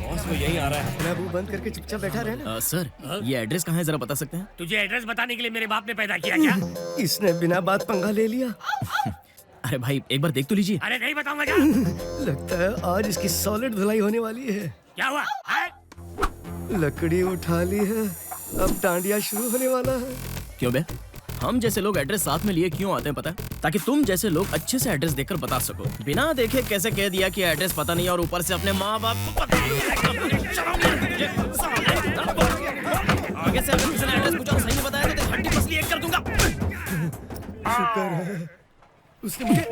Boss वो यही आ रहा है। अपना मुंह बंद करके चुपचाप बैठा रहे ना। सर ये एड्रेस कहाँ है जरा बता सकते हैं? तुझे एड्रेस बताने के लिए मेरे बाप ने पैदा किया क्या? इसने बिना बात पंगा ले लिया। अरे भाई एक बार देख तो लीजिए। अरे नहीं बताऊंगा क्या? लगता है आज इसकी सॉलिड धुलाई होने वाली है। क्या हुआ? लकड़ी उठा ली है, अब डांडिया शुरू होने वाला है। क्यों बे? हम जैसे लोग एड्रेस साथ में लिए क्यों आते हैं पता है? ताकि तुम जैसे लोग अच्छे से एड्रेस देखकर बता सको। बिना देखे कैसे कह दिया कि एड्रेस पता नहीं और ऊपर से अपने माँ बाप को पता नहीं। आगे से अगर किसी ने एड्रेस पूछा और सही नहीं बताया तो तेरी हड्डी पसली एक कर दूंगा। शुक्र है उसने मुझे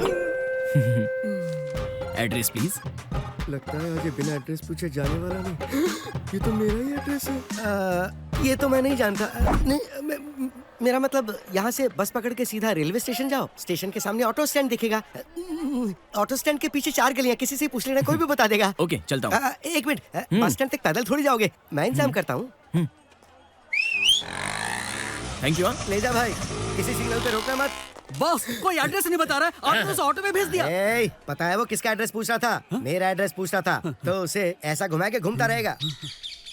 एड्रेस प्लीज। लगता है आज ये बिना एड्रेस पूछे जाने वाला नहीं। ये तो मेरा ही एड्रेस है। ये तो मैं नहीं जानता। नहीं, मेरा मतलब यहाँ से बस पकड़ के सीधा रेलवे स्टेशन जाओ। स्टेशन के सामने ऑटो स्टैंड दिखेगा। ऑटो स्टैंड के पीछे 4 गलियाँ, किसी से पूछ लेना, कोई भी बता देगा। ओके चलता हूँ। एक मिनट, बस स्टैंड तक पैदल थोड़ी जाओगे, मैं इंतजाम करता हूँ। Thank you. ले जा भाई, किसी सिग्नल पे रोकना मत। बॉस कोई एड्रेस नहीं बता रहा है और उस ऑटो में भेज दिया। पता है वो किसका एड्रेस पूछ रहा था? मेरा एड्रेस पूछ रहा था, तो उसे ऐसा घुमा के घूमता रहेगा।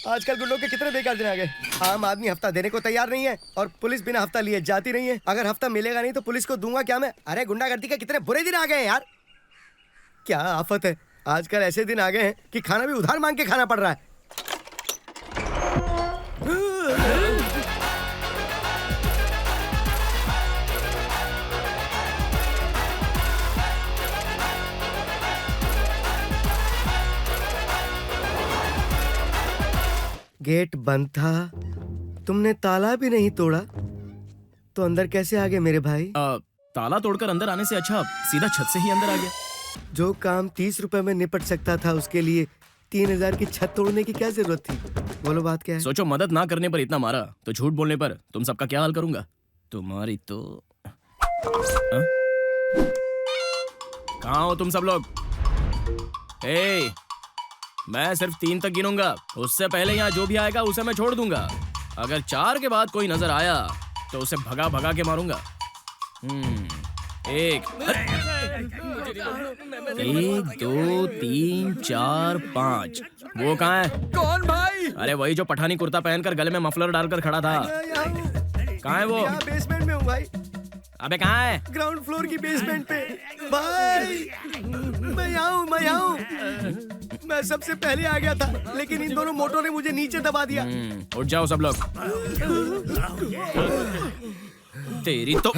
आजकल गुंडों के कितने बेकार दिन आ गए। आम आदमी हफ्ता देने को तैयार नहीं है और पुलिस बिना हफ्ता लिए जाती नहीं है। अगर हफ्ता मिलेगा नहीं तो पुलिस को दूंगा क्या मैं? अरे गुंडागर्दी के कितने बुरे दिन आ गए हैं यार। क्या आफत है, आजकल ऐसे दिन आ गए हैं कि खाना भी उधार मांग के खाना पड़ रहा है। गेट बंद था, तुमने ताला भी नहीं तोड़ा, तो अंदर कैसे आ गए मेरे भाई? ताला तोड़कर अंदर आने से अच्छा सीधा छत से ही अंदर आ गया। जो काम 30 रुपए में निपट सकता था उसके लिए 3000 की छत तोड़ने की क्या जरूरत थी? बोलो बात क्या है? सोचो मदद ना करने पर इतना मारा तो झूठ बोलने पर तुम सबका क्या हाल करूंगा? तुम्हारी तो कहाँ हो तुम सब लोग? मैं सिर्फ 3 तक गिनूंगा, उससे पहले यहाँ जो भी आएगा उसे मैं छोड़ दूंगा। अगर 4 के बाद कोई नजर आया तो उसे भगा भगा के मारूंगा। 1 2 3 4 5। वो कहाँ है? कौन भाई? अरे वही जो पठानी कुर्ता पहनकर गले में मफलर डालकर खड़ा था। कहाँ है वो? बेसमेंट में हूँ भाई। अबे कहाँ है? ग्राउंड फ्लोर की बेसमेंट पे भाई। मैं यहाँ हूँ। मैं सबसे पहले आ गया था, लेकिन इन दोनों मोटों ने मुझे नीचे दबा दिया। उठ जाओ सब लोग। तेरी तो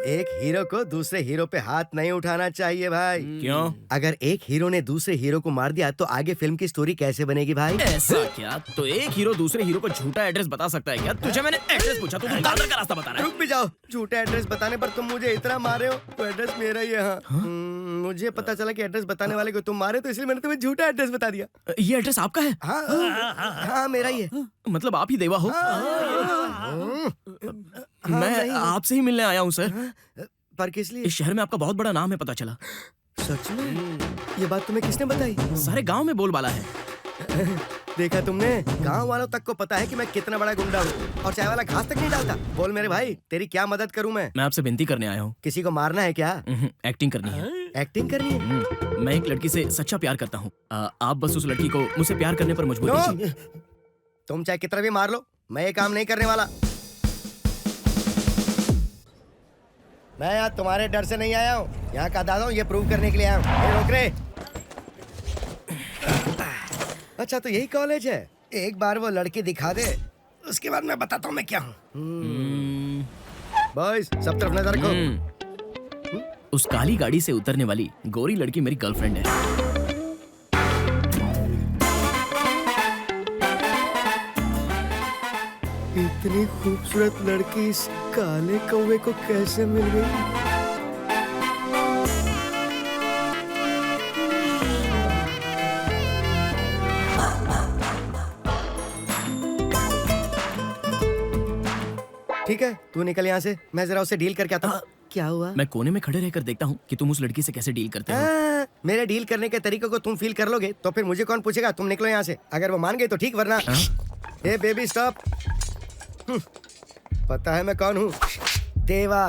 एक हीरो को दूसरे हीरो पे हाथ नहीं उठाना चाहिए भाई। क्यों? अगर एक हीरो ने दूसरे हीरो को मार दिया तो आगे फिल्म की स्टोरी कैसे बनेगी भाई? ऐसा क्या? तो एक हीरो दूसरे हीरो को झूठा एड्रेस बता सकता है क्या? तुझे मैंने एड्रेस पूछा, तू दादर का रास्ता बता रहा है। रुक भी जाओ, झूठा एड्रेस बताने पर तुम मुझे इतना मारे हो तो एड्रेस मेरा ही है। मुझे पता चला कि एड्रेस बताने वाले को तुम मारे, तो इसलिए मैंने तुम्हें झूठा एड्रेस बता दिया। ये एड्रेस आपका है? हाँ मेरा ही है। मतलब आप ही देवा हो? मैं आपसे ही मिलने आया हूँ सर। पर किस लिए? इस शहर में आपका बहुत बड़ा नाम है, पता चला। सच में? ये बात तुम्हें किसने बताई? सारे गांव में बोलबाला है। देखा तुमने, गांव वालों तक को पता है कि मैं कितना बड़ा गुंडा हूँ और चाय वाला घास तक नहीं डालता। बोल मेरे भाई, तेरी क्या मदद करूँ मैं? मैं आपसे विनती करने आया हूँ। किसी को मारना है क्या? एक्टिंग करनी है। एक्टिंग करनी है? मैं एक लड़की से सच्चा प्यार करता हूँ। आप बस उस लड़की को मुझसे प्यार करने पर मजबूर कीजिए। तुम चाहे कितना भी मार लो, मैं ये काम नहीं करने वाला। मैं यहाँ तुम्हारे डर से नहीं आया हूँ, यहाँ का दादा हूँ, ये प्रूव करने के लिए आया हूँ। रोक रे। अच्छा तो यही कॉलेज है? एक बार वो लड़की दिखा दे, उसके बाद मैं बताता हूँ मैं क्या हूँ। बॉयज सब तरफ नजर रखो। उस काली गाड़ी से उतरने वाली गोरी लड़की मेरी गर्लफ्रेंड है। इतनी खूबसूरत लड़की इस काले कौवे को कैसे मिल गई? ठीक है, तू निकल यहाँ से, मैं जरा उससे डील करके आता हूँ। क्या हुआ? मैं कोने में खड़े रहकर देखता हूँ कि तुम उस लड़की से कैसे डील करते हो। मेरे डील करने के तरीके को तुम फील कर लोगे तो फिर मुझे कौन पूछेगा? तुम निकलो यहाँ से। अगर वो मान गई तो ठीक, वरना ए बेबी स्टॉप। पता है मैं कौन हूँ? देवा।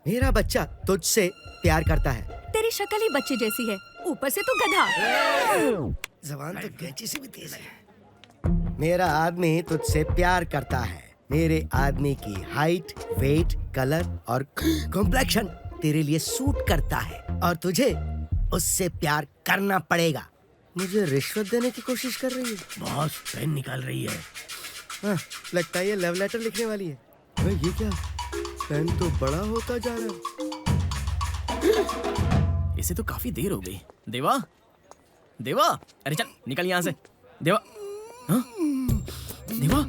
मेरा बच्चा तुझसे प्यार करता है। तेरी शक्ल ही बच्चे जैसी है। ऊपर से तू गधा। जबान तो कैंची से भी तेज है। मेरा आदमी तुझसे प्यार करता है। मेरे आदमी की हाइट, वेट, कलर और कॉम्प्लेक्शन तेरे लिए सूट करता है और तुझे उससे प्यार करना पड़ेगा। मुझे रिश्वत देने की कोशिश कर रही है। बॉस पेन निकाल रही है। हाँ, लगता है ये लव लेटर लिखने वाली है। अबे ये क्या? पेन तो बड़ा होता जा रहा है। इसे तो काफी देर हो गई। देवा, देवा, अरे चल निकल यहाँ से। देवा, हाँ? देवा,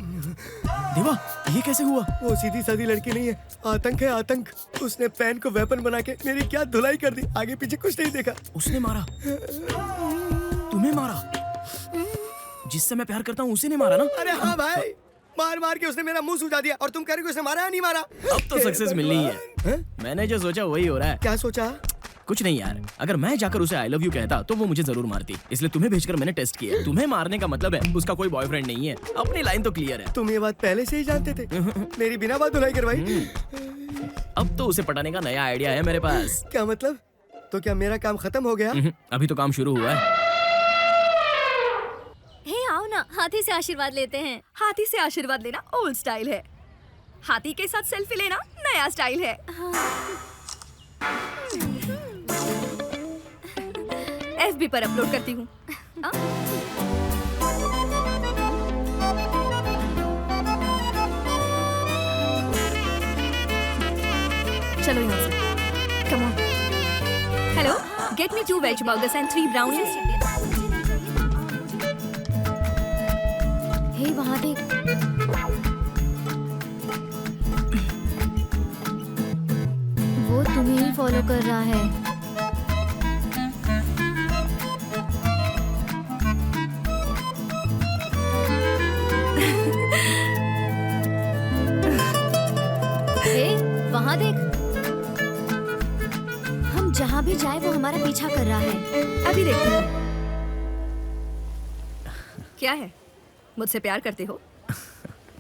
देवा, ये कैसे हुआ? वो सीधी सादी लड़की नहीं है, आतंक है आतंक। उसने पेन को वेपन बना के मेरी क्या धुलाई कर दी। आगे पीछे कुछ नहीं देखा। उसने मारा? तुम्हें मारा? जिससे मैं प्यार करता हूँ उसे ने मारा ना? अरे हाँ भाई, मार मार के उसने मेरा मुंह सूजा दिया और तुम कह रहे हो उसने मारा या नहीं मारा? अब तो सक्सेस मिलनी ही है। मैंने जो सोचा वही हो रहा है। क्या सोचा? कुछ नहीं यार, अगर मैं जाकर उसे आई लव यू कहता तो वो मुझे जरूर मारती। इसलिए तुम्हें भेजकर मैंने टेस्ट किया। तुम्हें मारने का मतलब है उसका कोई बॉयफ्रेंड नहीं है। अपनी लाइन तो क्लियर है। तुम ये बात पहले से ही जानते थे? मेरी बिना बात धुलाई करवाई। अब तो उसे पटाने का नया आइडिया है मेरे पास। क्या मतलब? तो क्या मेरा काम खत्म हो गया? अभी तो काम शुरू हुआ है। हे आओ ना, हाथी से आशीर्वाद लेते हैं। हाथी से आशीर्वाद लेना ओल्ड स्टाइल है, हाथी के साथ सेल्फी लेना नया स्टाइल है। FB पर अपलोड करती हूँ। चलो यहाँ से। Come on. Hello, get me 2 veg burgers and 3 brownies. हे वहाँ देख। वो तुम्हें ही फॉलो कर रहा है। वहाँ देख, हम जहाँ भी जाए वो हमारा पीछा कर रहा है। अभी देखते हैं। क्या है, मुझसे प्यार करते हो?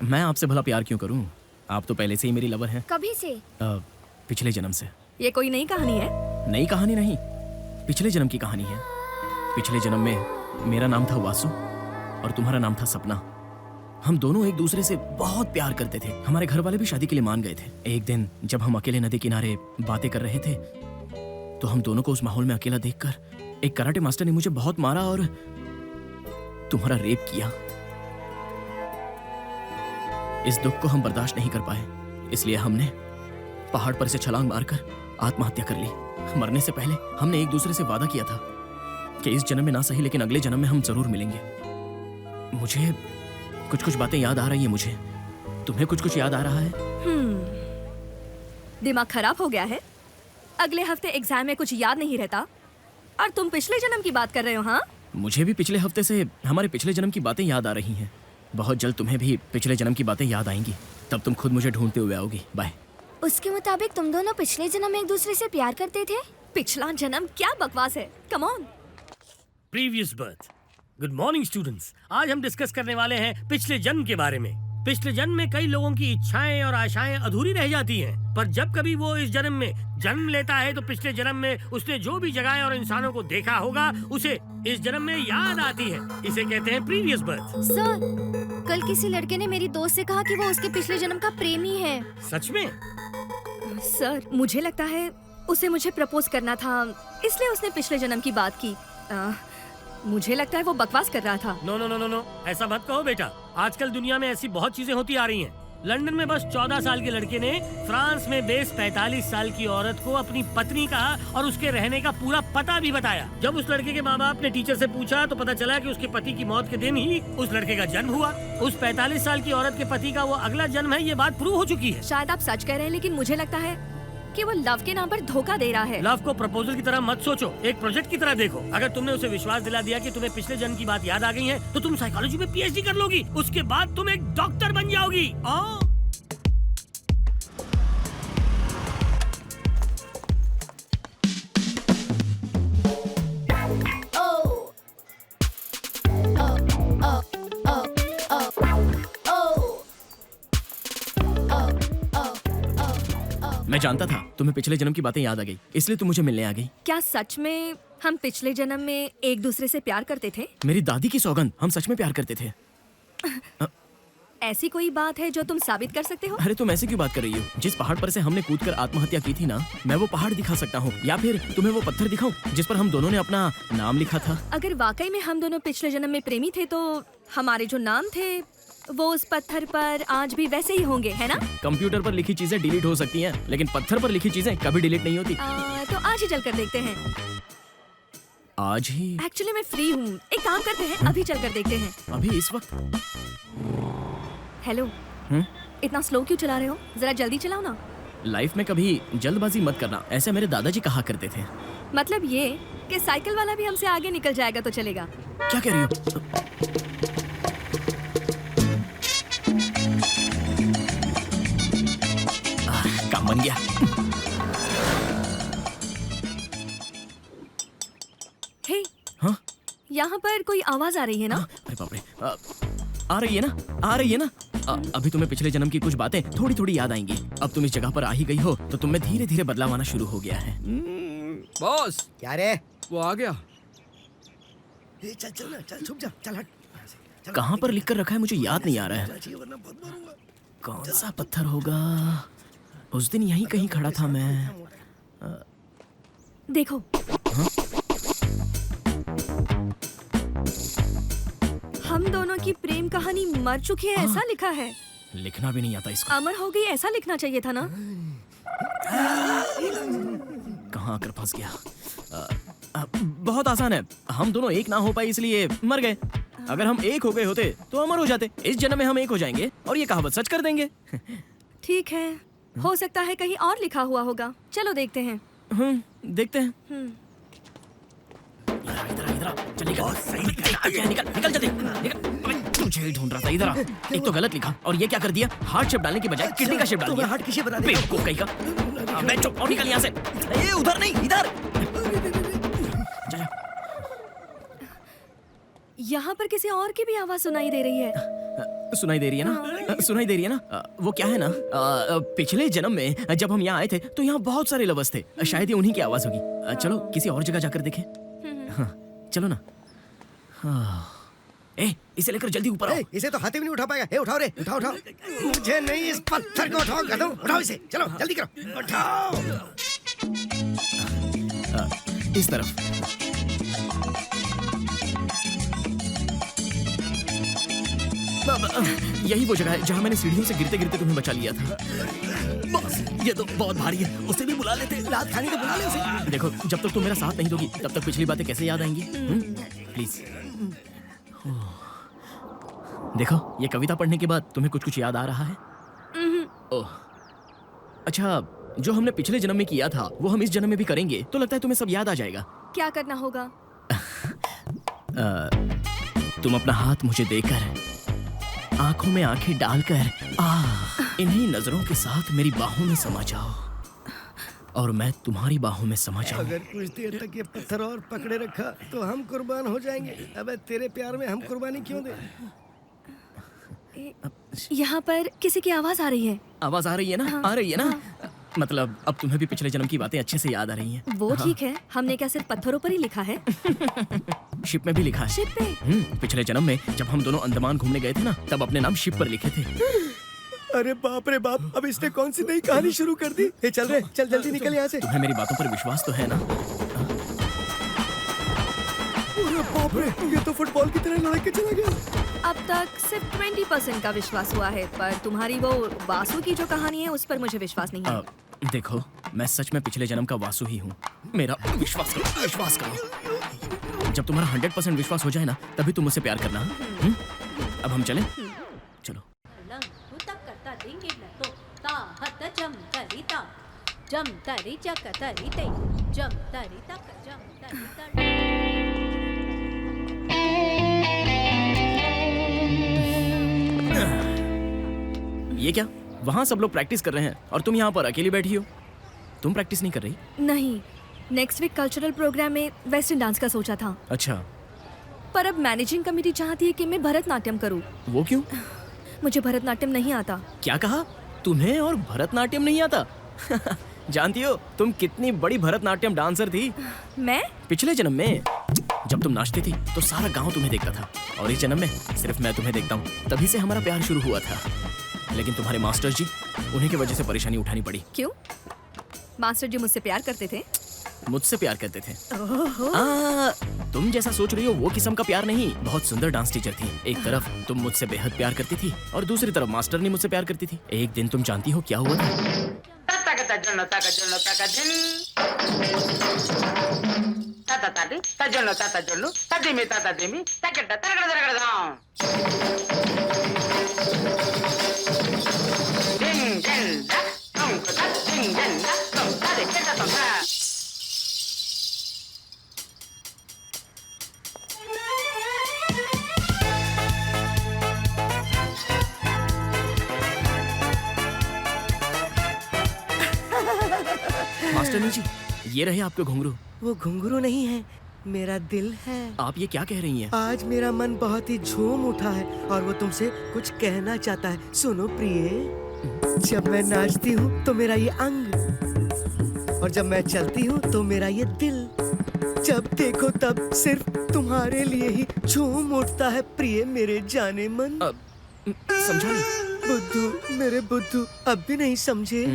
मैं आपसे भला प्यार क्यों करूं? आप तो पहले से ही मेरी लवर हैं। कभी से? पिछले जन्म से। ये कोई नई कहानी है? नई कहानी नहीं, पिछले जन्म की कहानी है। पिछले जन्म में मेरा नाम था वासु और तुम्हारा नाम था सपना। हम दोनों एक दूसरे से बहुत प्यार करते थे। हमारे घर वाले भी शादी के लिए मान गए थे। एक दिन जब हम अकेले नदी किनारे बातें कर रहे थे तो हम दोनों को उस माहौल में अकेला देखकर एक कराटे मास्टर ने मुझे बहुत मारा और तुम्हारा रेप किया। इस दुख को हम बर्दाश्त नहीं कर पाए, इसलिए हमने पहाड़ पर से छलांग मारकर आत्महत्या कर ली। मरने से पहले हमने एक दूसरे से वादा किया था कि इस जन्म में ना सही लेकिन अगले जन्म में हम जरूर मिलेंगे। मुझे कुछ कुछ बातें याद आ रही है। मुझे तुम्हें कुछ कुछ याद आ रहा है? दिमाग खराब हो गया है? अगले हफ्ते एग्जाम में कुछ याद नहीं रहता और तुम पिछले जन्म की बात कर रहे हो? हाँ, मुझे भी पिछले हफ्ते से हमारे पिछले जन्म की बातें याद आ रही हैं। बहुत जल्द तुम्हें भी पिछले जन्म की बातें याद आएंगी, तब तुम खुद मुझे ढूंढते हुए आओगी। बाय। उसके मुताबिक तुम दोनों पिछले जन्म में एक दूसरे से प्यार करते थे? पिछला जन्म क्या बकवास है। Come on. Previous birth. Good morning students. आज हम डिस्कस करने वाले हैं पिछले जन्म के बारे में। पिछले जन्म में कई लोगों की इच्छाएं और आशाएं अधूरी रह जाती हैं, पर जब कभी वो इस जन्म में जन्म लेता है तो पिछले जन्म में उसने जो भी जगहें और इंसानों को देखा होगा उसे इस जन्म में याद आती है। इसे कहते हैं प्रीवियस बर्थ। सर, कल किसी लड़के ने मेरी दोस्त से कहा कि वो उसके पिछले जन्म का प्रेमी है। सच में? सर, मुझे लगता है उसे मुझे प्रपोज करना था, इसलिए उसने पिछले जन्म की बात की। मुझे लगता है वो बकवास कर रहा था। No no no no no, ऐसा मत कहो बेटा। आजकल दुनिया में ऐसी बहुत चीजें होती आ रही हैं। लंदन में बस 14 साल के लड़के ने फ्रांस में बेस 45 साल की औरत को अपनी पत्नी कहा और उसके रहने का पूरा पता भी बताया। जब उस लड़के के माँ बाप ने टीचर से पूछा तो पता चला कि उसके पति की मौत के दिन ही उस लड़के का जन्म हुआ। उस 45 साल की औरत के पति का वो अगला जन्म है, ये बात प्रूव हो चुकी है। शायद आप सच कह रहे हैं, लेकिन मुझे लगता है कि वो लव के नाम पर धोखा दे रहा है। लव को प्रपोजल की तरह मत सोचो, एक प्रोजेक्ट की तरह देखो। अगर तुमने उसे विश्वास दिला दिया कि तुम्हें पिछले जन्म की बात याद आ गई है तो तुम साइकोलॉजी में PhD कर लोगी। उसके बाद तुम एक डॉक्टर बन जाओगी। मैं जानता था तुम्हें पिछले जन्म की बातें याद आ गई, इसलिए तुम मुझे मिलने आ गई। क्या सच में हम पिछले जन्म में एक दूसरे से प्यार करते थे? मेरी दादी की सौगंध, हम सच में प्यार करते थे। ऐसी कोई बात है जो तुम साबित कर सकते हो? अरे तुम ऐसे क्यों बात कर रही हो? जिस पहाड़ पर से हमने कूदकर आत्महत्या की थी ना, मैं वो पहाड़ दिखा सकता हूँ, या फिर तुम्हें वो पत्थर दिखाऊं जिस पर हम दोनों ने अपना नाम लिखा था। अगर वाकई में हम दोनों पिछले जन्म में प्रेमी थे तो हमारे जो नाम थे वो उस पत्थर पर आज भी वैसे ही होंगे, है ना? कंप्यूटर पर लिखी चीजें डिलीट हो सकती हैं, लेकिन पत्थर पर लिखी चीजें कभी डिलीट नहीं होती। तो आज ही चल कर देखते हैं। आज ही? एक्चुअली मैं फ्री हूँ, एक काम करते हैं, अभी चल कर देखते हैं। अभी इस वक्त? हेलो, इतना स्लो क्यों चला रहे हो? जरा जल्दी चलाओ ना। लाइफ में कभी जल्दबाजी मत करना, ऐसे मेरे दादाजी कहा करते थे। मतलब ये कि साइकिल वाला भी हमसे आगे निकल जाएगा तो चलेगा। क्या कह रही हो? काम बन गया। हे, हाँ? यहाँ पर कोई आवाज आ रही है ना? अरे बाप रे, आ रही है ना? आ रही है ना? अभी तुम्हें पिछले जन्म की कुछ बातें थोड़ी थोड़ी याद आएंगी। अब तुम इस जगह पर आ ही गई हो तो तुम में धीरे धीरे बदलाव आना शुरू हो गया है। बॉस, क्या रे? वो आ गया। चल चल ना, चल छुप जा, चल हट। कहाँ पर लिख कर रखा है मुझे याद नहीं आ रहा है। कौन सा पत्थर होगा? उस दिन यहीं कहीं खड़ा था मैं। देखो। हम दोनों की प्रेम कहानी मर चुकी है ऐसा लिखा है। लिखना भी नहीं आता इसको। अमर हो गई ऐसा लिखना चाहिए था ना? कहाँ आकर फंस गया। बहुत आसान है, हम दोनों एक ना हो पाए इसलिए मर गए। अगर हम एक हो गए होते तो अमर हो जाते। इस जन्म में हम एक हो जाएंगे और ये कहावत सच कर देंगे। ठीक है, हो सकता है कहीं और लिखा हुआ होगा। चलो देखते हैं। देखते हैं। इधर चल निकल निकल जल्दी निकल। तुझे ही ढूंढ रहा था। इधर आ। एक तो गलत लिखा और ये क्या कर दिया? हार्ट शेप डालने की बजाय किडनी का शेप डाल दिया। हार्ट की शेप बना दिया। बेवकूफ कहीं का। मैं चुप और निकल यहाँ से। ये उधर नहीं, इधर। यहाँ पर किसी और की भी आवाज सुनाई दे रही है। सुनाई दे रही है ना? सुनाई दे रही है ना? वो क्या है ना, पिछले जन्म में जब हम यहाँ आए थे तो यहाँ बहुत सारे लवर्स थे। शायद ये उन्हीं की आवाज होगी। चलो किसी और जगह जाकर देखें। हाँ, चलो ना। इसे लेकर जल्दी ऊपर आओ। इसे तो हाथी भी नहीं उठा पाएगा। उठाओ रे, उठाओ उठाओ। मुझे नहीं, इस पत्थर को उठाओ। गधों, उठाओ इसे। चलो जल्दी करो, उठाओ। इस तरफ। यही वो जगह है जहाँ मैंने सीढ़ियों से गिरते गिरते तुम्हें बचा लिया था। बस, ये तो बहुत भारी है, उसे भी बुला लेते। लात खाने को बुला ले उसे। देखो, जब तक तुम मेरा साथ नहीं दोगी तब तक पिछली बातें कैसे याद आएंगी? प्लीज। देखो, ये कविता पढ़ने के बाद तुम्हें कुछ कुछ याद आ रहा है? ओह, अच्छा, जो हमने पिछले जन्म में किया था वो हम इस जन्म में भी करेंगे तो लगता है तुम्हें सब याद आ जाएगा। क्या करना होगा? तुम अपना हाथ मुझे देकर, आंखों में आंखें डालकर, इन्हीं नजरों के साथ मेरी बाहों में समा जाओ और मैं तुम्हारी बाहों में समा जाऊं। अगर कुछ देर तक ये पत्थर और पकड़े रखा तो हम कुर्बान हो जाएंगे। अबे तेरे प्यार में हम कुर्बानी क्यों दे? यहाँ पर किसी की आवाज आ रही है। आवाज आ रही है ना? हाँ, आ रही है ना? हाँ। मतलब अब तुम्हें भी पिछले जन्म की बातें अच्छे से याद आ रही हैं। वो ठीक है, हमने क्या सिर्फ पत्थरों पर ही लिखा है? शिप में भी लिखा है। शिप पे? पिछले जन्म में जब हम दोनों अंडमान घूमने गए थे ना, तब अपने नाम शिप पर लिखे थे। अरे बाप रे बाप, अब इसने कौन सी नई कहानी शुरू कर दी? चल रे, चल जल्दी निकल यहाँ से। तुम्हें मेरी बातों पर विश्वास तो है ना? अरे बाप रे, ये तो फुटबॉल की तरह लड़क के चला गया। अब तक सिर्फ 20% का विश्वास हुआ है, पर तुम्हारी वो वासु की जो कहानी है उस पर मुझे विश्वास नहीं है। देखो, मैं सच में पिछले जन्म का वासु ही हूँ। मेरा विश्वास करो, विश्वास करो। जब तुम्हारा 100% विश्वास हो जाए ना, तभी तुम मुझसे प्यार करना। अब हम चलें? चलो। ये क्या? वहाँ सब लोग प्रैक्टिस कर रहे हैं और तुम यहाँ पर अकेली बैठी हो। तुम प्रैक्टिस नहीं कर रही? नहीं, नेक्स्ट वीक कल्चरल प्रोग्राम में वेस्टर्न डांस का सोचा था। अच्छा। पर अब मैनेजिंग कमेटी चाहती है कि मैं भरतनाट्यम करूं। वो क्यों? मुझे भरतनाट्यम नहीं आता। क्या कहा? तुम्हें और भरतनाट्यम नहीं आता? जानती हो तुम कितनी बड़ी भरतनाट्यम डांसर थी? मैं? पिछले जन्म में जब तुम नाचती थी तो सारा गांव तुम्हें देखता था, और इस जन्म में सिर्फ मैं तुम्हें देखता हूँ। तभी से हमारा प्यार शुरू हुआ था। लेकिन तुम्हारे मास्टर जी, उन्हीं की वजह से परेशानी उठानी पड़ी। क्यों? मास्टर जी मुझसे प्यार करते थे? मुझसे प्यार करते थे। तुम जैसा सोच रही हो वो किस्म का प्यार नहीं। बहुत सुंदर डांस टीचर थी। एक तरफ तुम मुझसे बेहद प्यार करती थी और दूसरी तरफ मास्टर ने मुझसे प्यार करती थी। एक दिन तुम जानती हो क्या हुआ था? मास्टरनी जी, ये रहे आपके घुंघरू। वो घुंघरू नहीं है, मेरा दिल है। आप ये क्या कह रही हैं? आज मेरा मन बहुत ही झूम उठा है और वो तुमसे कुछ कहना चाहता है। सुनो प्रिय, जब मैं नाचती हूँ तो मेरा ये अंग, और जब मैं चलती हूँ तो मेरा ये दिल, जब देखो तब सिर्फ तुम्हारे लिए ही झूम उठता है प्रिय मेरे जाने मन। समझा नहीं। बुद्धू, मेरे बुद्धू, अब भी नहीं समझे?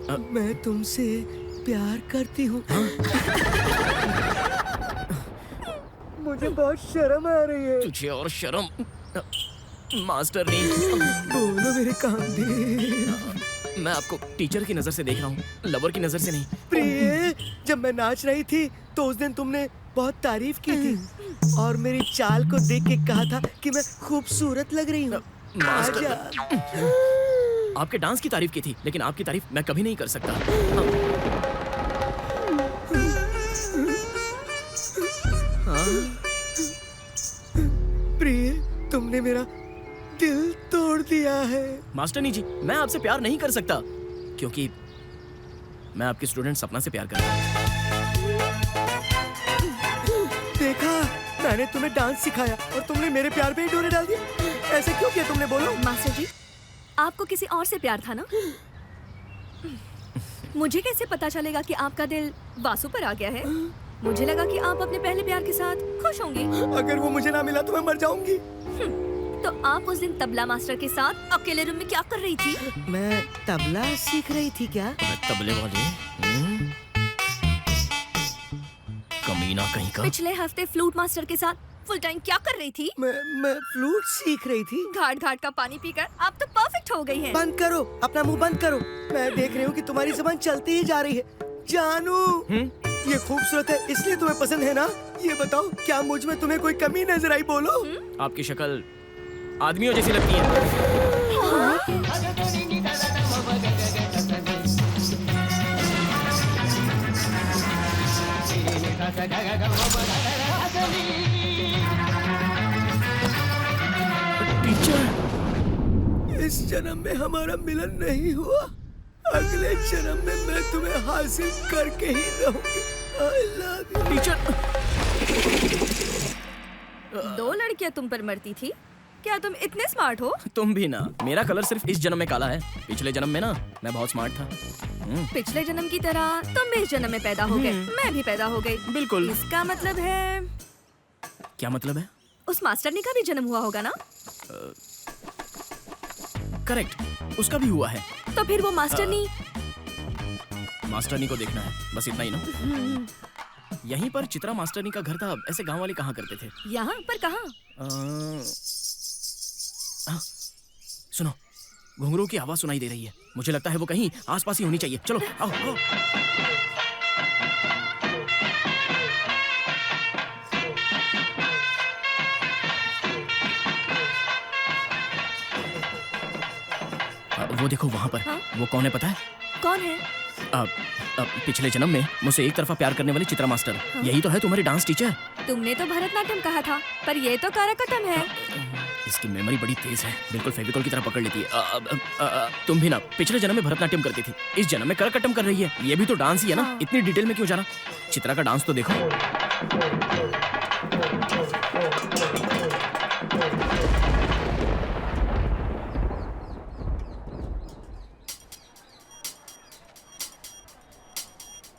मैं तुमसे प्यार करती हूँ। मुझे बहुत शर्म आ रही है। तुझे और शर्म? मास्टर नहीं, बोलो मेरे कांधे। मैं आपको टीचर की नजर से देख रहा हूँ, लवर की नजर से नहीं। प्रिय, जब मैं नाच रही थी तो उस दिन तुमने बहुत तारीफ की थी और मेरी चाल को देख के कहा था कि मैं खूबसूरत लग रही हूँ। मास्टर, आजा। आपके डांस की तारीफ की थी, लेकिन आपकी तारीफ मैं कभी नहीं कर सकता। प्रिय, तुमने मेरा दिल तोड़ दिया है। मास्टरनी जी, मैं आपसे प्यार नहीं कर सकता क्योंकि मैं आपकी स्टूडेंट सपना से प्यार करता हूँ। देखा, मैंने तुम्हें डांस सिखाया और तुमने मेरे प्यार पे ही डोरे डाल दिए। ऐसे क्यों किया तुमने, बोलो? मास्टर जी, आपको किसी और से प्यार था ना? मुझे कैसे पता चलेगा कि आपका दिल वासु पर आ गया है? मुझे लगा कि आप अपने पहले प्यार के साथ खुश होंगी। अगर वो मुझे ना मिला तो मैं मर जाऊंगी। तो आप उस दिन तबला मास्टर के साथ अकेले रूम में क्या कर रही थी? मैं तबला सीख रही थी क्या? तबले वाले कमीना कहीं का। पिछले हफ्ते फ्लूट मास्टर के साथ फुल टाइम क्या कर रही थी? मैं फ्लूट सीख रही थी। घाट घाट का पानी पीकर आप तो परफेक्ट हो गई हैं। बंद करो, अपना मुंह बंद करो। मैं देख रही हूँ कि तुम्हारी जुबान चलती ही जा रही है। जानू, ये खूबसूरत है इसलिए तुम्हें पसंद है ना? ये बताओ, क्या मुझ में तुम्हें कोई कमी नजर आई? बोलो। आपकी शक्ल आदमियों जैसी लगती है। टीचर, इस जन्म में हमारा मिलन नहीं हुआ। अगले जन्म में मैं तुम्हें हासिल करके ही रहूंगी। I love you। टीचर, दो लड़कियां तुम पर मरती थी, क्या तुम इतने स्मार्ट हो? तुम भी ना। मेरा कलर सिर्फ इस जन्म में काला है, पिछले जन्म में ना मैं बहुत स्मार्ट था। पिछले जन्म की तरह तुम भी इस जन्म में पैदा हो गए, मैं भी पैदा हो गई। बिल्कुल। इसका मतलब है, क्या मतलब है? उस मास्टरनी का भी जन्म हुआ होगा ना? करेक्ट, उसका भी हुआ है। तो फिर वो मास्टरनी मास्टरनी को देखना है, बस इतना ही ना। यहीं पर चित्रा मास्टरनी का घर था। ऐसे गांव वाले कहाँ करते थे? यहाँ पर कहाँ? सुनो, घुंघरू की आवाज सुनाई दे रही है। मुझे लगता है वो कहीं आसपास ही होनी चाहिए। चलो आओ, आओ। वो देखो वहाँ पर। हाँ? वो कौन है पता है? कौन है? पिछले जन्म में मुझसे एक तरफा प्यार करने वाली चित्रा मास्टर। हाँ? यही तो है तुम्हारी डांस टीचर। तुमने तो भरतनाट्यम कहा था, पर ये तो करकटम है। इसकी मेमोरी बड़ी तेज है, बिल्कुल फेविकॉल की तरह पकड़ लेती है। तुम भी ना पिछले जन्म में भरतनाट्यम करती थी, इस जन्म में करकटम कर रही है। ये भी तो डांस ही है ना। हाँ। इतनी डिटेल में क्यों जाना? चित्रा का डांस तो देखो।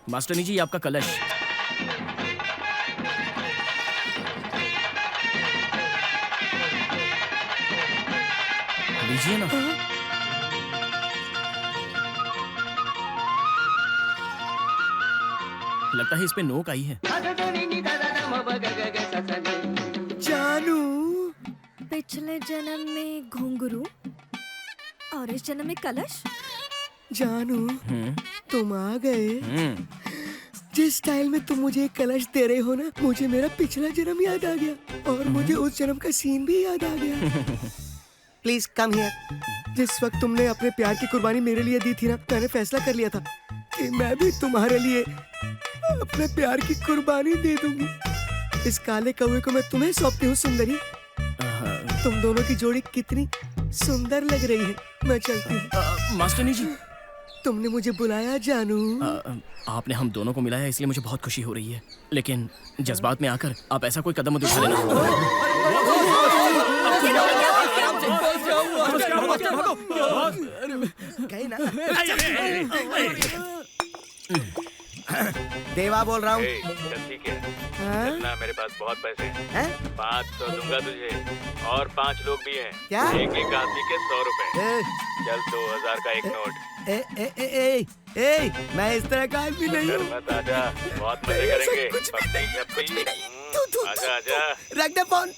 मास्टरनी जी, आपका कलश। लीजिए ना। लगता है इस पे नोक आई है। जानू, पिछले जन्म में घुंघरू और इस जन्म में कलश। जानू तुम आ गए। जिस स्टाइल में तुम मुझे एक कलश दे रहे हो ना, मुझे मेरा पिछला जन्म याद आ गया और मुझे उस जन्म का सीन भी याद आ गया। Please come here. जिस वक्त तुमने अपने प्यार की कुर्बानी मेरे लिए दी थी ना, मैंने फैसला कर लिया था कि मैं भी तुम्हारे लिए अपने प्यार की कुर्बानी दे दूंगी। इस काले कौवे को मैं तुम्हें सौंपती हूँ सुंदरी। तुम दोनों की जोड़ी कितनी सुंदर लग रही है। मैं चलती हूँ। मास्टरनी जी, तुमने मुझे बुलाया जानू। आपने हम दोनों को मिलाया, इसलिए मुझे बहुत खुशी हो रही है। लेकिन जज्बात में आकर आप ऐसा कोई कदम मत उठा लेना। गए ना? देवा बोल रहा हूँ। चल ठीक है, हाँ? चलना, मेरे पास बहुत पैसे हैं। हैं? 500 दूंगा तुझे और 5 लोग भी हैं। क्या? एक आदमी के 100 रुपए। ए, चल 2000 का एक नोट। ए, ए, ए, ए, ए, मैं इस तरह का आदमी नहीं डर हूँ। मत, आजा, बहुत मजे करेंगे। कुछ भी नहीं, पप्पी, कुछ भी नहीं। छप्पी। आजा आजा। रख दे फोन।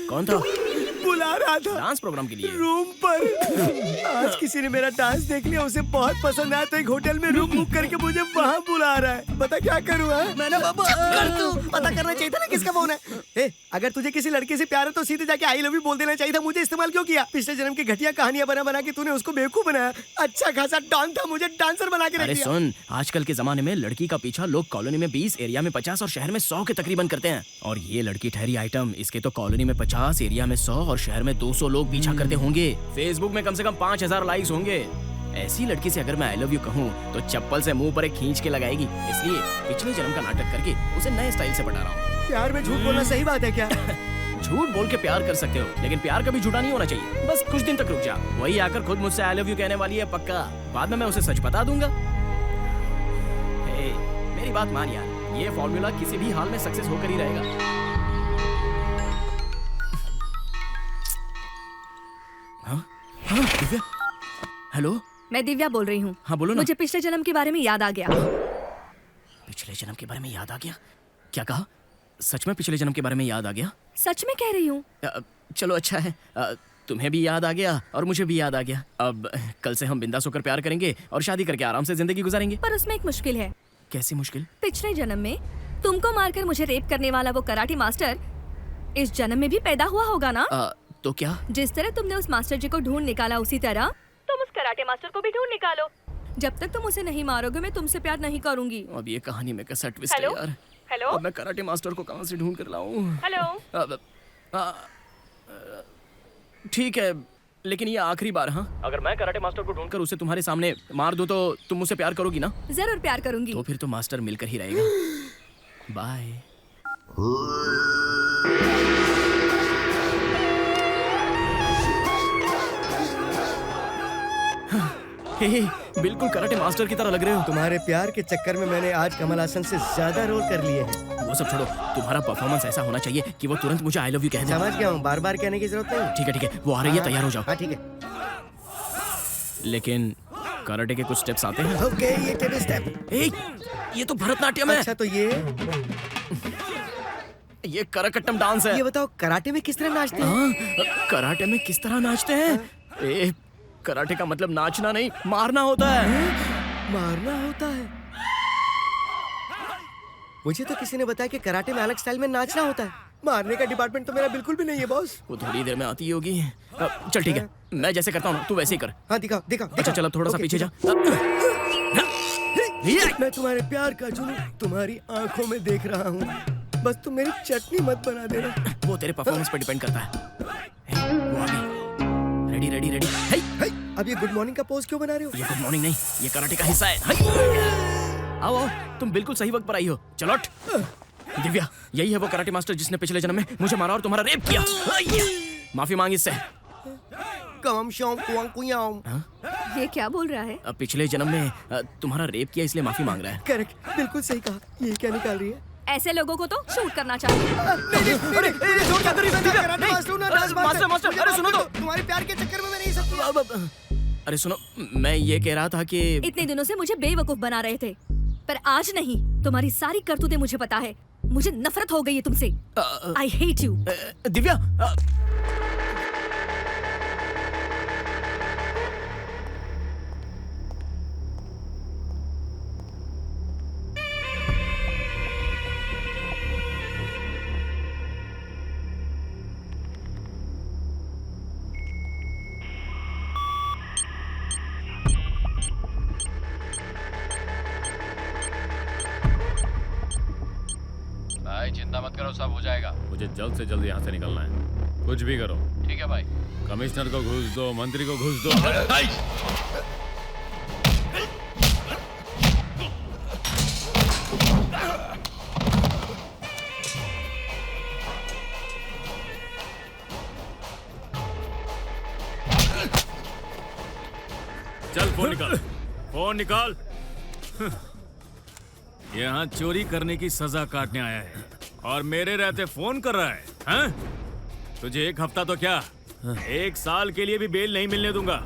कौन था? बुला रहा था डांस प्रोग्राम के लिए। रूम पर। आज किसी ने मेरा डांस देख लिया, उसे बहुत पसंद आया तो एक होटल में रूम बुक करके मुझे वहाँ बुला रहा है। पता क्या करूँ? मैंने पता करना चाहिए था ना किसका फोन है। ए, अगर तुझे किसी लड़के से प्यार है तो सीधे जाके आई लव यू बोल देना चाहिए था। मुझे इस्तेमाल क्यों किया? पिछले जन्म की घटिया कहानियां बना बना के तूने उसको बेवकूफ बनाया। अच्छा खासा डॉन था, मुझे डांसर बना के रख अरे दिया। सुन, आजकल के जमाने में लड़की का पीछा लोग कॉलोनी में 20, एरिया में 50 और शहर में 100 के तकरीबन करते हैं। और ये लड़की ठहरी आइटम, इसके तो कॉलोनी में 50, एरिया में 100 और शहर में 200 लोग पीछा करते होंगे। फेसबुक में कम से कम 5000 लाइक्स होंगे। ऐसी लड़की से अगर मैं आई लव यू कहूँ तो चप्पल से मुंह पर एक खींच के लगाएगी। इसलिए पिछले जन्म का नाटक करके उसे नए स्टाइल से पटा रहा हूँ। प्यार में झूठ बोलना सही बात है क्या? झूठ बोल के प्यार कर सकते हो, लेकिन प्यार कभी झूठा नहीं होना चाहिए। बस कुछ दिन तक रुक जा, वही आकर खुद मुझसे आई लव यू कहने वाली है पक्का। बाद में मैं उसे सच बता दूंगा। हे, मेरी बात मान यार, ये फॉर्मूला किसी भी हाल में सक्सेस होकर ही रहेगा। दिव्या, हेलो। मैं दिव्या बोल रही हूँ। हाँ बोलो ना। मुझे पिछले जन्म के बारे में याद आ गया। पिछले जन्म के बारे में याद आ गया? क्या कहा? सच में पिछले जन्म के बारे में याद आ गया? सच में कह रही हूँ। चलो अच्छा है, तुम्हें भी याद आ गया और मुझे भी याद आ गया। अब कल से हम बिंदास होकर प्यार करेंगे और शादी करके आराम से जिंदगी गुजारेंगे। पर उसमें एक मुश्किल है। कैसी मुश्किल? पिछले जन्म में तुमको मारकर मुझे रेप करने वाला वो कराटे मास्टर इस जन्म में भी पैदा हुआ होगा ना? तो क्या? जिस तरह तुमने उस मास्टर जी को ढूंढ निकाला, उसी तरह तुम उस कराटे मास्टर को भी ढूंढ निकालो। जब तक तुम उसे नहीं मारोगे मैं तुमसे प्यार नहीं करूंगी। अब ये कहानी में कैसा ट्विस्ट है हेलो? यार। हेलो? अब मैं कराटे मास्टर को कहाँ से ढूंढ कर लाऊं? हेलो? ठीक है, लेकिन ये आखिरी बार। हाँ, अगर मैं कराटे मास्टर को ढूंढकर उसे तुम्हारे सामने मार दूं तो तुम मुझसे प्यार करोगी ना? जरूर प्यार करूंगी। तो फिर तो मास्टर मिलकर ही रहेगा। बाय। हे, बिल्कुल कराटे मास्टर की तरह लग रहे हो। तुम्हारे प्यार के चक्कर में मैंने आज कमल हासन से ज्यादा रोल कर लिए हैं। वो सब छोड़ो, तुम्हारा परफॉर्मेंस ऐसा होना चाहिए कि वो तुरंत मुझे आई लव यू कह दे। समझ गया हूँ, बार बार कहने की जरूरत नहीं। ठीक है, वो आ रही है, तैयार हो जाओ। हाँ ठीक है। लेकिन कराटे के कुछ स्टेप्स आते हैं। ओके, ये टेबल स्टेप। ये तो भरतनाट्यम है। अच्छा तो ये करकट्टम डांस है। ये बताओ कराटे में किस तरह नाचते हैं? हाँ, कराटे में किस तरह नाचते हैं? कराटे का मतलब नाचना नहीं, मारना होता है। मारना होता है? मुझे तो किसी ने बताया कि कराटे में अलग स्टाइल में नाचना होता है। मारने का डिपार्टमेंट तो मेरा बिल्कुल भी नहीं है बॉस। वो थोड़ी देर में आती होगी। चल ठीक है, मैं जैसे करता हूँ तू वैसे ही कर। हाँ दिखाओ दिखाओ। अच्छा चल, अब थोड़ा सा पीछे जा। मैं तुम्हारे प्यार का जुनून तुम्हारी आंखों में देख रहा हूँ। बस तुम मेरी चटनी मत बना देना। वो तेरे परफॉर्मेंस पर डिपेंड करता है। वो आ गई। Ready ready ready. अब ये गुड मॉर्निंग का पोज क्यों बना रहे हो? ये गुड मॉर्निंग नहीं, ये कराटे का हिस्सा है। आओ आओ, तुम बिल्कुल सही वक्त पर आई हो। चलो उठ। दिव्या, यही है वो कराटे मास्टर जिसने पिछले जन्म में मुझे मारा और तुम्हारा रेप किया। माफी मांग इससे। कम शौम कुआं कुयां। ये क्या बोल रहा है? पिछले जन्म में तुम्हारा रेप किया इसलिए माफी मांग रहा है। करेक्ट, बिल्कुल सही कहा। ये क्या निकाल रही है? ऐसे लोगों को तो शूट करना चाहिए। मास्टर, अरे सुनो तो। तुम्हारे प्यार के चक्कर में मैं नहीं सकती। अरे सुनो, मैं ये कह रहा था कि इतने दिनों से मुझे बेवकूफ बना रहे थे, पर आज नहीं। तुम्हारी सारी करतूतें मुझे पता है। मुझे नफरत हो गई है तुमसे। I hate you. दिव्या, भाई चिंता मत करो, सब हो जाएगा। मुझे जल्द से जल्द यहाँ से निकलना है। कुछ भी करो। ठीक है भाई। कमिश्नर को घूस दो, मंत्री को घूस दो। चल फोन निकाल, फोन निकाल। यहाँ चोरी करने की सजा काटने आया है और मेरे रहते फोन कर रहा है, हैं? तुझे एक हफ्ता तो क्या, 1 साल के लिए भी बेल नहीं मिलने दूंगा।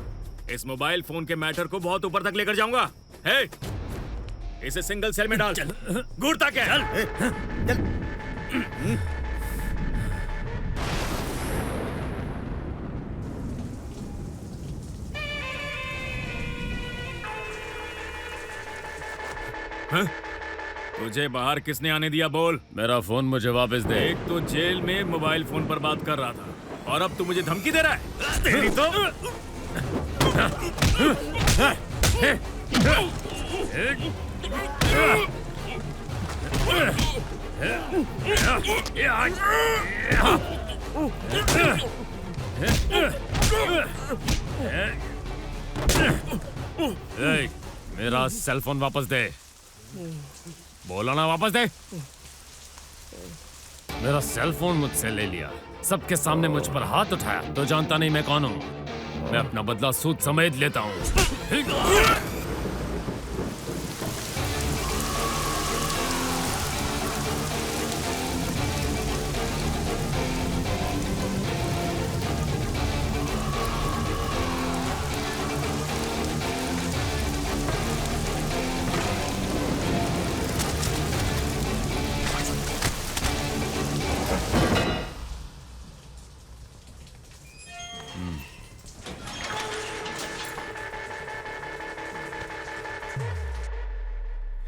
इस मोबाइल फोन के मैटर को बहुत ऊपर तक लेकर जाऊंगा। हे, इसे सिंगल सेल में डाल। घूरता क्या है? हाँ? तुझे बाहर किसने आने दिया बोल? मेरा फोन मुझे वापस दे। एक तो जेल में मोबाइल फोन पर बात कर रहा था और अब तू मुझे धमकी दे रहा है। तेरी तो मेरा सेल फोन वापस दे। बोला ना वापस दे। मेरा सेल फोन मुझसे ले लिया, सबके सामने मुझ पर हाथ उठाया। तो जानता नहीं मैं कौन हूँ। मैं अपना बदला सूद समेत लेता हूँ।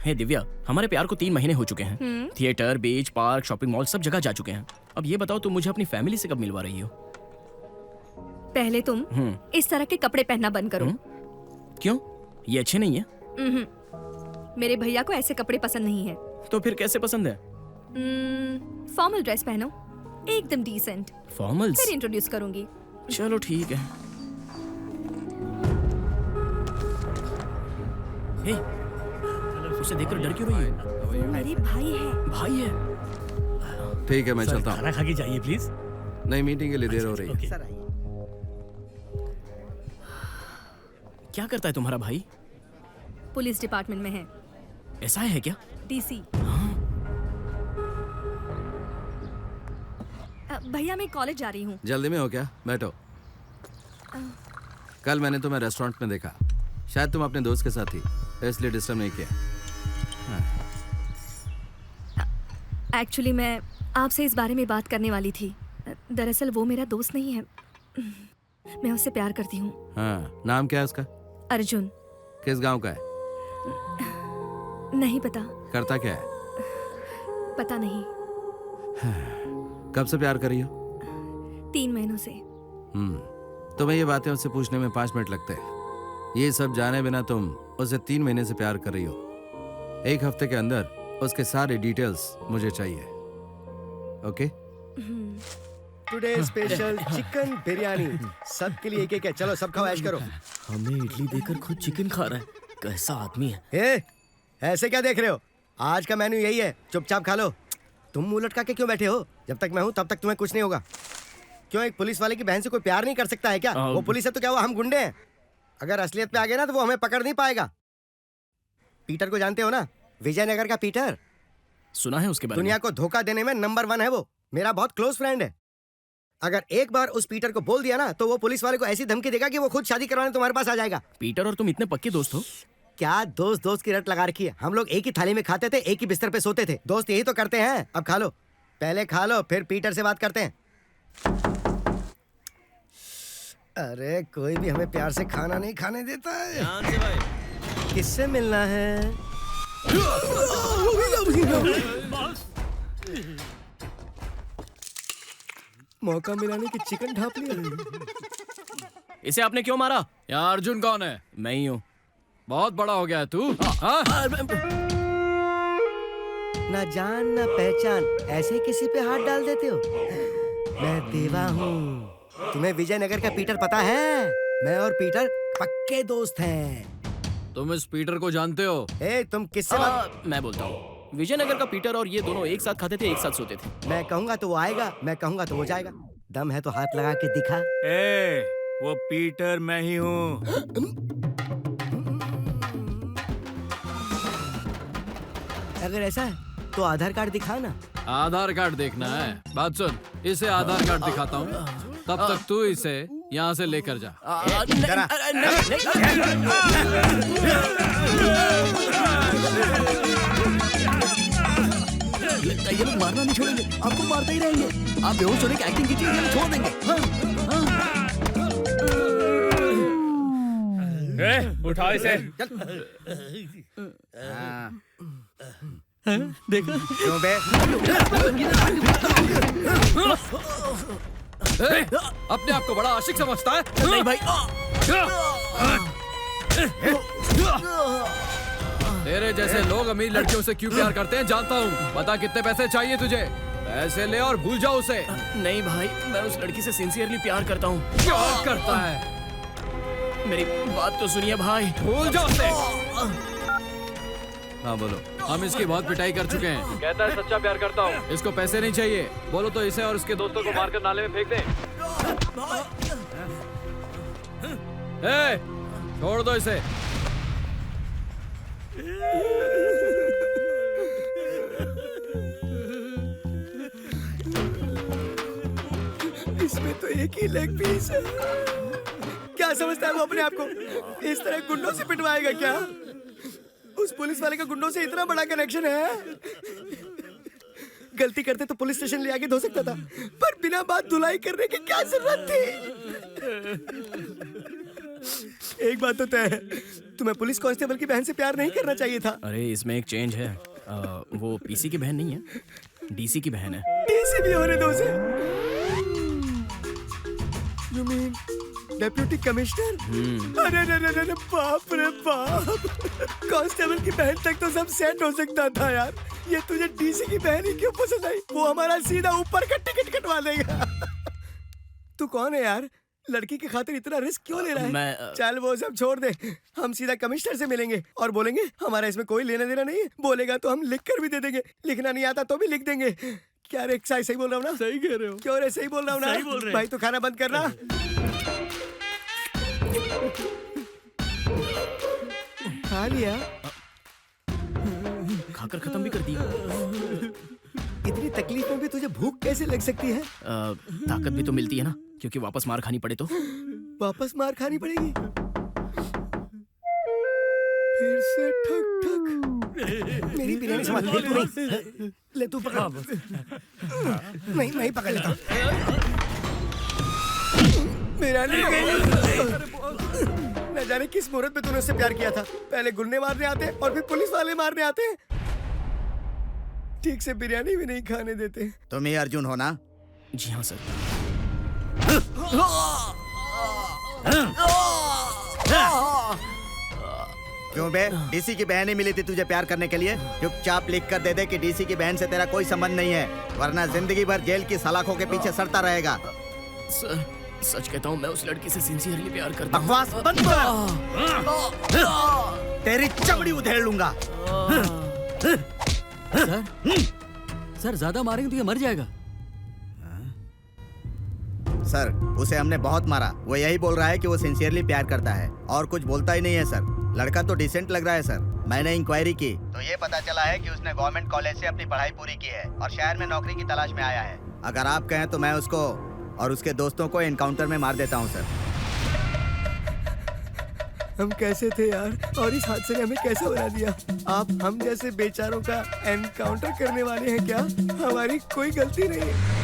हे दिव्या, हमारे प्यार को 3 महीने हो चुके हैं। थिएटर, बीच, पार्क, शॉपिंग मॉल सब जगह जा चुके हैं। अब ये बताओ तुम मुझे अपनी फैमिली से कब मिलवा रही हो? पहले तुम इस तरह के कपड़े पहनना बंद करो। क्यों? ये अच्छे नहीं है? मेरे भैया को ऐसे कपड़े पसंद नहीं है। तो फिर कैसे पसंद है? फॉर्मल ड्रेस पहनो, एकदम डिसेंट। फॉर्मल्स? फिर इंट्रोड्यूस करूंगी। चलो ठीक है। हे, उसे देखकर डर क्यों रही है? मेरे भाई है। भाई है। ठीक है, मैं चलता हूँ। खाना खा के जाइए प्लीज। नहीं, मीटिंग के लिए देर हो रही है। सर आइए। क्या करता है तुम्हारा भाई? पुलिस डिपार्टमेंट में है, ऐसा है क्या? डीसी। भैया मैं कॉलेज जा रही हूँ। जल्दी में हो क्या? बैठो। कल मैंने तुम्हें रेस्टोरेंट में देखा, शायद तुम अपने दोस्त के साथ थी, इसलिए डिस्टर्ब नहीं किया। एक्चुअली मैं आपसे इस बारे में बात करने वाली थी। दरअसल वो मेरा दोस्त नहीं है, मैं उससे प्यार करती हूँ। हाँ, नाम क्या है उसका? अर्जुन। किस गांव का है? नहीं पता। करता क्या है? पता नहीं। कब से प्यार करी हो? 3 महीनों से। तुम्हें ये बातें उससे पूछने में 5 मिनट लगते हैं। ये सब जाने बिना तुम उससे 3 महीने से प्यार कर रही हो। 1 हफ्ते के अंदर उसके सारे डिटेल्स मुझे चाहिए। Okay? Today special chicken biryani, सबके लिए एक है। चलो सब खाओ, ऐश करो। हमें इडली देकर खुद चिकन खा रहा है, कैसा आदमी है? ए, ऐसे क्या देख रहे हो? आज का मेन्यू यही है, चुपचाप खा लो। तुम मुंह लटका के क्यों बैठे हो? जब तक मैं हूं तब तक तुम्हें कुछ नहीं होगा। क्यों एक पुलिस वाले की बहन से कोई प्यार नहीं कर सकता है क्या? वो पुलिस है तो क्या वो हम गुंडे हैं? अगर असलियत पे आ गए ना तो वो हमें पकड़ नहीं पाएगा। पीटर को जानते हो ना, विजयनगर का पीटर। सुना है उसके बारे में? दुनिया को धोखा देने में नंबर 1 है वो। मेरा बहुत क्लोज फ्रेंड है। अगर एक बार उस पीटर को बोल दिया ना तो वो पुलिस वाले को ऐसी धमकी देगा कि वो खुद शादी करवाने तुम्हारे पास आ जाएगा। पीटर और तुम इतने पक्के दोस्त हो? क्या दोस्त दोस्त की रट लगा रखी है। हम लोग एक ही थाली में खाते थे, एक ही बिस्तर पे सोते थे। दोस्त यही तो करते हैं। अब खा लो, पहले खा लो, फिर पीटर से बात करते हैं। अरे कोई भी हमें प्यार से खाना नहीं खाने देता है। ध्यान से भाई। किससे मिलना है? मौका मिलाने की चिकन ढाप लिया। इसे आपने क्यों मारा? यहाँ अर्जुन कौन है? मैं ही हूँ। बहुत बड़ा हो गया है तू। हाँ? ना जान ना पहचान, ऐसे किसी पे हाथ डाल देते हो? मैं देवा हूँ। तुम्हें विजयनगर का पीटर पता है? मैं और पीटर पक्के दोस्त हैं। तुम इस पीटर को जानते हो? ए, तुम किससे बात? मैं बोलता हूँ। विजयनगर का पीटर और ये दोनों एक साथ खाते थे, एक साथ सोते थे। मैं कहूंगा तो वो आएगा, मैं कहूंगा तो वो जाएगा। दम है तो हाथ लगा के दिखा। ए, वो पीटर मैं ही हूँ। अगर ऐसा है तो आधार कार्ड दिखा ना। आधार कार्ड देखना है? बात सुन, इसे आधार कार्ड दिखाता हूँ, तब तक तू इसे यहाँ से लेकर जा। ये लोग मारना नहीं छोड़ेंगे, आपको मारते ही रहेंगे। आप बेहोश होने की एक्टिंग कीजिए, छोड़ देंगे। उठाओ इसे। देखा? क्यों बे? अपने आप को बड़ा आशिक समझता है? नहीं भाई। तेरे जैसे लोग अमीर लड़कियों से क्यों प्यार करते हैं जानता हूँ। बता कितने पैसे चाहिए तुझे? पैसे ले और भूल जाओ उसे। नहीं भाई, मैं उस लड़की से सिंसियरली प्यार करता हूँ। क्या करता है? मेरी बात तो सुनिए भाई। भूल जाओ उसे। हाँ बोलो। हम इसकी बहुत पिटाई कर चुके हैं। कहता है सच्चा प्यार करता हूँ। इसको पैसे नहीं चाहिए। बोलो तो इसे और उसके दोस्तों को मारकर नाले में फेंक दे। छोड़ दो इसे। इसमें तो एक ही लेग पीस है। क्या समझता है वो अपने आप को? इस तरह गुंडों से पिटवाएगा क्या? उस पुलिस वाले का गुंडों से इतना बड़ा कनेक्शन है। गलती करते तो पुलिस स्टेशन ले आके धो सकता था, पर बिना बात धुलाई करने की क्या जरूरत थी? एक बात तो तय है, तुम्हें पुलिस कांस्टेबल की बहन से प्यार नहीं करना चाहिए था। अरे इसमें एक चेंज है। वो पीसी की बहन नहीं है, डीसी की बहन है। डीसी भी होने दो उसे। You mean deputy commissioner? अरे बाप रे बाप। कांस्टेबल की बहन तक तो सब सेट हो सकता था यार। ये तुझे डीसी की बहन ही क्यों पसंद आई? वो हमारा सीधा ऊपर का टिकट कटवा देगा। तू कौन है यार? लड़की की खातिर इतना रिस्क क्यों ले रहा है? मैं चल वो सब छोड़ दे, हम सीधा कमिश्नर से मिलेंगे और बोलेंगे हमारा इसमें कोई लेना देना नहीं है। बोलेगा तो हम लिख कर भी दे देंगे, लिखना नहीं आता तो भी लिख देंगे। क्या रे, सही बोल रहा हूँ ना? सही कह रहे हो। क्यों रे, सही बोल रहा हूँ ना? सही बोल रहे हैं। भाई तो खाना बंद करना। खा लिया? खाकर खत्म भी कर दिया। इतनी तकलीफ में भी तुझे भूख कैसे लग सकती है? ताकत भी तो मिलती है ना, क्योंकि वापस मार खानी पड़े तो। वापस मार खानी पड़ेगी? फिर से ठक ठक। मेरी बिरयानी संभाल ले तू। नहीं ले तू पकड़। नहीं मैं ही पकड़ लेता हूँ। बिरयानी न जाने किस मुहूर्त में तूने उससे प्यार किया था। पहले गुंडे मारने आते और फिर पुलिस वाले मारने आते हैं। ठीक से बिरयानी भी नहीं खाने देते। तुम ही अर्जुन हो ना? जी हाँ सर। क्यों बे? डीसी की बहन ही मिली थी तुझे प्यार करने के लिए? चुपचाप लिख कर दे दे कि डीसी की बहन से तेरा कोई संबंध नहीं है, वरना जिंदगी भर जेल की सलाखों के पीछे सड़ता रहेगा। सर सच कहता हूँ, मैं उस लड़की से सिंसियरली प्यार करता हूँ। बकवास बंद कर। तेरी चमड़ी उधेड़ लूंगा। सर ज्यादा मारेंगे तो ये मर जाएगा। सर उसे हमने बहुत मारा। वो यही बोल रहा है कि वो सिंसियरली प्यार करता है और कुछ बोलता ही नहीं है सर। लड़का तो डिसेंट लग रहा है सर। मैंने इंक्वायरी की तो ये पता चला है कि उसने गवर्नमेंट कॉलेज से अपनी पढ़ाई पूरी की है और शहर में नौकरी की तलाश में आया है। अगर आप कहें तो मैं उसको और उसके दोस्तों को एनकाउंटर में मार देता हूँ सर। हम कैसे थे यार, और इस हादसे ने हमें कैसे बना दिया। आप हम जैसे बेचारों का एनकाउंटर करने वाले हैं क्या? हमारी कोई गलती नहीं है।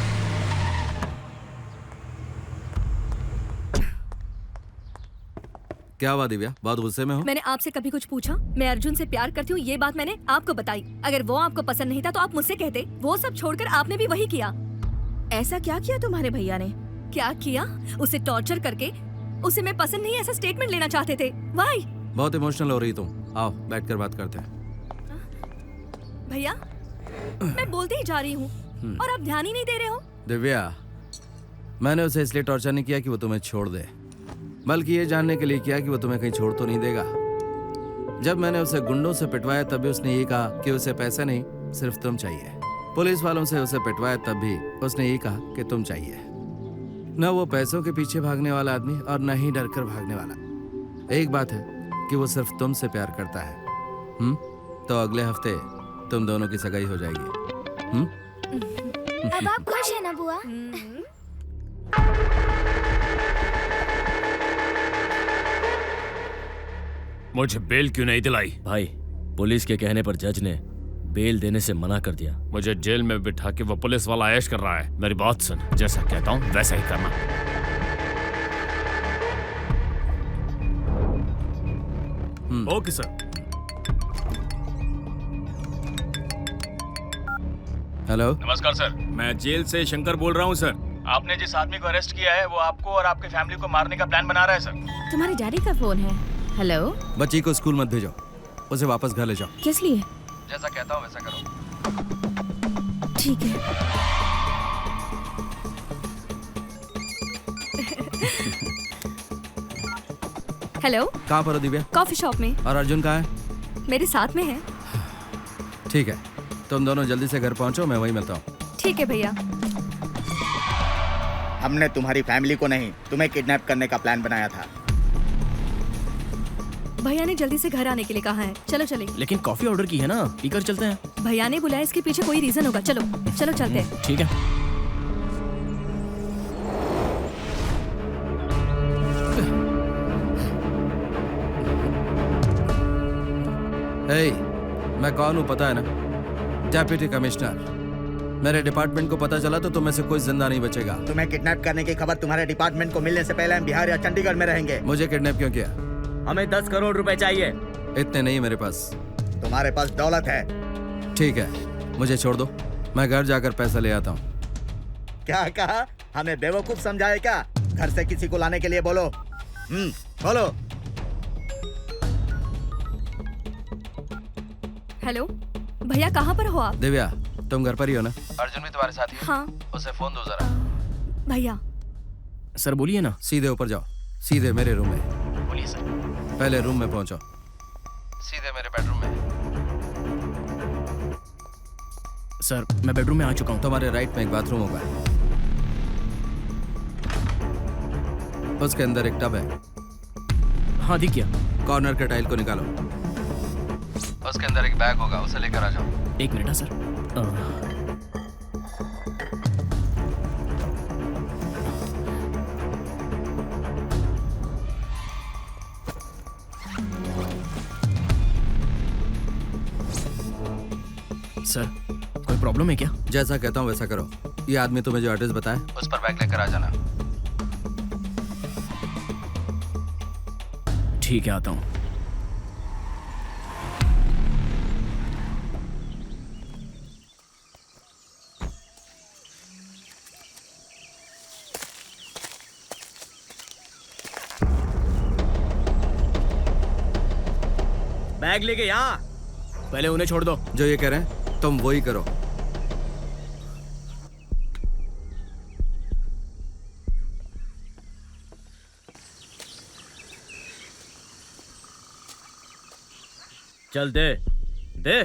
क्या हुआ दिव्या, बहुत गुस्से में हो? मैंने आपसे कभी कुछ पूछा? मैं अर्जुन से प्यार करती हूँ ये बात मैंने आपको बताई। अगर वो आपको पसंद नहीं था तो आप मुझसे कहते। वो सब छोड़कर आपने भी वही किया। ऐसा क्या किया तुम्हारे भैया ने? क्या किया? उसे टॉर्चर करके उसे मैं पसंद नहीं ऐसा स्टेटमेंट लेना चाहते थे। वाई बहुत इमोशनल हो रही तुम। आओ बैठकर बात करते हैं। भैया मैं बोलते ही जा रही हूँ और आप ध्यान ही नहीं दे रहे हो। दिव्या, मैंने उसे इसलिए टॉर्चर नहीं किया कि वो तुम्हें छोड़ दे, बल्कि ये जानने के लिए किया कि वो तुम्हें कहीं छोड़ तो नहीं देगा। जब मैंने उसे गुंडों से पिटवाया तब भी उसने ये कहा कि उसे पैसे नहीं सिर्फ तुम चाहिए। पुलिस वालों से उसे पिटवाया तब भी उसने ये कहा कि तुम चाहिए। न वो पैसों के पीछे भागने वाला आदमी और न ही डर कर भागने वाला। एक बात है कि वो सिर्फ तुमसे प्यार करता है। तो अगले हफ्ते तुम दोनों की सगाई हो जाएगी। अब आप खुश है ना बुआ? मुझे बेल क्यों नहीं दिलाई? भाई पुलिस के कहने पर जज ने बेल देने से मना कर दिया। मुझे जेल में बिठा के वो पुलिस वाला ऐश कर रहा है। मेरी बात सुन, जैसा कहता हूँ वैसा ही करना। Okay sir. हेलो, नमस्कार सर, मैं जेल से शंकर बोल रहा हूँ सर। आपने जिस आदमी को अरेस्ट किया है वो आपको और आपके फैमिली को मारने का प्लान बना रहा है सर। तुम्हारे डैडी का फोन है। हेलो, बच्ची को स्कूल मत भेजो, उसे वापस घर ले जाओ। किस लिए? जैसा कहता हूँ वैसा करो। ठीक है। हेलो, कहाँ पर हो दिव्या? कॉफी शॉप में। और अर्जुन कहाँ है? मेरे साथ में है। ठीक है, तुम दोनों जल्दी से घर पहुंचो, मैं वहीं मिलता हूँ। ठीक है भैया। हमने तुम्हारी फैमिली को नहीं, तुम्हें किडनैप करने का प्लान बनाया था। भैया ने जल्दी से घर आने के लिए कहा है। चलो चले। लेकिन कॉफी ऑर्डर की है ना, पीकर चलते हैं। भैया ने बुलाया, इसके पीछे कोई रीजन होगा। चलो चलो चलते हैं। ठीक है। हे, मैं कौन हूँ पता है ना? Deputy commissioner. मेरे डिपार्टमेंट को पता चला तो तुम में से कोई जिंदा नहीं बचेगा। तुम्हें किडनैप करने की खबर तुम्हारे डिपार्टमेंट को मिलने से पहले हम बिहार या चंडीगढ़ में रहेंगे। मुझे किडनैप क्यों किया? हमें 10 करोड़ रुपए चाहिए। इतने नहीं मेरे पास। तुम्हारे पास दौलत है। ठीक है, मुझे छोड़ दो, मैं घर जाकर पैसा ले आता हूँ। क्या कहा? हमें बेवकूफ समझाए क्या? घर से किसी को लाने के लिए बोलो। बोलो। हेलो भैया, कहाँ पर हो आप? दिव्या, तुम घर पर ही हो ना? अर्जुन भी तुम्हारे साथ ही है? हाँ उसे फोन दो जरा। भैया। सर बोलिए ना। सीधे ऊपर जाओ, सीधे मेरे रूम में। बोलिए सर। पहले रूम में पहुंचो। सीधे मेरे बेडरूम में। सर मैं बेडरूम में आ चुका हूँ। तुम्हारे राइट में एक बाथरूम होगा, उसके अंदर एक टब है। हाँ दिख गया। कॉर्नर के टाइल को निकालो। उसके अंदर एक बैग होगा, उसे लेकर आ जाओ। एक मिनट है सर। सर कोई प्रॉब्लम है क्या? जैसा कहता हूँ वैसा करो। ये आदमी तुम्हें जो एड्रेस बताया उस पर बैग लेकर आ जाना। ठीक है, आता हूँ। बैग लेके यहाँ। पहले उन्हें छोड़ दो। जो ये कह रहे हैं तुम वही करो। चल दे दे।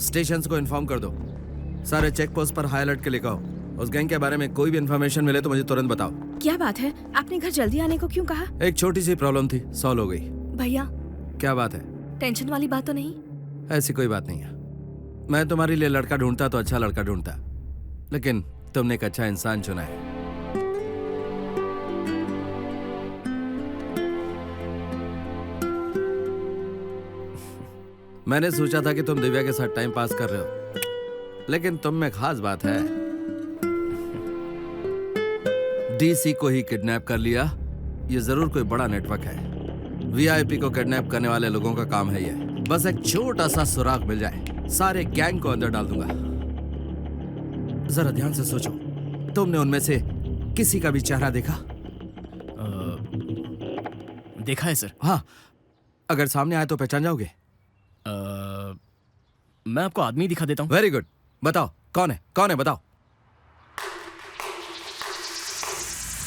स्टेशन को इन्फॉर्म कर दो। सारे चेक पोस्ट पर हाई अलर्ट के लिखा हो। उस गैंग के बारे में कोई भी इन्फॉर्मेशन मिले तो मुझे तुरंत बताओ। क्या बात है, आपने घर जल्दी आने को क्यों कहा? एक छोटी सी प्रॉब्लम थी, सॉल्व हो गई। भैया, क्या बात है? टेंशन वाली बात तो नहीं? ऐसी कोई बात नहीं है। मैं तुम्हारे लिए लड़का ढूंढता तो अच्छा लड़का ढूंढता, लेकिन तुमने एक अच्छा इंसान चुना है। मैंने सोचा था कि तुम दिव्या के साथ टाइम पास कर रहे हो, लेकिन तुम में खास बात है। डीसी को ही किडनैप कर लिया। ये जरूर कोई बड़ा नेटवर्क है। वीआईपी को किडनैप करने वाले लोगों का काम है ये। बस एक छोटा सा सुराग मिल जाए, सारे गैंग को अंदर डाल दूंगा। जरा ध्यान से सोचो, तुमने उनमें से किसी का भी चेहरा देखा? देखा है सर। हाँ, अगर सामने आए तो पहचान जाओगे? मैं आपको आदमी दिखा देता हूँ। वेरी गुड, बताओ कौन है? कौन है बताओ।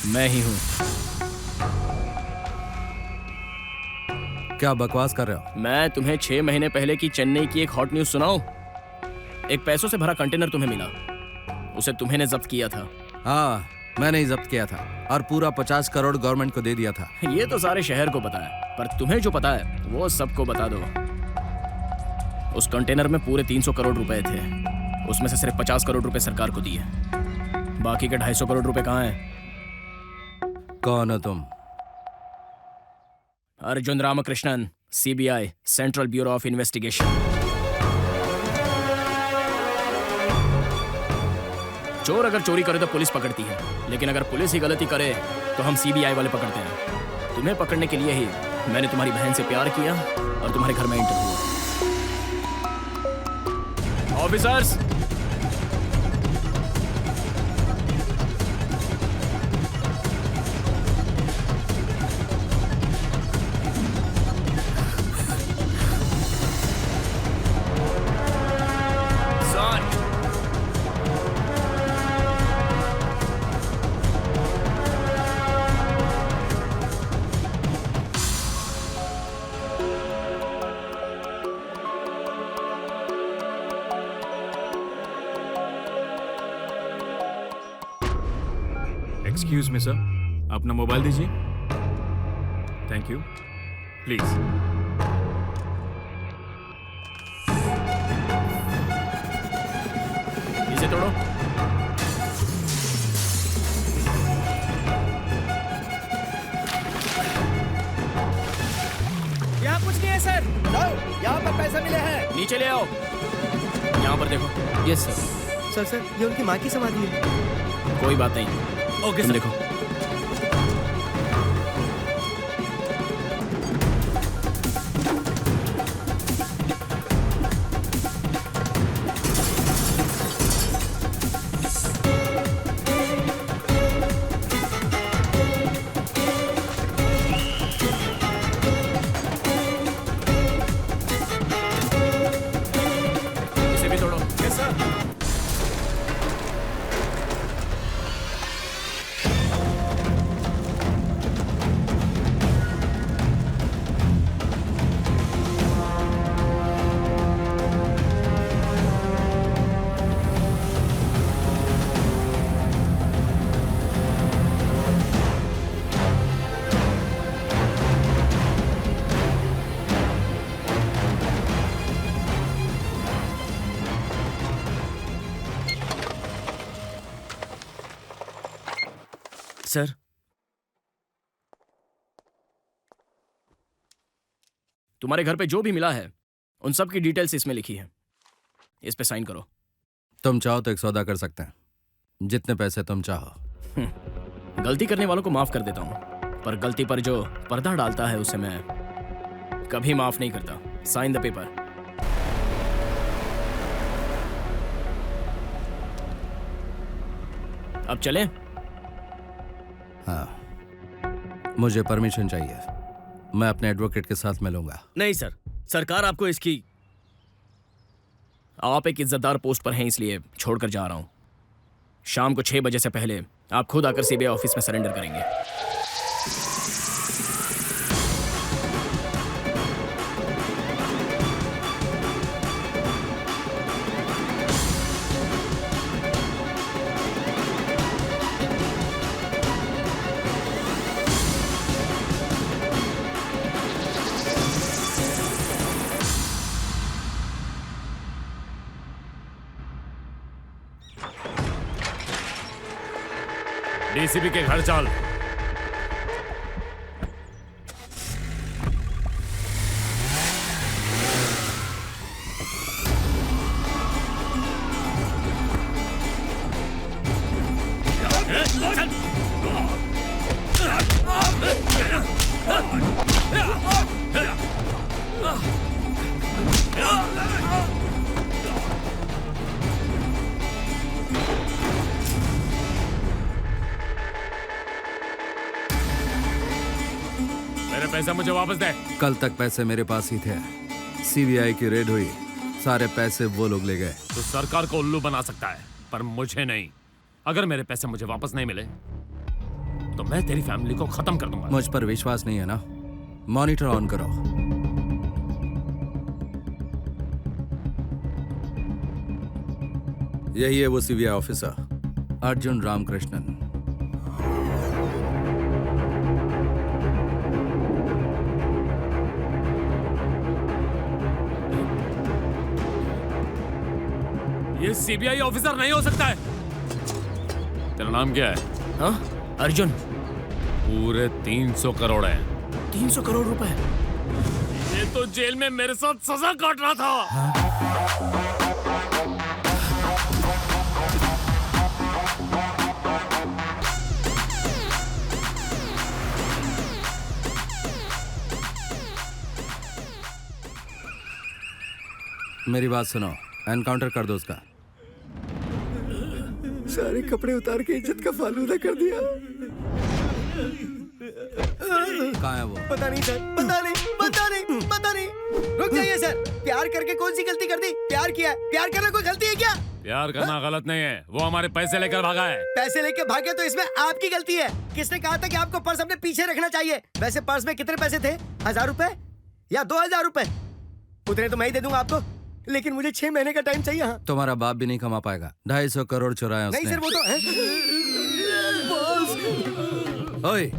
मैं ही हूँ। क्या बकवास कर रहे हो? मैं तुम्हें 6 महीने पहले की चेन्नई की एक हॉट न्यूज सुनाऊं? एक पैसों से भरा कंटेनर तुम्हें मिला, उसे तुम्हें ने जब्त किया था। हाँ, मैंने ही जब्त किया था और पूरा 50 करोड़ गवर्नमेंट को दे दिया था। ये तो सारे शहर को पता है, पर तुम्हें जो पता है वो सबको बता दो। उस कंटेनर में पूरे 300 करोड़ रुपए थे। उसमें से सिर्फ 50 करोड़ रुपए सरकार को दिए। बाकी के 250 करोड़ रुपए कहाँ हैं? कौन हो तुम? Arjun Ramakrishnan, CBI, central bureau of investigation. चोर अगर चोरी करे तो पुलिस पकड़ती है, लेकिन अगर पुलिस ही गलती करे तो हम सीबीआई वाले पकड़ते हैं। तुम्हें पकड़ने के लिए ही मैंने तुम्हारी बहन से प्यार किया और तुम्हारे घर में एंटर हुआ। ऑफिसर्स, एक्सक्यूज मी सर, अपना मोबाइल दीजिए। Thank you. प्लीज। इसे तोड़ो। यहाँ कुछ नहीं है सर। यहाँ पर पैसा मिले हैं। नीचे ले आओ। यहाँ पर देखो। Yes sir. सर ये उनकी माँ की समाधि है। कोई बात नहीं। ओके तुम सर। देखो। इसे भी तोड़ो। Yes sir. सर, तुम्हारे घर पे जो भी मिला है उन सब की डिटेल्स इसमें लिखी है। इस पे साइन करो। तुम चाहो तो एक सौदा कर सकते हैं, जितने पैसे तुम चाहो। गलती करने वालों को माफ कर देता हूँ, पर गलती पर जो पर्दा डालता है उसे मैं कभी माफ नहीं करता। Sign the paper. अब चलें? हाँ, मुझे परमिशन चाहिए। मैं अपने एडवोकेट के साथ मिलूंगा। नहीं सर, सरकार आपको इसकी। आप एक इज्जतदार पोस्ट पर हैं, इसलिए छोड़कर जा रहा हूं। शाम को 6 बजे से पहले आप खुद आकर सीबीआई ऑफिस में सरेंडर करेंगे। डीसीपी के घर चल। मेरे पैसे मुझे वापस दे। कल तक पैसे मेरे पास ही थे। सीबीआई की रेड हुई, सारे पैसे वो लोग ले गए। तो सरकार को उल्लू बना सकता है पर मुझे नहीं। अगर मेरे पैसे मुझे वापस नहीं मिले तो मैं तेरी फैमिली को खत्म कर दूंगा। मुझ पर विश्वास नहीं है ना? मॉनिटर ऑन करो। यही है वो सीबीआई ऑफिसर अर्जुन रामकृष्णन। ये सीबीआई ऑफिसर नहीं हो सकता है। तेरा नाम क्या है? हाँ अर्जुन। पूरे 300 करोड़ है। 300 करोड़ रुपए? ये तो जेल में मेरे साथ सजा काट रहा था। मेरी बात सुनो, एनकाउंटर कर दो उसका। सारे कपड़े उतार के इज्जत का फालूदा कर दिया। कहाँ है वो? पता नहीं सर, पता नहीं। रुक जाइए सर, प्यार करके कौन सी गलती कर दी? प्यार किया है, प्यार करना कोई गलती है क्या? प्यार करना गलत नहीं है, वो हमारे पैसे लेकर भागा है। पैसे लेके भागे तो इसमें आपकी गलती है। किसने कहा था कि आपको पर्स अपने पीछे रखना चाहिए? वैसे पर्स में कितने पैसे थे? 1000 रुपए या 2000 रुपए? उतने तो मैं ही दे दूंगा आपको, लेकिन मुझे 6 महीने का टाइम चाहिए। हाँ। तुम्हारा बाप भी नहीं कमा पाएगा। 250 करोड़ चुराया उसने। नहीं सर, वो तो है। ओए,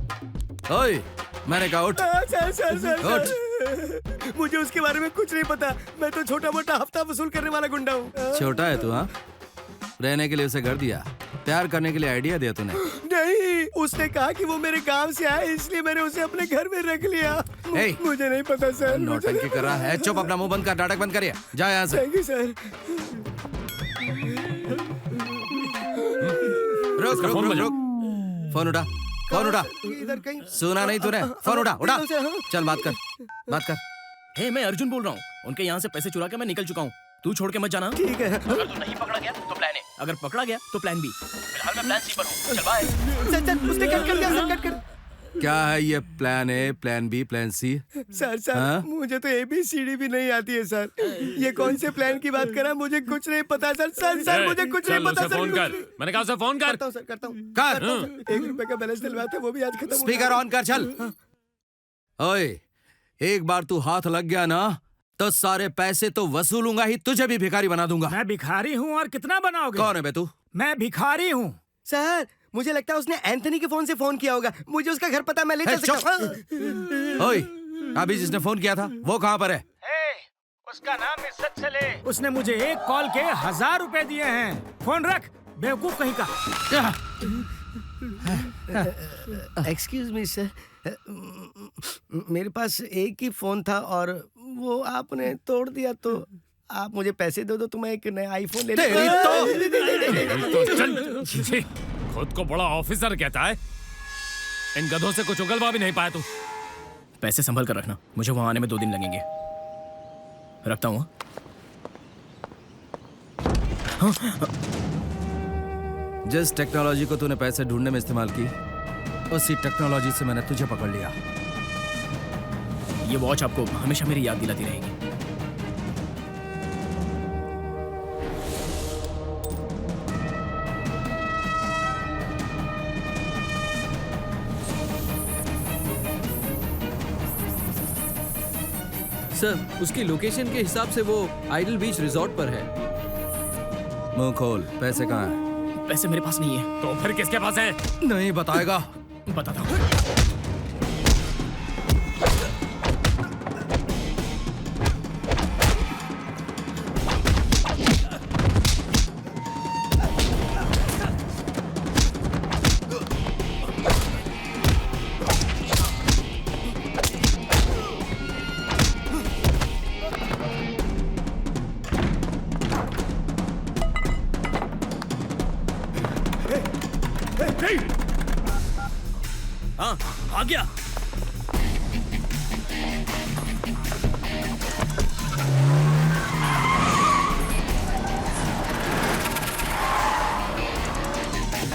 ओए, मैंने कहा उठ। सर, मुझे उसके बारे में कुछ नहीं पता। मैं तो छोटा मोटा हफ्ता वसूल करने वाला गुंडा हूँ। छोटा है तू? हाँ, रहने के लिए उसे घर दिया, प्यार करने के लिए आइडिया दिया तूने। नहीं, उसने कहा कि वो मेरे गांव से आया, इसलिए मैंने उसे अपने घर में रख लिया। मुझे नहीं पता सर। नौटंकी कर रहा है। चुप, अपना मुंह बंद कर, नाटक बंद करिए। जा यहाँ से। Thank you sir. रुक, फोन उठा, फोन उठा। इधर कहीं सुना नहीं तूने? फोन उठा। चल बात कर। हे, मैं अर्जुन बोल रहा हूँ। उनके यहाँ से पैसे चुरा के मैं निकल चुका हूँ। तू छोड़ के मत जाना। ठीक है। अगर तू नहीं पकड़ा गया तो प्लान ए, अगर पकड़ा गया तो प्लान बी। फिलहाल मैं प्लान सी पर हूँ। चल बाय। सर, उसने कट कर दिया सर, कट कर। क्या है ये? Plan A, plan B, plan C? Sir, हाँ? मुझे तो ABCD भी नहीं आती है सर। ये कौन से प्लान की बात कर रहा है? मुझे कुछ नहीं पता सर। सर, मुझे कुछ नहीं पता सर। फोन कर। मैंने कहा उसे फोन कर। करता हूँ। कर। 1 रुपए का बैलेंस डलवाया था, वो भी आज खत्म। स्पीकर ऑन कर। चल। ओए, एक बार तू हाथ लग गया ना तो सारे पैसे तो वसूलूंगा ही, तुझे भी भिखारी बना दूंगा। मैं भिखारी हूँ और कितना बनाओगे? कौन है बे तू? मैं भिखारी हूँ सर। मुझे लगता है उसने एंथनी के फोन से फोन किया होगा। मुझे उसका घर पता मैं ले चल सकता हूँ। ओए, अभी जिसने फोन किया था वो कहाँ पर है? उसका नाम इज्जत से ले। उसने मुझे एक कॉल के 1000 रुपए दिए हैं। फोन रख, बेवकूफ कहीं का। एक्सक्यूज मी सर, मेरे पास एक ही फोन था और वो आपने तोड़ दिया, तो आप मुझे पैसे दे दो तो मैं एक नया आईफोन ले तो खुद को बड़ा ऑफिसर कहता है। इन गधों से कुछ उगलवा भी नहीं पाया तू। पैसे संभल कर रखना, मुझे वहां आने में 2 दिन लगेंगे। रखता हूँ। जिस टेक्नोलॉजी को तूने पैसे ढूंढने में इस्तेमाल की, उसी टेक्नोलॉजी से मैंने तुझे पकड़ लिया। ये वॉच आपको हमेशा मेरी याद दिलाती रहेगी। सर, उसकी लोकेशन के हिसाब से वो आइडल बीच रिजॉर्ट पर है। मुंह खोल, पैसे कहाँ हैं? पैसे मेरे पास नहीं है। तो फिर किसके पास है? नहीं बताएगा। बताता हूँ। हाँ, आ गया।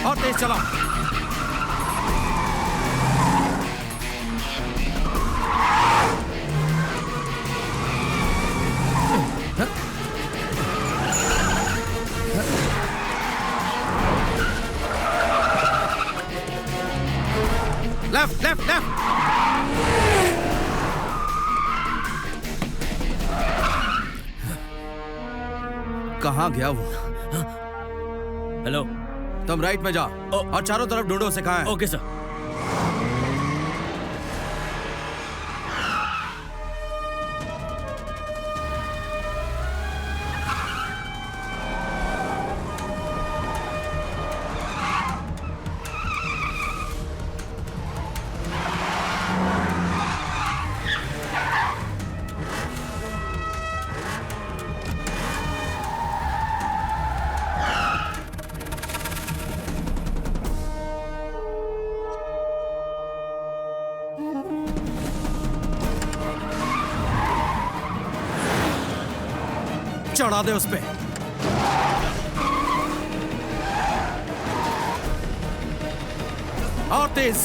और तेज चलाओ। Left left left. कहाँ गया वो? हेलो, तुम राइट में जाओ और चारों तरफ ढूंढो उसे कहाँ है। Okay sir. चढ़ा दे उस पे। और तेज।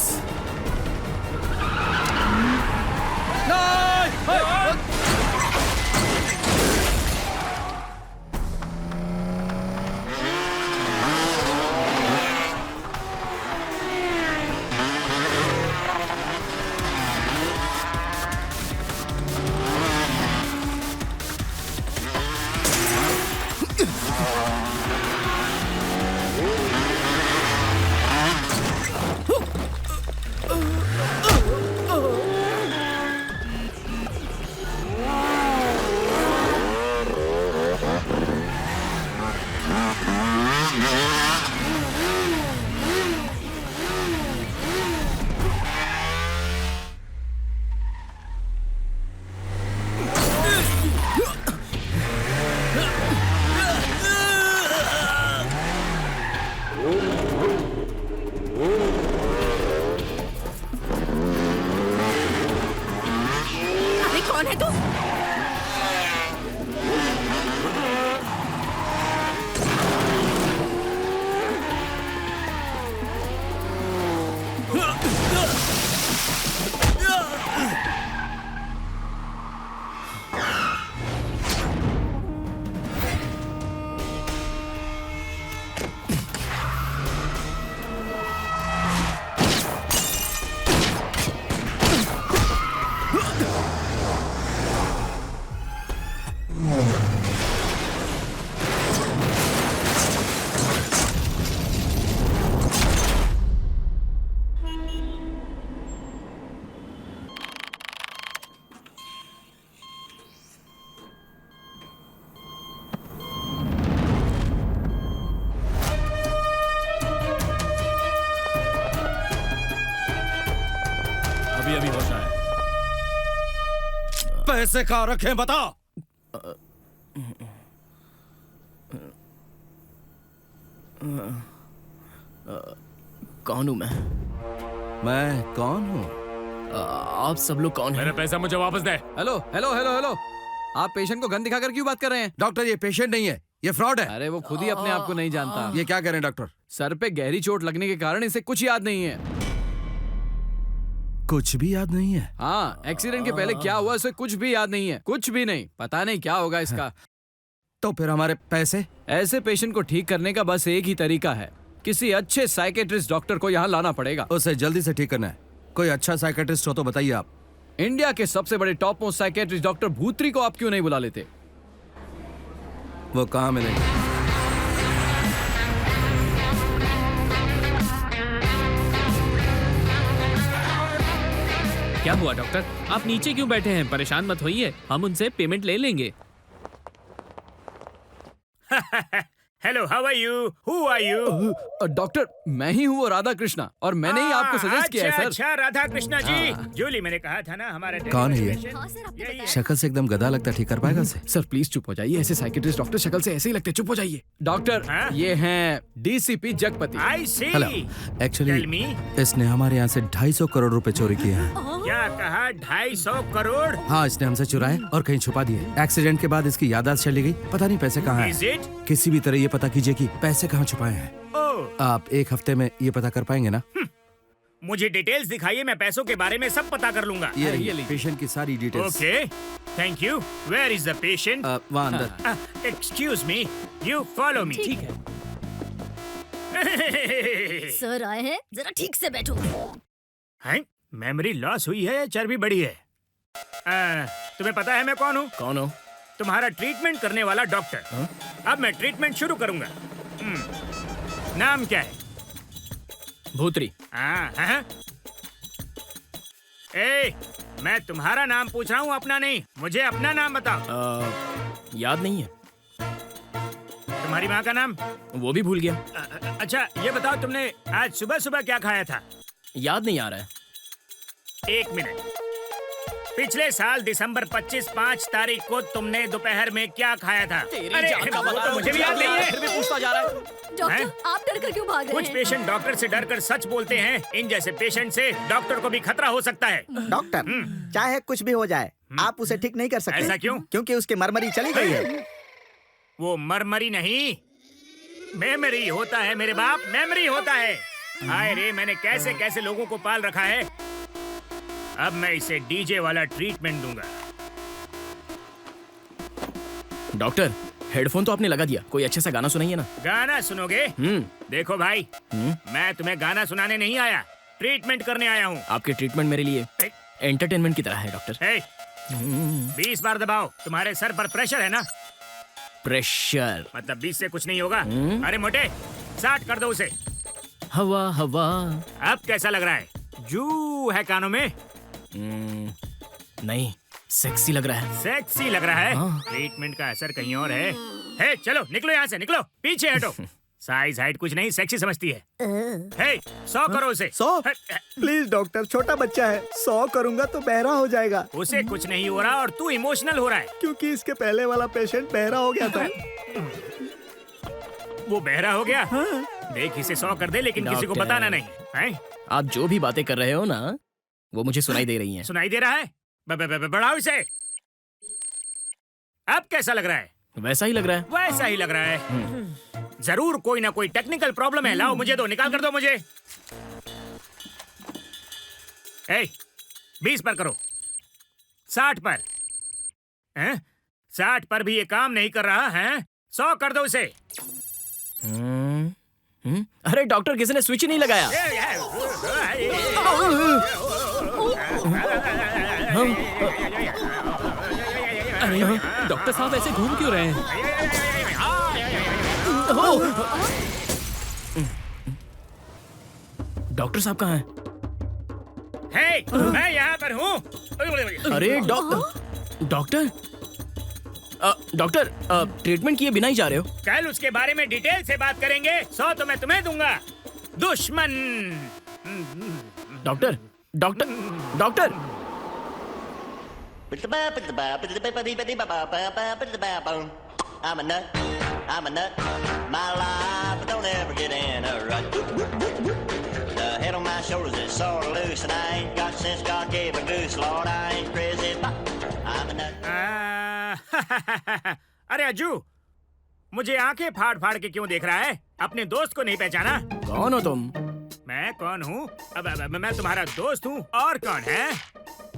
कौन है तू? अभी होश आया। पैसे कहाँ रखे बता। कौन हूं मैं कौन हूँ? आप सब लोग कौन हैं? मेरे पैसा मुझे वापस दे। हेलो हेलो हेलो हेलो, आप पेशेंट को गन दिखाकर क्यों बात कर रहे हैं? डॉक्टर ये पेशेंट नहीं है, ये फ्रॉड है। अरे वो खुद ही अपने आप को नहीं जानता। ये क्या करें डॉक्टर? सर पे गहरी चोट लगने के कारण इसे कुछ याद नहीं है। कुछ भी याद नहीं है? हाँ, एक्सीडेंट के पहले क्या हुआ इसे कुछ भी याद नहीं है, कुछ भी नहीं। पता नहीं क्या होगा इसका। तो फिर हमारे पैसे? ऐसे पेशेंट को ठीक करने का बस एक ही तरीका है, किसी अच्छे साइकेट्रिस्ट डॉक्टर को यहाँ लाना पड़ेगा। उसे जल्दी से ठीक करना है। कोई अच्छा साइकेट्रिस्ट हो तो बताइए आप। इंडिया के सबसे बड़े टॉप मोस्ट साइकेट्रिस्ट डॉक्टर भूत्री को आप क्यों नहीं बुला लेते? वो कहाँ मिलेंगे? क्या हुआ डॉक्टर, आप नीचे क्यों बैठे हैं? परेशान मत होइए, हम उनसे पेमेंट ले लेंगे। Hello, how are you? Who are you? Doctor, मैं ही हूँ वो राधा कृष्णा, और मैंने ही आपको सजेस्ट किया है सर। अच्छा, राधा कृष्णा जी। जूली, मैंने कहा था ना हमारे कौन है ये? हाँ सर, आपने बताया। शक्ल से एकदम गधा लगता, ठीक कर पाएगा उसे? सर प्लीज चुप हो जाइए, ऐसे साइकेट्रिस्ट डॉक्टर शक्ल से ऐसे ही लगते, चुप हो जाइए। डॉक्टर, हाँ? ये हैं DCP Jagapati. I see. Hello, Tell actually me. इसने हमारे यहाँ से 250 करोड़ रुपए चोरी किए हैं। क्या कहा? 250 करोड़? हाँ, इसने हमसे चुराए और कहीं छुपा दिए। एक्सीडेंट के बाद इसकी याददाश्त चली गई, पता नहीं पैसे कहाँ Is हैं। it? किसी भी तरह ये पता कीजिए कि पैसे कहाँ छुपाए हैं। ओह, आप 1 हफ्ते में ये पता कर पाएंगे ना? मुझे डिटेल्स दिखाइए, मैं पैसों के बारे में सब पता कर लूंगा। ये रही पेशेंट की सारी details. Okay, thank you. Where is the patient? वहाँ अंदर। Excuse me, you follow me. ठीक है। सर आए हैं, जरा ठीक से बैठो। हैं? मेमोरी लॉस हुई है या चर्बी बढ़ी है? तुम्हें पता है मैं कौन हूँ? कौन हो? तुम्हारा ट्रीटमेंट करने वाला डॉक्टर। अब मैं ट्रीटमेंट शुरू करूंगा। नाम क्या है? भूतरी। हाँ। ए, मैं तुम्हारा नाम पूछ रहा हूँ, अपना नहीं। मुझे अपना नाम बताओ। याद नहीं है। तुम्हारी माँ का नाम? वो भी भूल गया। अच्छा, ये बताओ तुमने आज सुबह सुबह क्या खाया था? याद नहीं आ रहा है। 1 मिनट। पिछले साल दिसंबर 25 तारीख को तुमने दोपहर में क्या खाया था? अरे वो तो मुझे भी याद नहीं है। फिर भी पूछता जा रहा है। डॉक्टर, आप डर कर क्यों भाग रहे कुछ हैं? पेशेंट डॉक्टर से डरकर सच बोलते हैं। इन जैसे पेशेंट से डॉक्टर को भी खतरा हो सकता है। डॉक्टर, चाहे कुछ भी हो जाए, आप उसे ठीक नहीं कर सकते। ऐसा क्यों? क्योंकि उसकी मरमरी चली गई है। वो मरमरी नहीं, मेमोरी होता है मेरे बाप, मेमोरी होता है। हाय रे, मैंने कैसे कैसे लोगों को पाल रखा है। अब मैं इसे डीजे वाला ट्रीटमेंट दूंगा। डॉक्टर, हेडफोन तो आपने लगा दिया, कोई अच्छा सा गाना सुनाइए ना। गाना सुनोगे? देखो भाई, मैं तुम्हें गाना सुनाने नहीं आया, ट्रीटमेंट करने आया हूँ। आपके ट्रीटमेंट मेरे लिए एंटरटेनमेंट की तरह है डॉक्टर। 20 बार दबाओ। तुम्हारे सर पर प्रेशर है ना? प्रेशर मतलब 20 से कुछ नहीं होगा। अरे मोटे, 60 कर दो उसे। हवा हवा। अब कैसा लग रहा है? जू है कानों में? नहीं, सेक्सी लग रहा है। सेक्सी लग रहा है? हाँ। ट्रीटमेंट का असर कहीं और है। हे, चलो निकलो यहाँ से, निकलो, पीछे हटो। साइज हाइट कुछ नहीं, सेक्सी समझती है। हे, 100 करो उसे। 100? प्लीज डॉक्टर, छोटा बच्चा है, 100 करूंगा तो बहरा हो जाएगा। उसे कुछ नहीं हो रहा और तू इमोशनल हो रहा है। क्योंकि इसके पहले वाला पेशेंट बहरा हो गया था। वो बहरा हो गया? देख, इसे 100 कर दे, लेकिन किसी को डॉक्टर। बताना नहीं है। आप जो भी बातें कर रहे हो ना, वो मुझे सुनाई दे रही हैं। सुनाई दे रहा है? बढ़ाओ इसे। अब कैसा लग रहा है? वैसा ही लग रहा है। वैसा ही लग रहा है। जरूर कोई ना कोई टेक्निकल प्रॉब्लम है। लाओ मुझे दो, निकाल कर दो मुझे। 20 पर करो। 60 पर। 60 पर भी ये काम नहीं कर रहा है। 100 कर दो उसे। अरे डॉक्टर, किसी ने स्विच ही नहीं लगाया। अरे डॉक्टर साहब ऐसे घूम क्यों रहे हैं? डॉक्टर साहब कहाँ हैं? मैं यहाँ पर हूँ। अरे डॉक्टर, डॉक्टर, ट्रीटमेंट किए बिना ही जा रहे हो? कल उसके बारे में डिटेल से बात करेंगे। 100 तो मैं तुम्हें दूंगा, दुश्मन। Doctor, doctor, doctor. I'm a nut. My life don't ever get in a rut. The head on my shoulders is sort of loose, and I ain't got sense God gave a goose. Lord, I ain't crazy, but I'm a nut. अरे अज्जू, मुझे आंखें फाड़ फाड़ के क्यों देख रहा है? अपने दोस्त को नहीं पहचाना? कौन हो तुम? मैं कौन हूँ? अब मैं तुम्हारा दोस्त हूँ। और कौन है?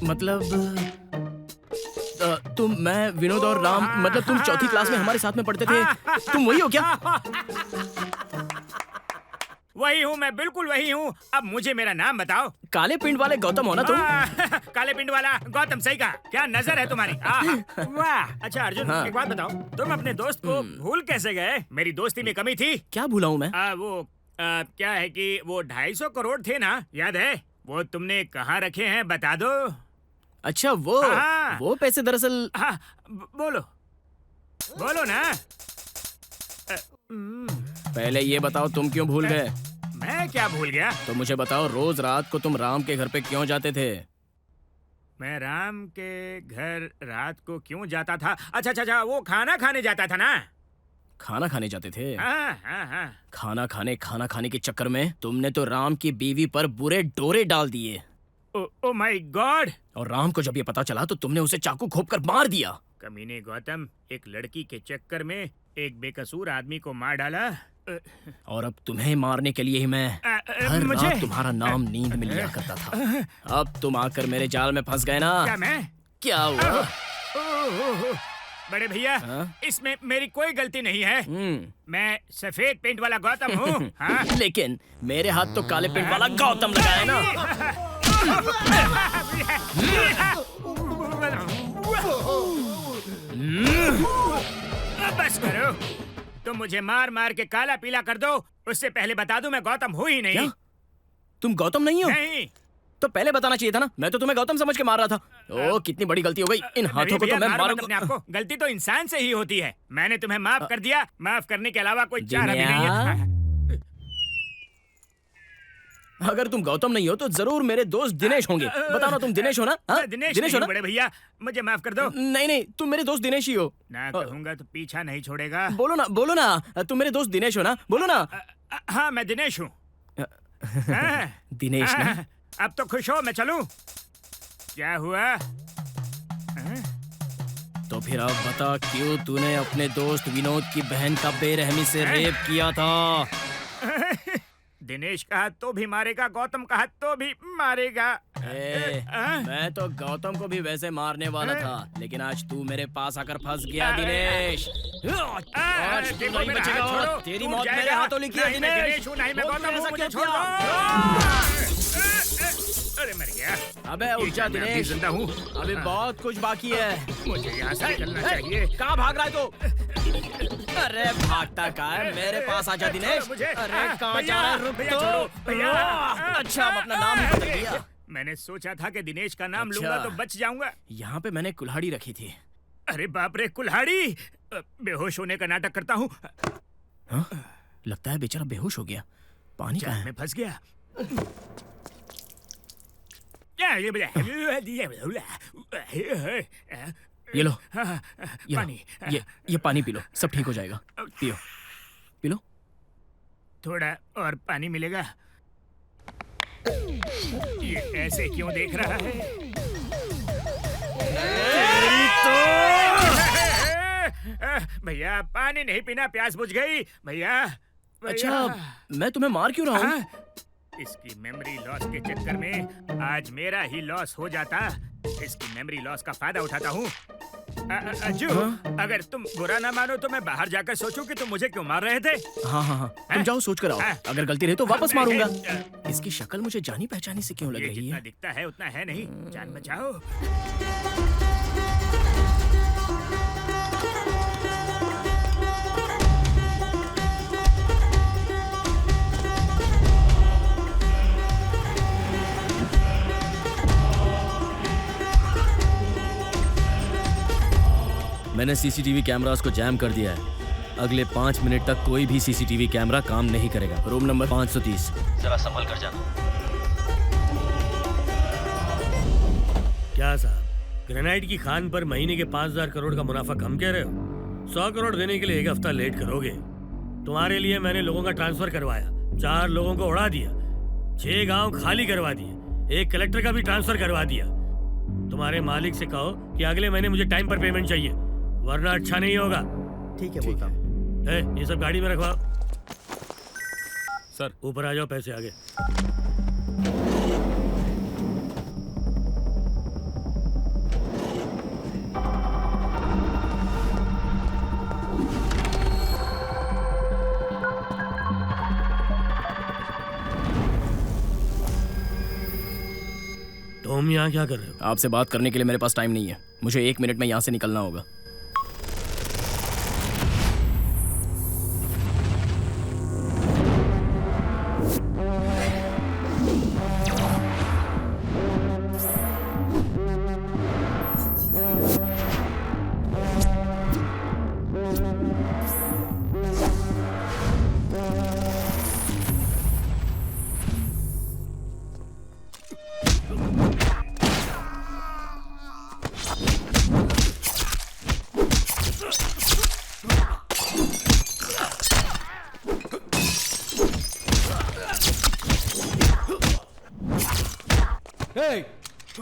मतलब तुम, मैं, विनोद और राम, मतलब तुम चौथी क्लास में हमारे साथ में पढ़ते थे। तुम वही हो क्या? वही हूँ मैं, बिल्कुल वही हूँ। अब मुझे मेरा नाम बताओ। काले पिंड वाले गौतम हो ना तुम? काले पिंड वाला गौतम, सही कहा। क्या नजर है तुम्हारी। वाह। अच्छा अर्जुन, हाँ। एक बात बताओ, तुम अपने दोस्त को भूल कैसे गए? मेरी दोस्ती में कमी थी? क्या भूला हूँ मैं? क्या है कि वो 250 करोड़ थे ना, याद है? वो तुमने कहाँ रखे हैं, बता दो। अच्छा, वो पैसे दरअसल। हाँ, बोलो बोलो ना। पहले ये बताओ तुम क्यों भूल गए? मैं क्या भूल गया? तो मुझे बताओ रोज रात को तुम राम के घर पे क्यों जाते थे? मैं राम के घर रात को क्यों जाता था? अच्छा, वो खाना खाने जाता था ना। खाना खाने जाते थे? हाँ। खाना खाने के चक्कर में तुमने तो राम की बीवी पर बुरे डोरे डाल दिए। Oh my God! और राम को जब ये पता चला तो तुमने उसे चाकू घोंपकर मार दिया। कमीने गौतम, एक लड़की के चक्कर में एक बेकसूर आदमी को मार डाला। और अब तुम्हें मारने के लिए ही मैं हर रात तुम्हारा नाम नींद में लिया करता था। अब तुम आकर मेरे जाल में फंस गए ना। क्या मैं? क्या हुआ? बड़े भैया, इसमें मेरी कोई गलती नहीं है। मैं सफेद पेंट वाला गौतम हूँ। हाँ? लेकिन मेरे हाथ तो काले पेंट वाला गौतम लगा है ना। बस करो, तुम मुझे मार मार के काला पीला कर दो, उससे पहले बता दूं मैं गौतम हूँ ही नहीं। क्या? तुम गौतम नहीं हो? नहीं। तो पहले बताना चाहिए था ना। मैं तो तुम्हें गौतम समझ के मार रहा था। ओ, कितनी बड़ी गलती हो गई। इन हाथों को तो मैं मारूंगा। आपको गलती तो इंसान से ही होती है। मैंने तुम्हें माफ कर दिया। माफ करने के अलावा कोई चारा भी नहीं है। अगर तुम गौतम नहीं हो तो जरूर मेरे दोस्त दिनेश होंगे। बताओ ना, तुम दिनेश हो ना? दिनेश हो ना? बड़े भैया, मुझे माफ कर दो। नहीं, तुम मेरे दोस्त दिनेश ही हो। ना कहूँगा तो पीछा नहीं छोड़ेगा। बोलो ना, तुम मेरे दोस्त दिनेश हो ना? बोलो ना। हाँ, मैं दिनेश हूँ। दिनेश ना? अब तो खुश हो, मैं चलूं? क्या हुआ? तो फिर अब बता, क्यों तूने अपने दोस्त विनोद की बहन का बेरहमी से रेप किया था? दिनेश कहा तो भी मारेगा, गौतम कहा तो भी मारेगा। मैं तो गौतम को भी वैसे मारने वाला था, लेकिन आज तू मेरे पास आकर फंस गया दिनेश। आज तू नहीं बचेगा। तेरी मौत मेरे हाथों लिखी है दिनेश। नहीं, मैं गौतम हूँ, मुझे छोड़ दो। अरे मर गया। अबे उठ जा दिनेश, जिंदा हूँ। अभी बहुत कुछ बाकी है। मुझे यहाँ से निकलना चाहिए। कहाँ भाग रहा है तू? अरे भागता कहाँ है? मेरे पास आजा दिनेश। अरे कहाँ जा रहा है? रुक तो। अच्छा, अब अपना नाम ही बदल दिया। मैंने सोचा था कि दिनेश का नाम लूंगा तो बच जाऊंगा। यहाँ पे मैंने कुल्हाड़ी रखी थी। अरे बाप रे, कुल्हाड़ी! बेहोश होने का नाटक करता हूँ। लगता है बेचारा बेहोश हो गया। पानी कहाँ है? मैं फंस गया। ये लो, पानी। ये पानी पी लो, सब ठीक हो जाएगा। पियो, पी लो। थोड़ा और पानी मिलेगा? ये ऐसे क्यों देख रहा है? भैया, पानी नहीं पीना, प्यास बुझ गई। भैया। अच्छा, मैं तुम्हें मार क्यों रहा हूँ? इसकी मेमोरी लॉस के चक्कर में आज मेरा ही लॉस हो जाता। इसकी मेमोरी लॉस का फायदा उठाता हूँ। अज्जू, अगर तुम बुरा ना मानो तो मैं बाहर जाकर सोचूं कि तुम मुझे क्यों मार रहे थे। हाँ, तुम जाओ, सोच कर आओ। अगर गलती रही तो वापस मारूंगा। इसकी शक्ल मुझे जानी पहचानी से क्यों लग रही है? जितना दिखता है उतना है नहीं। जान बचाओ। मैंने सीसीटीवी कैमरास को जैम कर दिया है। अगले 5 मिनट तक कोई भी सीसीटीवी कैमरा काम नहीं करेगा। Room number 530। जरा संभल कर जाना। क्या साहब, ग्रेनाइट की खान पर महीने के 5000 करोड़ का मुनाफा कम कह रहे हो? 100 करोड़ देने के लिए 1 हफ्ता लेट करोगे। तुम्हारे लिए मैंने लोगों का ट्रांसफर करवाया, 4 लोगों को उड़ा दिया, 6 गांव खाली करवा दिए, 1 कलेक्टर का भी ट्रांसफर करवा दिया। तुम्हारे मालिक से कहो कि अगले महीने मुझे टाइम पर पेमेंट चाहिए, वरना अच्छा नहीं होगा। ठीक है, बोलता हूँ। ये सब गाड़ी में रखवाओ। सर, ऊपर आ जाओ, पैसे आगे। तुम यहाँ क्या कर रहे हो? आपसे बात करने के लिए मेरे पास टाइम नहीं है। मुझे 1 मिनट में यहाँ से निकलना होगा। सर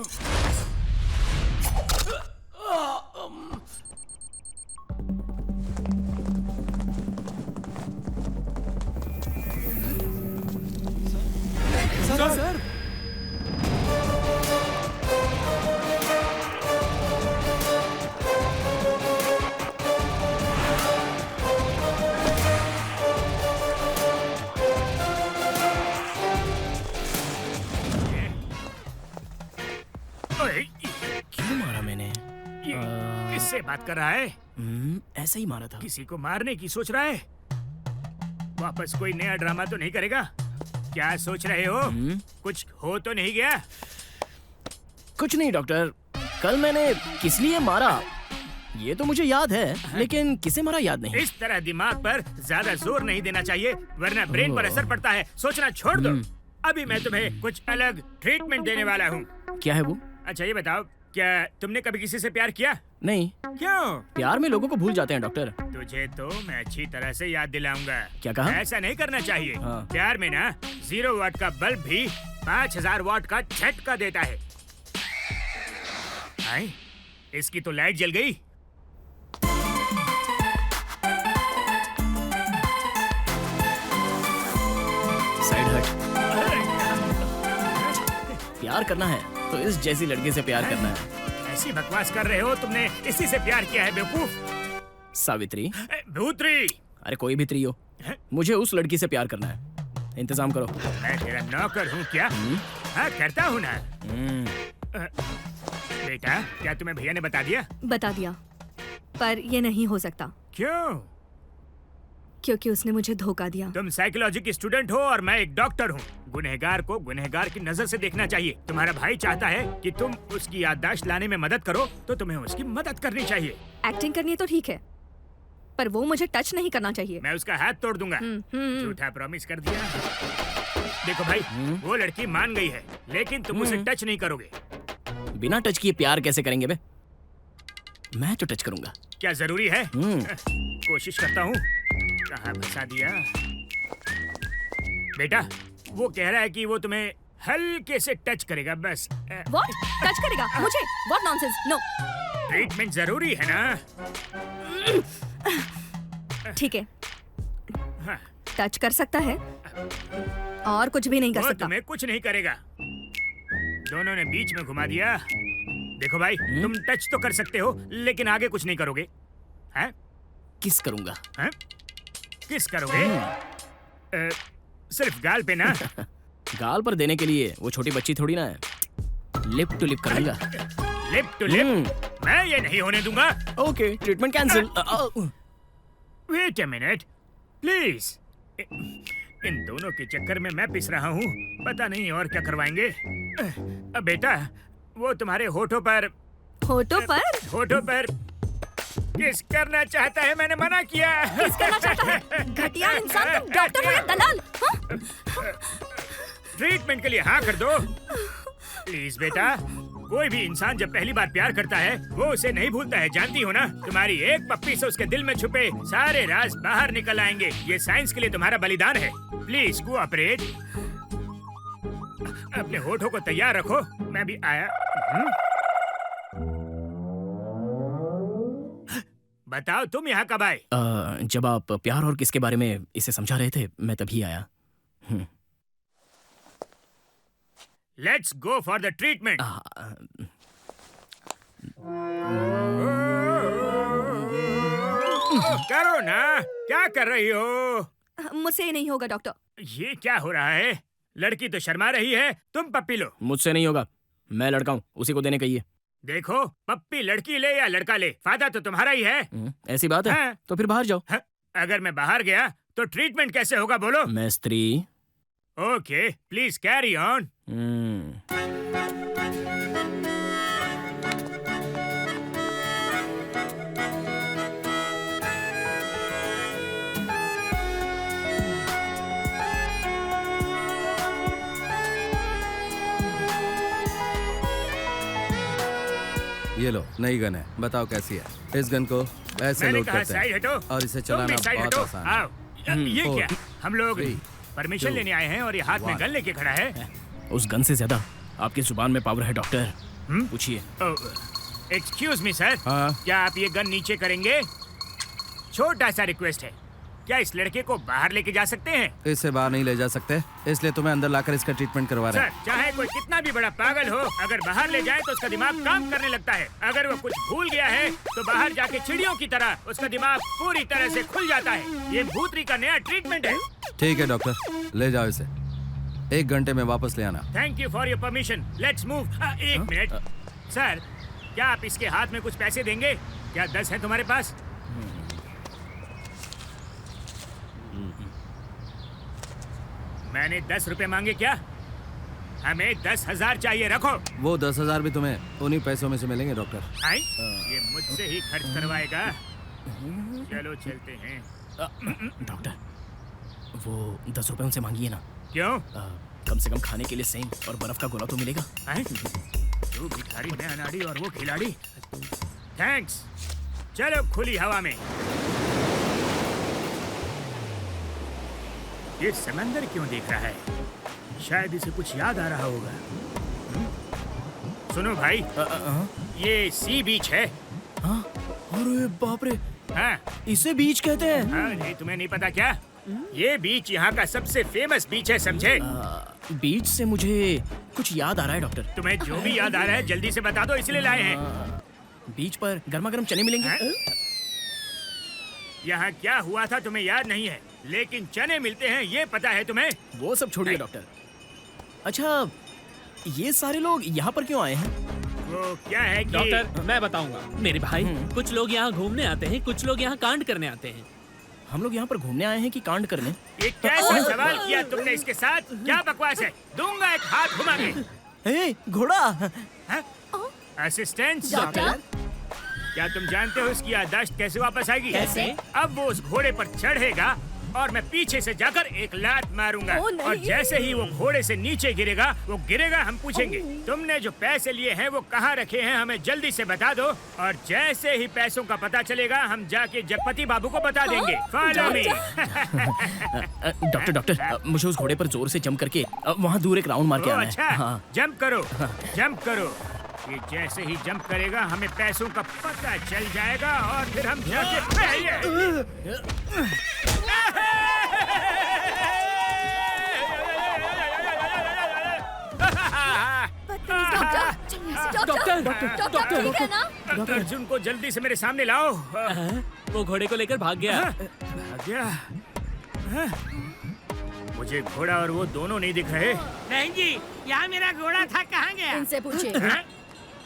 ओए, क्यों मारा मैंने? ये किससे बात कर रहा है? ऐसे ही मारा था। किसी को मारने की सोच रहा है? वापस कोई नया ड्रामा तो नहीं करेगा? क्या सोच रहे हो? कुछ हो तो नहीं गया? कुछ नहीं डॉक्टर, कल मैंने किस लिए मारा ये तो मुझे याद है, लेकिन किसे मारा याद नहीं। इस तरह दिमाग पर ज्यादा जोर नहीं देना चाहिए, वरना ब्रेन पर असर पड़ता है। सोचना छोड़ दो। अभी मैं तुम्हें कुछ अलग ट्रीटमेंट देने वाला हूँ। क्या है वो? अच्छा ये बताओ, क्या तुमने कभी किसी से प्यार किया? नहीं। क्यों? प्यार में लोगों को भूल जाते हैं डॉक्टर। तुझे तो मैं अच्छी तरह से याद दिलाऊंगा। क्या कहा? ऐसा नहीं करना चाहिए। हाँ। प्यार में ना 0 वाट का बल्ब भी 5000 वाट का झटका देता है। हाय, इसकी तो लाइट जल गई। साइड हट। प्यार करना है तो इस जैसी लड़के से प्यार करना है। ऐसी बकवास कर रहे हो, तुमने इसी से प्यार किया है बेवकूफ। सावित्री। भूत्री। अरे कोई भी त्री हो, मुझे उस लड़की से प्यार करना है। इंतजाम करो। मैं तेरा नौकर हूँ क्या? हाँ करता हूँ ना। बेटा, क्या तुम्हें भैया ने बता दिया? बता दिया, पर ये नहीं हो सकता। क्यों? क्योंकि उसने मुझे धोखा दिया। तुम साइकोलॉजी की स्टूडेंट हो और मैं एक डॉक्टर हूँ। गुनहगार को गुनहगार की नजर से देखना चाहिए। तुम्हारा भाई चाहता है कि तुम उसकी याददाश्त लाने में मदद करो, तो तुम्हें उसकी मदद करनी चाहिए। एक्टिंग करनी है तो ठीक है, पर वो मुझे टच नहीं करना चाहिए। मैं उसका हाथ तोड़ दूंगा। झूठा प्रॉमिस कर दिया। देखो भाई, वो लड़की मान गई है, लेकिन तुम उसे टच नहीं करोगे। बिना टच किए प्यार कैसे करेंगे बे? मैं तो टच करूंगा। क्या जरूरी है? कोशिश करता हूँ। कहाँ फंसा दिया? बेटा, वो कह रहा है कि वो तुम्हें हल्के से टच करेगा बस। What? टच करेगा मुझे? What nonsense? No. ट्रीटमेंट जरूरी है ना? ठीक है, टच कर सकता है और कुछ भी नहीं कर वो सकता। तुम्हें कुछ नहीं करेगा। दोनों ने बीच में घुमा दिया। देखो भाई, तुम टच तो कर सकते हो, लेकिन आगे कुछ नहीं करोगे। हैं? किस करूंगा? हैं? किस करोगे? सिर्फ गाल पे ना? गाल पर देने के लिए वो छोटी बच्ची थोड़ी ना है। लिप टू लिप करूंगा। Lip to lip? मैं ये नहीं होने दूंगा। Okay, treatment cancel. Wait a minute please. इन दोनों के चक्कर में मैं पिस रहा हूँ। पता नहीं और क्या करवाएंगे। बेटा, वो तुम्हारे होठों पर किस करना चाहता है? मैंने मना किया। किस करना चाहता है? घटिया इंसान, तुम डॉक्टर हो या दलाल? ट्रीटमेंट के लिए हाँ कर दो प्लीज बेटा। कोई भी इंसान जब पहली बार प्यार करता है, वो उसे नहीं भूलता है, जानती हो ना? तुम्हारी एक पप्पी से उसके दिल में छुपे सारे राज बाहर निकल आएंगे। ये साइंस के लिए तुम्हारा बलिदान है। Please cooperate. अपने होठों को तैयार रखो, मैं भी आया। बताओ तुम यहाँ कब आए? जब आप प्यार और किसके बारे में इसे समझा रहे थे, मैं तभी आया। Let's go for the treatment. करो ना, क्या कर रही हो? मुझसे ये नहीं होगा डॉक्टर। ये क्या हो रहा है? लड़की तो शर्मा रही है, तुम पप्पी लो। मुझसे नहीं होगा, मैं लड़का हूँ, उसी को देने कहिए। देखो, पप्पी लड़की ले या लड़का ले, फायदा तो तुम्हारा ही है। ऐसी बात है? हाँ। तो फिर बाहर जाओ। हाँ। अगर मैं बाहर गया तो ट्रीटमेंट कैसे होगा बोलो? मैं स्त्री। Okay, please carry on. ये लो, नई गन है, बताओ कैसी है? इस गन को ऐसे मैंने लोड कहा करते साइड हैं हटो। और इसे तुम भी चलाना साइड बहुत हटो। आसान आओ। है। ये क्या? हम लोग 3, परमिशन 2, लेने आए हैं और ये हाथ में 1। गन लेके खड़ा है। उस गन से ज्यादा आपकी जुबान में पावर है डॉक्टर। पूछिए। एक्सक्यूज मी सर, क्या आप ये गन नीचे करेंगे? छोटा सा रिक्वेस्ट है, क्या इस लड़के को बाहर लेके जा सकते हैं? इससे बाहर नहीं ले जा सकते, इसलिए तुम्हें अंदर लाकर इसका ट्रीटमेंट करवा रहे हैं। सर, चाहे कोई कितना भी बड़ा पागल हो, अगर बाहर ले जाए तो उसका दिमाग काम करने लगता है। अगर वो कुछ भूल गया है तो बाहर जाके चिड़ियों की तरह उसका दिमाग पूरी तरह से खुल जाता है। ये भूतरी का नया ट्रीटमेंट है। ठीक है डॉक्टर, ले जाओ इसे। 1 घंटे में वापस ले आना। Thank you for your permission, let's move. 1 minute sir, क्या आप इसके हाथ में कुछ पैसे देंगे? क्या 10 है तुम्हारे पास? मैंने 10 रुपए मांगे क्या? हमें 10,000 चाहिए, रखो। वो 10,000 भी तुम्हें उन्हीं पैसों में से मिलेंगे डॉक्टर। ये मुझसे ही खर्च करवाएगा। चलो चलते हैं। डॉक्टर, वो 10 रुपए उनसे मांगिए ना। क्यों? कम से कम खाने के लिए सेम और बर्फ का गोला तो मिलेगा। तू भिखारी, मैं अनाड़ी और वो खिलाड़ी। थैंक्स। चलो खुली हवा में। ये समंदर क्यों देख रहा है? शायद इसे कुछ याद आ रहा होगा। सुनो भाई, ये सी बीच है। अरे बाप रे, हाँ, इसे बीच कहते हैं। नहीं, तुम्हें नहीं पता क्या? ये बीच यहाँ का सबसे फेमस बीच है, समझे? बीच से मुझे कुछ याद आ रहा है डॉक्टर। तुम्हें जो भी याद आ रहा है जल्दी से बता दो, इसलिए लाए हैं। बीच पर गर्मा गर्म चने मिलेंगे। यहाँ क्या हुआ था तुम्हें याद नहीं है, लेकिन चने मिलते हैं ये पता है तुम्हें। वो सब छोड़िए डॉक्टर। अच्छा, ये सारे लोग यहाँ पर क्यों आए हैं? वो क्या है कि... डॉक्टर, मैं बताऊंगा। मेरे भाई, कुछ लोग यहाँ घूमने आते हैं, कुछ लोग यहाँ कांड करने आते हैं। हम लोग यहाँ पर घूमने आए हैं कि कांड करने? ये कैसा सवाल किया तुमने इसके साथ? क्या बकवास है? दूंगा एक हाथ घुमा के। घोड़ा। असिस्टेंट डॉक्टर, क्या तुम जानते हो इसकी याददाश्त कैसे वापस आएगी? कैसे? अब वो उस घोड़े पर चढ़ेगा और मैं पीछे से जाकर एक लात मारूंगा, और जैसे ही वो घोड़े से नीचे गिरेगा, वो गिरेगा, हम पूछेंगे तुमने जो पैसे लिए हैं वो कहाँ रखे हैं, हमें जल्दी से बता दो। और जैसे ही पैसों का पता चलेगा हम जाके जगपति बाबू को बता देंगे। Follow me. डॉक्टर, मुझे उस घोड़े पर जोर से जंप करके वहाँ दूर एक राउंड मार के आना है। अच्छा, जंप करो, जंप करो। ये जैसे ही जंप करेगा हमें पैसों का पता चल जाएगा और फिर हम जाके डॉक्टर अर्जुन को जल्दी से मेरे सामने लाओ। वो घोड़े को लेकर भाग गया। भाग गया? मुझे घोड़ा और वो दोनों नहीं दिख रहे। बहन जी, यहाँ मेरा घोड़ा था, कहाँ गया? इनसे पूछे।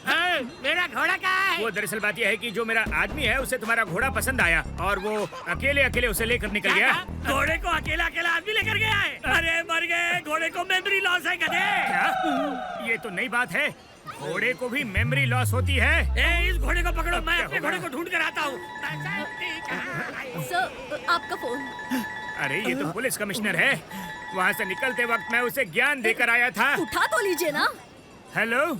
मेरा घोड़ा कहाँ है? वो दरअसल बात यह है कि जो मेरा आदमी है उसे तुम्हारा घोड़ा पसंद आया और वो अकेले अकेले उसे लेकर निकल गया। घोड़े को अकेला अकेला आदमी लेकर गया है? अरे मर गए, घोड़े को मेमोरी लॉस है गधे। क्या? ये तो नई बात है, घोड़े को भी मेमोरी लॉस होती है। इस घोड़े को पकड़ो, मैं अपने घोड़े को ढूंढ कर आता हूँ। सर, आपका फोन। अरे ये तो पुलिस कमिश्नर है, वहाँ से निकलते वक्त मैं उसे ज्ञान देकर आया था। उठा तो लीजिए ना। Hello,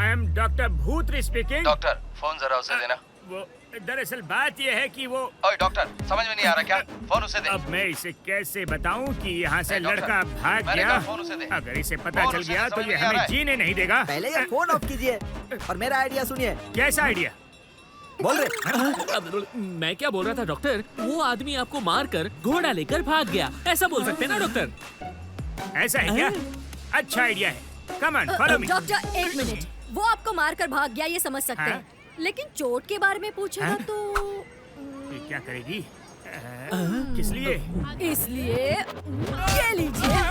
I am doctor Bhutri speaking. Doctor, phone जरा उसे देना। वो दरअसल बात यह है कि वो... ओए डॉक्टर, समझ में नहीं आ रहा क्या? फोन उसे दे। अब मैं इसे कैसे बताऊं कि यहाँ से लड़का भाग गया? अगर इसे पता चल गया तो ये हमें जीने नहीं देगा। पहले ये फोन ऑफ कीजिए और मेरा आइडिया सुनिए। कैसा आइडिया? बोल रहे? मैं क्या बोल रहा था डॉक्टर, वो आदमी आपको मारकर घोड़ा लेकर भाग गया, ऐसा बोल सकते हैं ना डॉक्टर? ऐसा है क्या? अच्छा आइडिया है, come on follow me. Doctor, एक मिनट, वो आपको मारकर भाग गया ये समझ सकते हैं, लेकिन चोट के बारे में पूछेगा तो ये क्या करेगी? किस लिए? इसलिए ये लीजिए।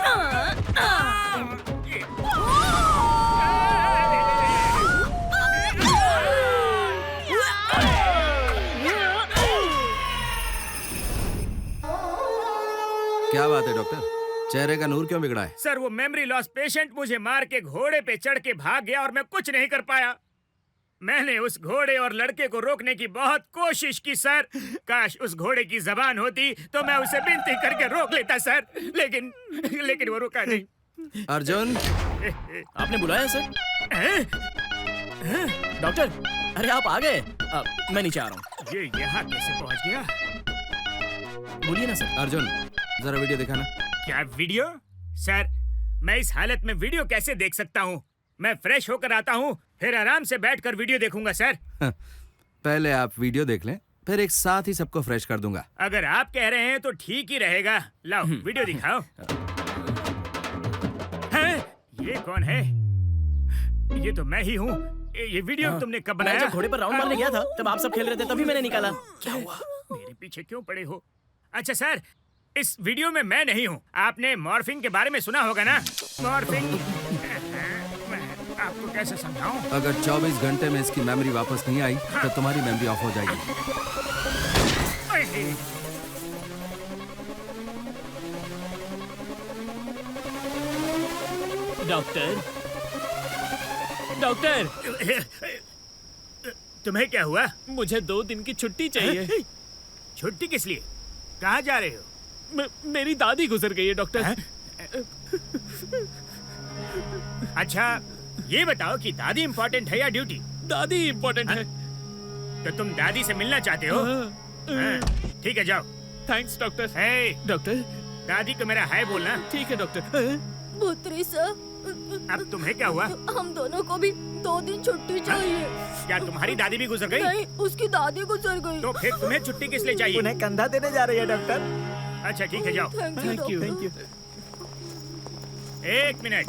क्या बात है डॉक्टर, चेहरे का नूर क्यों बिगड़ा है? सर, वो मेमोरी लॉस पेशेंट मुझे मार के घोड़े पे चढ़ के भाग गया और मैं कुछ नहीं कर पाया। मैंने उस घोड़े और लड़के को रोकने की बहुत कोशिश की सर। काश उस घोड़े की जबान होती तो मैं उसे विनती करके रोक लेता सर, लेकिन वो रुका नहीं। अर्जुन, आपने बुलाया सर? डॉक्टर, अरे आप आ गए? मैं नीचे आ रहा हूँ। ये यहाँ कैसे पहुँच गया? बोलिए ना सर। अर्जुन, जरा वीडियो दिखाना। क्या वीडियो? सर, मैं इस हालत में वीडियो कैसे देख सकता हूँ? मैं फ्रेश होकर आता हूँ, फिर आराम से बैठकर वीडियो देखूंगा सर। पहले आप वीडियो देख लें, फिर एक साथ ही सबको फ्रेश कर दूंगा। अगर आप कह रहे हैं तो ठीक ही रहेगा। लाओ वीडियो दिखाओ। हैं? ये कौन है? ये तो मैं ही हूँ। ये वीडियो तुमने कब बनाया? मैं जब घोड़े पर राउंड मारने गया था तब आप सब खेल रहे थे, तभी मैंने निकाला। क्या हुआ? मेरे पीछे क्यों पड़े हो? अच्छा सर, इस वीडियो में मैं नहीं हूँ। आपने मॉर्फिंग के बारे में सुना होगा ना? मॉर्फिंग आपको कैसे समझाऊं? अगर 24 घंटे में इसकी मेमोरी वापस नहीं आई तो तुम्हारी मेमोरी ऑफ हो जाएगी। डॉक्टर, डॉक्टर, तुम्हें क्या हुआ? मुझे 2 दिन की छुट्टी चाहिए। छुट्टी किस लिए? कहाँ जा रहे हो? मेरी दादी गुजर गई है डॉक्टर। अच्छा, ये बताओ कि दादी इम्पोर्टेंट है या ड्यूटी? दादी इम्पोर्टेंट है। तो तुम दादी से मिलना चाहते हो? ठीक है, जाओ। Thanks doctor. डॉक्टर, दादी को मेरा हाय बोलना। ठीक है डॉक्टर। भूत्री सर, अब तुम्हें क्या हुआ? हम दोनों को भी 2 दिन छुट्टी चाहिए। क्या तुम्हारी दादी भी गुजर गई? नहीं, उसकी दादी गुजर गई। तो फिर तुम्हें छुट्टी किस लिए चाहिए? उन्हें कंधा देने जा रही है डॉक्टर। अच्छा ठीक है, जाओ। Thank you. 1 मिनट।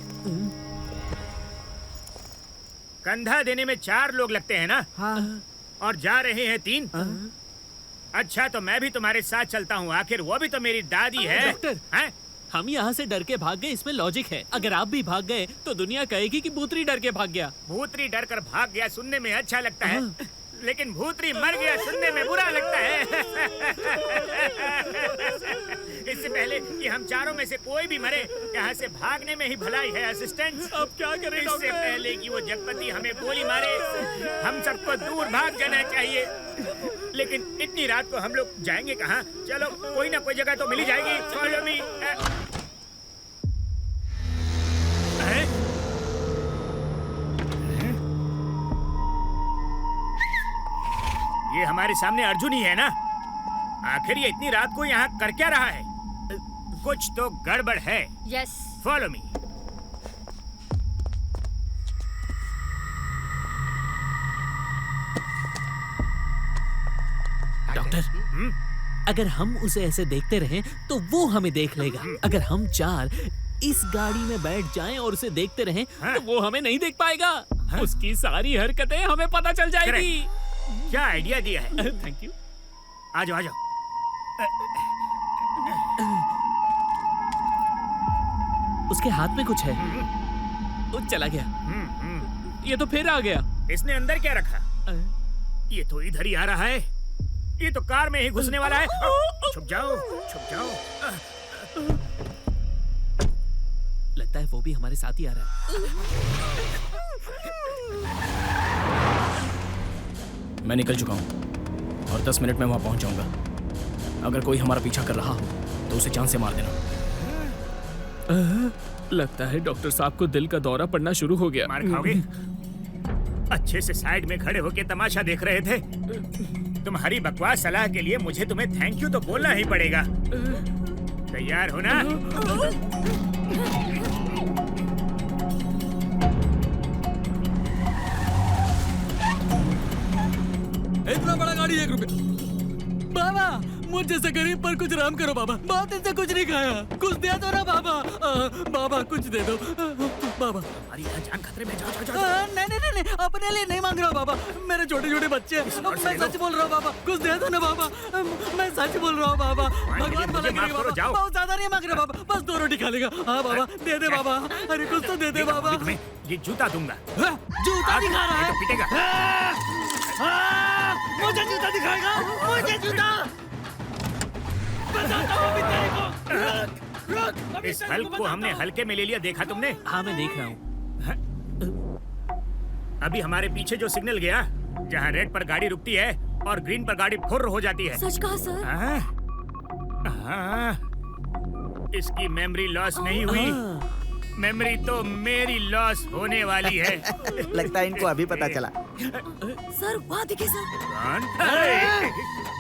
कंधा देने में 4 लोग लगते हैं ना? हाँ। और जा रहे हैं 3? अच्छा, तो मैं भी तुम्हारे साथ चलता हूँ। आखिर वो भी तो मेरी दादी है। डॉक्टर, हम यहाँ से डर के भाग गए, इसमें लॉजिक है। अगर आप भी भाग गए तो दुनिया कहेगी कि भूतरी डर के भाग गया। भूतरी डर कर भाग गया सुनने में अच्छा लगता है, लेकिन भूतरी मर गया सुनने में बुरा लगता है। इससे पहले कि हम चारों में से कोई भी मरे, यहाँ से भागने में ही भलाई है। असिस्टेंट, अब क्या करें? इससे पहले कि वो जगपति हमें गोली मारे, हम सबको दूर भाग जाना चाहिए। लेकिन इतनी रात को हम लोग जाएंगे कहाँ? चलो, कोई ना कोई जगह तो मिल ही जाएगी। Follow me. ये हमारे सामने अर्जुन ही है ना? आखिर ये इतनी रात को यहाँ कर क्या रहा है? कुछ तो गड़बड़ है। यस। Follow me. डॉक्टर, अगर हम उसे ऐसे देखते रहें तो वो हमें देख लेगा। अगर हम 4 इस गाड़ी में बैठ जाएं और उसे देखते रहें तो वो हमें नहीं देख पाएगा। उसकी सारी हरकतें हमें पता चल जाएगी। क्या आइडिया दिया है। Thank you. आ जाओ, आ जाओ। उसके हाथ में कुछ है। वो चला गया। ये तो फिर आ गया। इसने अंदर क्या रखा? ये तो इधर ही आ रहा है। ये तो कार में ही घुसने वाला है। छुप जाओ, छुप जाओ। लगता है वो भी हमारे साथ ही आ रहा है। मैं निकल चुका हूँ और 10 मिनट में वहाँ पहुँच जाऊंगा। अगर कोई हमारा पीछा कर रहा हो तो उसे जान से मार देना। लगता है डॉक्टर साहब को दिल का दौरा पड़ना शुरू हो गया। मार खाओगे? अच्छे से साइड में खड़े होके तमाशा देख रहे थे। तुम्हारी बकवास सलाह के लिए मुझे तुम्हें थैंक यू तो बोलना ही पड़ेगा। तैयार हो ना? इतना बड़ा गाड़ी 1 रुपया। बाबा, मुझ जैसे गरीब पर कुछ राम करो बाबा। बहुत दिन से कुछ नहीं खाया, कुछ दे दो ना बाबा। बाबा कुछ दे दो बाबा। हमारी जान खतरे में। जाओ, जाओ, जाओ। नहीं, अपने लिए नहीं मांग रहा बाबा। मेरे छोटे छोटे बच्चे हैं। मैं सच बोल रहा हूँ बाबा, कुछ दे दो ना बाबा। मैं सच बोल रहा हूँ बाबा। भगवान भला करेगा बाबा। बहुत ज्यादा नहीं मांग रहा बाबा, बस 2 रोटी खा लेगा। हाँ बाबा, दे दे बाबा। अरे कुछ तो दे दे बाबा। ये जूता दूंगा। जूता दिखा रहा है? पिटेगा। मुझे जूता दिखाएगा? मुझे जूता बताता हूँ तेरे को। इस हल्क को हमने हल्के में ले लिया, देखा तुमने? हाँ, मैं देख रहा हूँ। अभी हमारे पीछे जो सिग्नल गया, जहाँ रेड पर गाड़ी रुकती है और ग्रीन पर गाड़ी फुर्र हो जाती है। सच कहा सर। इसकी मेमोरी लॉस नहीं हुई। मेमोरी तो मेरी लॉस होने वाली है। लगता है इनको अभी पता चला। सर, वहाँ दिखे सर। कौन?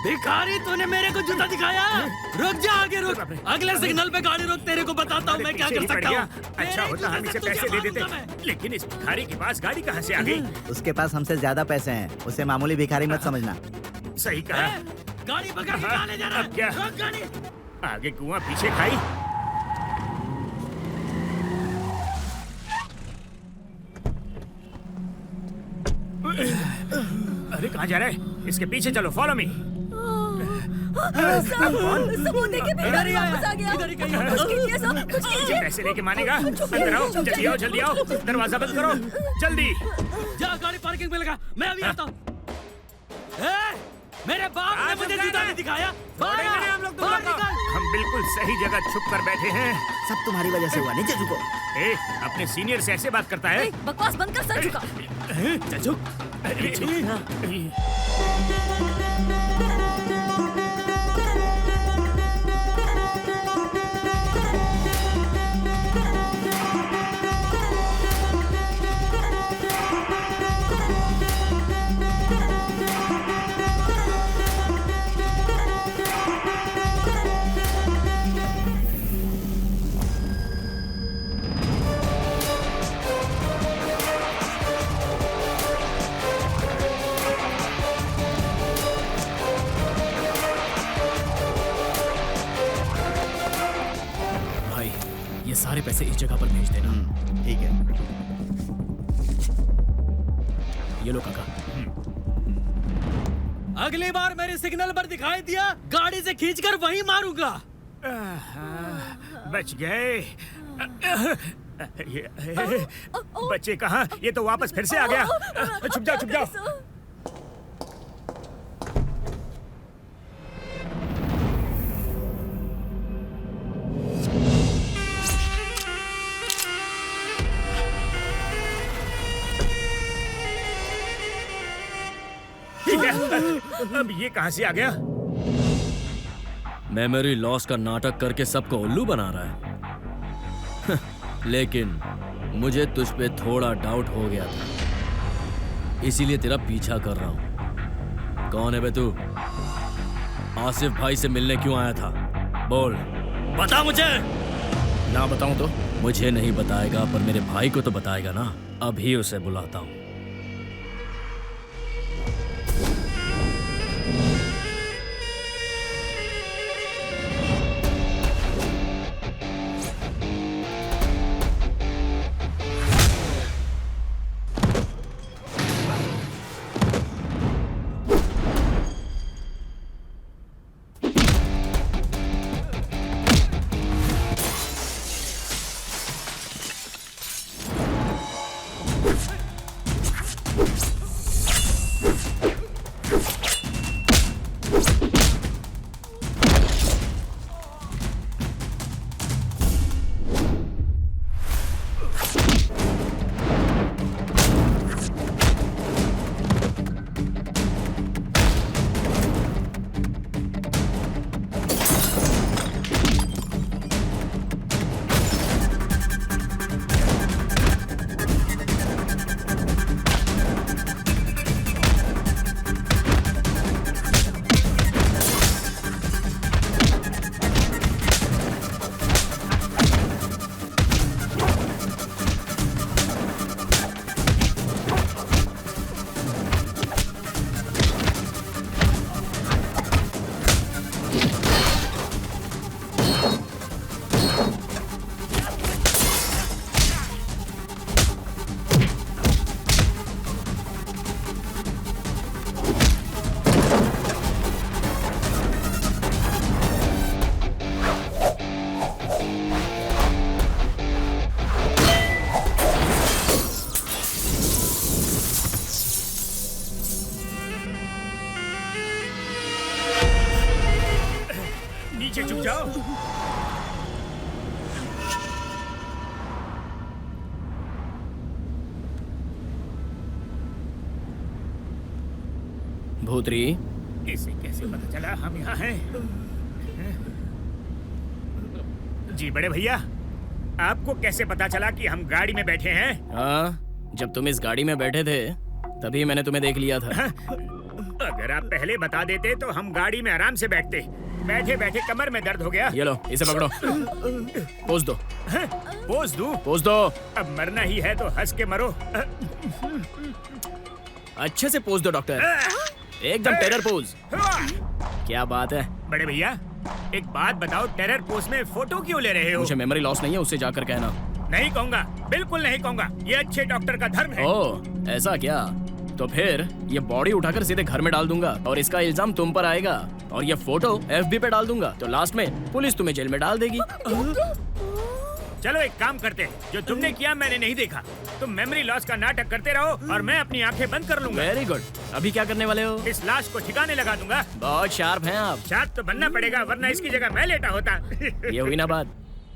भिखारी तूने मेरे को जूता दिखाया। रुक जा, आगे रुक, अगले सिग्नल पे गाड़ी रोक, तेरे को बताता हूँ मैं क्या कर सकता हूँ। अच्छा होता हम इसे पैसे दे देते, लेकिन इस भिखारी के पास गाड़ी कहाँ से आ गई? उसके पास हमसे ज्यादा पैसे हैं, उसे मामूली भिखारी मत समझना। सही कहा। गाड़ी पकड़ के कहाँ ले जा रहा है? अब क्या? रोक गाड़ी। आगे कुआं पीछे खाई। अरे कहाँ जा रहा है? इसके पीछे चलो, फॉलो मी। पैसे लेके मानेगा? अंदर आओ, जल्दी आओ, जल्दी आओ, दरवाजा बंद करो, जल्दी। जा गाड़ी पार्किंग में लगा, मैं अभी आता हूँ। मेरे बाप ने मुझे जूता नहीं दिखाया। हम बिल्कुल सही जगह छुप कर बैठे हैं। सब तुम्हारी वजह से हुआ, नीचे झुको। अपने सीनियर से ऐसे बात करता है? बकवास बंद कर, सर झुका। चल झुक। ये सारे पैसे इस जगह पर भेज देना। ठीक है। ये लो काका। अगली बार मेरे सिग्नल पर दिखाई दिया, गाड़ी से खींचकर वहीं मारूंगा। बच गए। बच्चे कहाँ? ये तो वापस फिर से आ गया। छुप जाओ, छुप जाओ। अब ये कहां से आ गया? मेमोरी लॉस का नाटक करके सबको उल्लू बना रहा है। लेकिन मुझे तुझ पे थोड़ा डाउट हो गया था, इसीलिए तेरा पीछा कर रहा हूं। कौन है बे तू? आसिफ भाई से मिलने क्यों आया था? बोल, बता मुझे। ना बताऊं तो? मुझे नहीं बताएगा, पर मेरे भाई को तो बताएगा ना। अभी उसे बुलाता हूं। नीचे झुक जाओ। भूतरी, इसे कैसे पता चला हम यहाँ हैं? जी बड़े भैया, आपको कैसे पता चला कि हम गाड़ी में बैठे हैं? हाँ, जब तुम इस गाड़ी में बैठे थे तभी मैंने तुम्हें देख लिया था। अगर आप पहले बता देते तो हम गाड़ी में आराम से बैठते। बैठे बैठे कमर में दर्द हो गया। ये लो, इसे पकड़ो। पोज दो। पोज दूं? पोज दो। अब मरना ही है तो हंस के मरो। अच्छे से पोज दो डॉक्टर, एकदम टेरर पोज। क्या बात है बड़े भैया, एक बात बताओ, टेरर पोज में फोटो क्यों ले रहे हो? मुझे मेमोरी लॉस नहीं है, उससे जाकर कहना। नहीं कहूँगा, बिल्कुल नहीं कहूँगा। ये अच्छे डॉक्टर का धर्म है। ओह, ऐसा क्या? तो फिर ये बॉडी उठाकर सीधे घर में डाल दूंगा और इसका इल्जाम तुम पर आएगा, और ये फोटो FB पे डाल दूंगा, तो लास्ट में पुलिस तुम्हें जेल में डाल देगी। चलो एक काम करते हैं, जो तुमने किया मैंने नहीं देखा। तुम मेमोरी लॉस का नाटक करते रहो और मैं अपनी आंखें बंद कर लूंगा। Very good. अभी क्या करने वाले हो? इस लाश को ठिकाने लगा दूंगा। बहुत शार्प हैं आप। शार्प तो बनना पड़ेगा, वरना इसकी जगह मैं लेटा होता। ये हुई ना बात।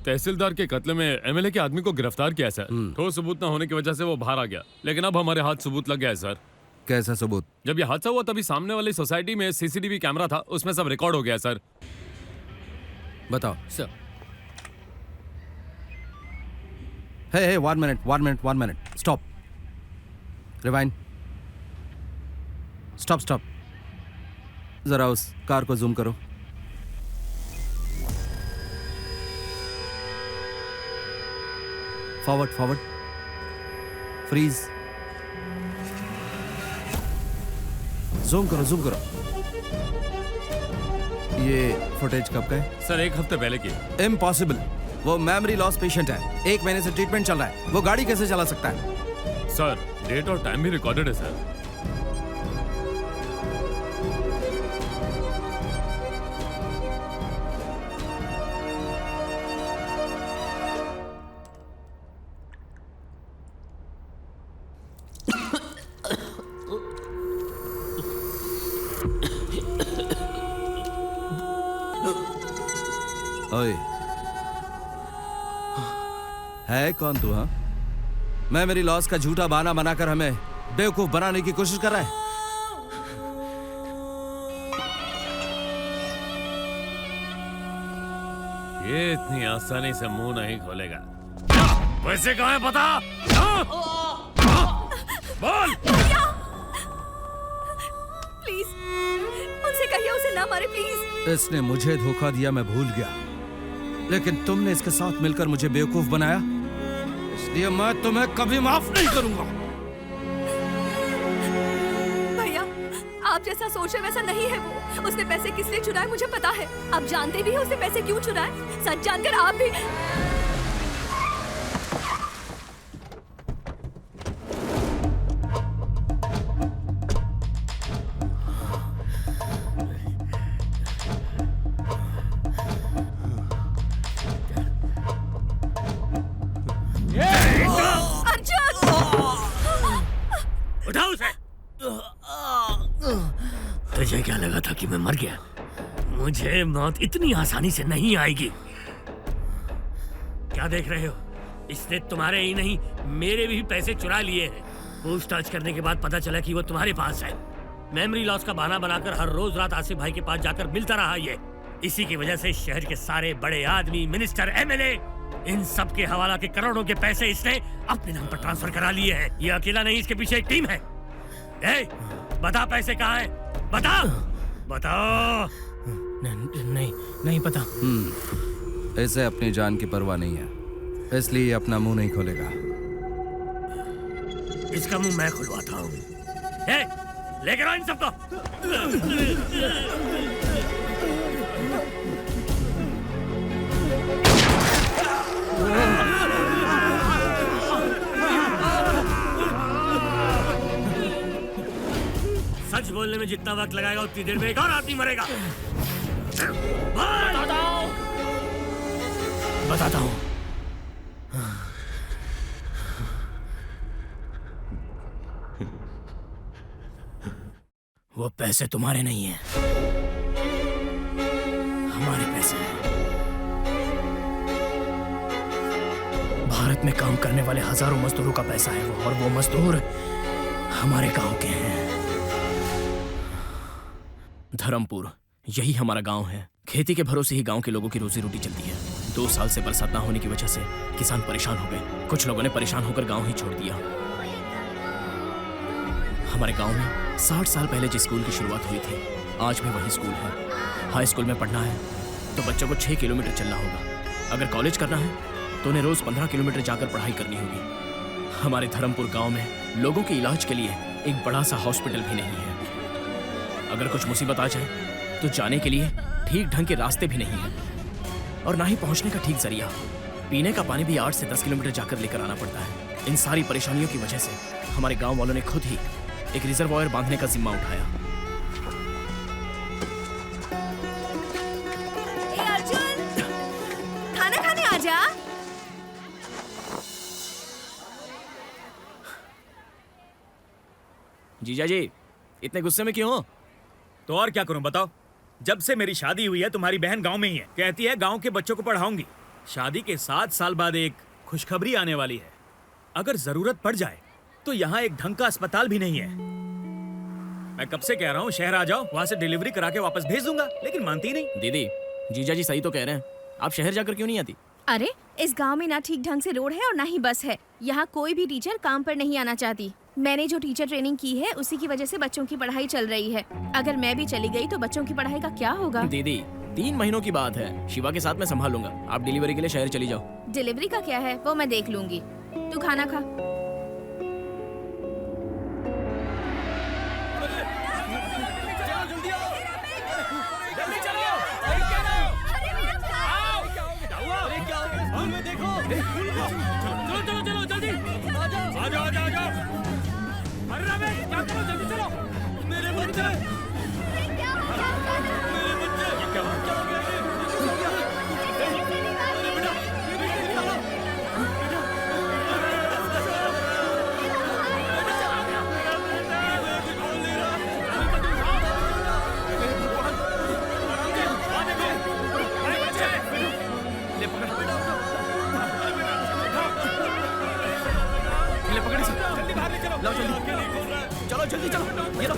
तहसीलदार के कत्ल में MLA के आदमी को गिरफ्तार किया सर। ठोस सबूत न होने की वजह से वो बाहर आ गया, लेकिन अब हमारे हाथ सबूत लग गया है सर। कैसा सबूत? जब ये हादसा हुआ तभी सामने वाली सोसाइटी में CCTV कैमरा था, उसमें सब रिकॉर्ड हो गया सर। बताओ सर। हे 1 मिनट स्टॉप, रिवाइंड, स्टॉप। जरा उस कार को जूम करो। फॉरवर्ड, फ्रीज, जूम करो। ये फुटेज कब का है? सर 1 हफ्ते पहले की। इम्पॉसिबल, वो मेमोरी लॉस पेशेंट है, 1 महीने से ट्रीटमेंट चल रहा है, वो गाड़ी कैसे चला सकता है? सर डेट और टाइम भी रिकॉर्डेड है सर। ओए, है कौन तू? हाँ, मैं मेरी लॉस का झूठा बहाना बनाकर हमें बेवकूफ बनाने की कोशिश कर रहा है। ये इतनी आसानी से मुंह नहीं खोलेगा। वैसे कहाँ है पता? बोल। प्लीज उनसे कहिए उसे ना मारे प्लीज। इसने मुझे धोखा दिया, मैं भूल गया, लेकिन तुमने इसके साथ मिलकर मुझे बेवकूफ बनाया, इसलिए मैं तुम्हें कभी माफ नहीं करूंगा। भैया, आप जैसा सोच रहे वैसा नहीं है वो। उसने पैसे किस लिए चुराए मुझे पता है। आप जानते भी हो उसने पैसे क्यों चुराए। सच जानकर आप भी। उठाओ उसे। तुझे क्या लगा था कि मैं मर गया? मुझे मौत इतनी आसानी से नहीं आएगी। क्या देख रहे हो? इसने तुम्हारे ही नहीं मेरे भी पैसे चुरा लिए हैं। पूछताछ करने के बाद पता चला कि वो तुम्हारे पास है। मेमोरी लॉस का बहाना बनाकर हर रोज रात आसिफ भाई के पास जाकर मिलता रहा ये। इसी की वजह से शहर के सारे बड़े आदमी, मिनिस्टर, MLA, इन सब के हवाला के करोड़ों के पैसे इसने अपने नाम पर ट्रांसफर करा लिए हैं। ये अकेला नहीं, इसके पीछे एक टीम है। बता पैसे कहाँ हैं? बताओ। नहीं पता। इसे अपनी जान की परवाह नहीं है, इसलिए अपना मुंह नहीं खोलेगा। इसका मुंह मैं खुलवाता हूँ। लेकर आओ इन सबको। सच बोलने में जितना वक्त लगाएगा उतनी देर में एक और आदमी मरेगा। बताता हूँ। वो पैसे तुम्हारे नहीं हैं, हमारे पैसे हैं। भारत में काम करने वाले हजारों मजदूरों का पैसा है वो, और वो मजदूर हमारे गांव के हैं। धर्मपुर, यही हमारा गांव है। खेती के भरोसे ही गांव के लोगों की रोजी रोटी चलती है। 2 साल से बरसात ना होने की वजह से किसान परेशान हो गए। कुछ लोगों ने परेशान होकर गांव ही छोड़ दिया। हमारे गांव में 60 साल पहले जिस स्कूल की शुरुआत हुई थी, आज भी वही स्कूल है। हाई स्कूल में पढ़ना है तो बच्चों को 6 किलोमीटर चलना होगा। अगर कॉलेज करना है तो उन्हें रोज 15 किलोमीटर जाकर पढ़ाई करनी होगी। हमारे धर्मपुर गांव में लोगों के इलाज के लिए एक बड़ा सा हॉस्पिटल भी नहीं है। अगर कुछ मुसीबत आ जाए तो जाने के लिए ठीक ढंग के रास्ते भी नहीं है और ना ही पहुंचने का ठीक जरिया। पीने का पानी भी 8 से 10 किलोमीटर जाकर लेकर आना पड़ता है। इन सारी परेशानियों की वजह से हमारे गांव वालों ने खुद ही एक रिजर्वायर बांधने का जिम्मा उठाया। ए अर्जुन, खाना खाने आ जा। जीजा जी, इतने गुस्से में क्यों हो? तो और क्या करूं बताओ? जब से मेरी शादी हुई है तुम्हारी बहन गांव में ही है। कहती है गांव के बच्चों को पढ़ाऊंगी। शादी के 7 साल बाद एक खुशखबरी आने वाली है। अगर जरूरत पड़ जाए तो यहाँ एक ढंग का अस्पताल भी नहीं है। मैं कब से कह रहा हूँ शहर आ जाओ, वहाँ से डिलीवरी करा के वापस भेज दूंगा, लेकिन मानती नहीं। दीदी, जीजा जी सही तो कह रहे हैं। आप शहर जाकर क्यों नहीं आती? अरे इस गांव में ना ठीक ढंग से रोड है और ना ही बस है। यहाँ कोई भी टीचर काम पर नहीं आना चाहती। मैंने जो टीचर ट्रेनिंग की है उसी की वजह से बच्चों की पढ़ाई चल रही है। अगर मैं भी चली गई तो बच्चों की पढ़ाई का क्या होगा? दीदी, 3 महीनों की बात है। शिवा के साथ मैं संभाल लूंगा। आप डिलीवरी के लिए शहर चली जाओ। डिलीवरी का क्या है वो मैं देख लूंगी। तू खाना खा। चलो जल्दी आ जाओ। अरे रमेश, क्या करो, जल्दी चलो। मेरे बच्चे क्या हो गया? चलो जल्दी चलो, ये लो।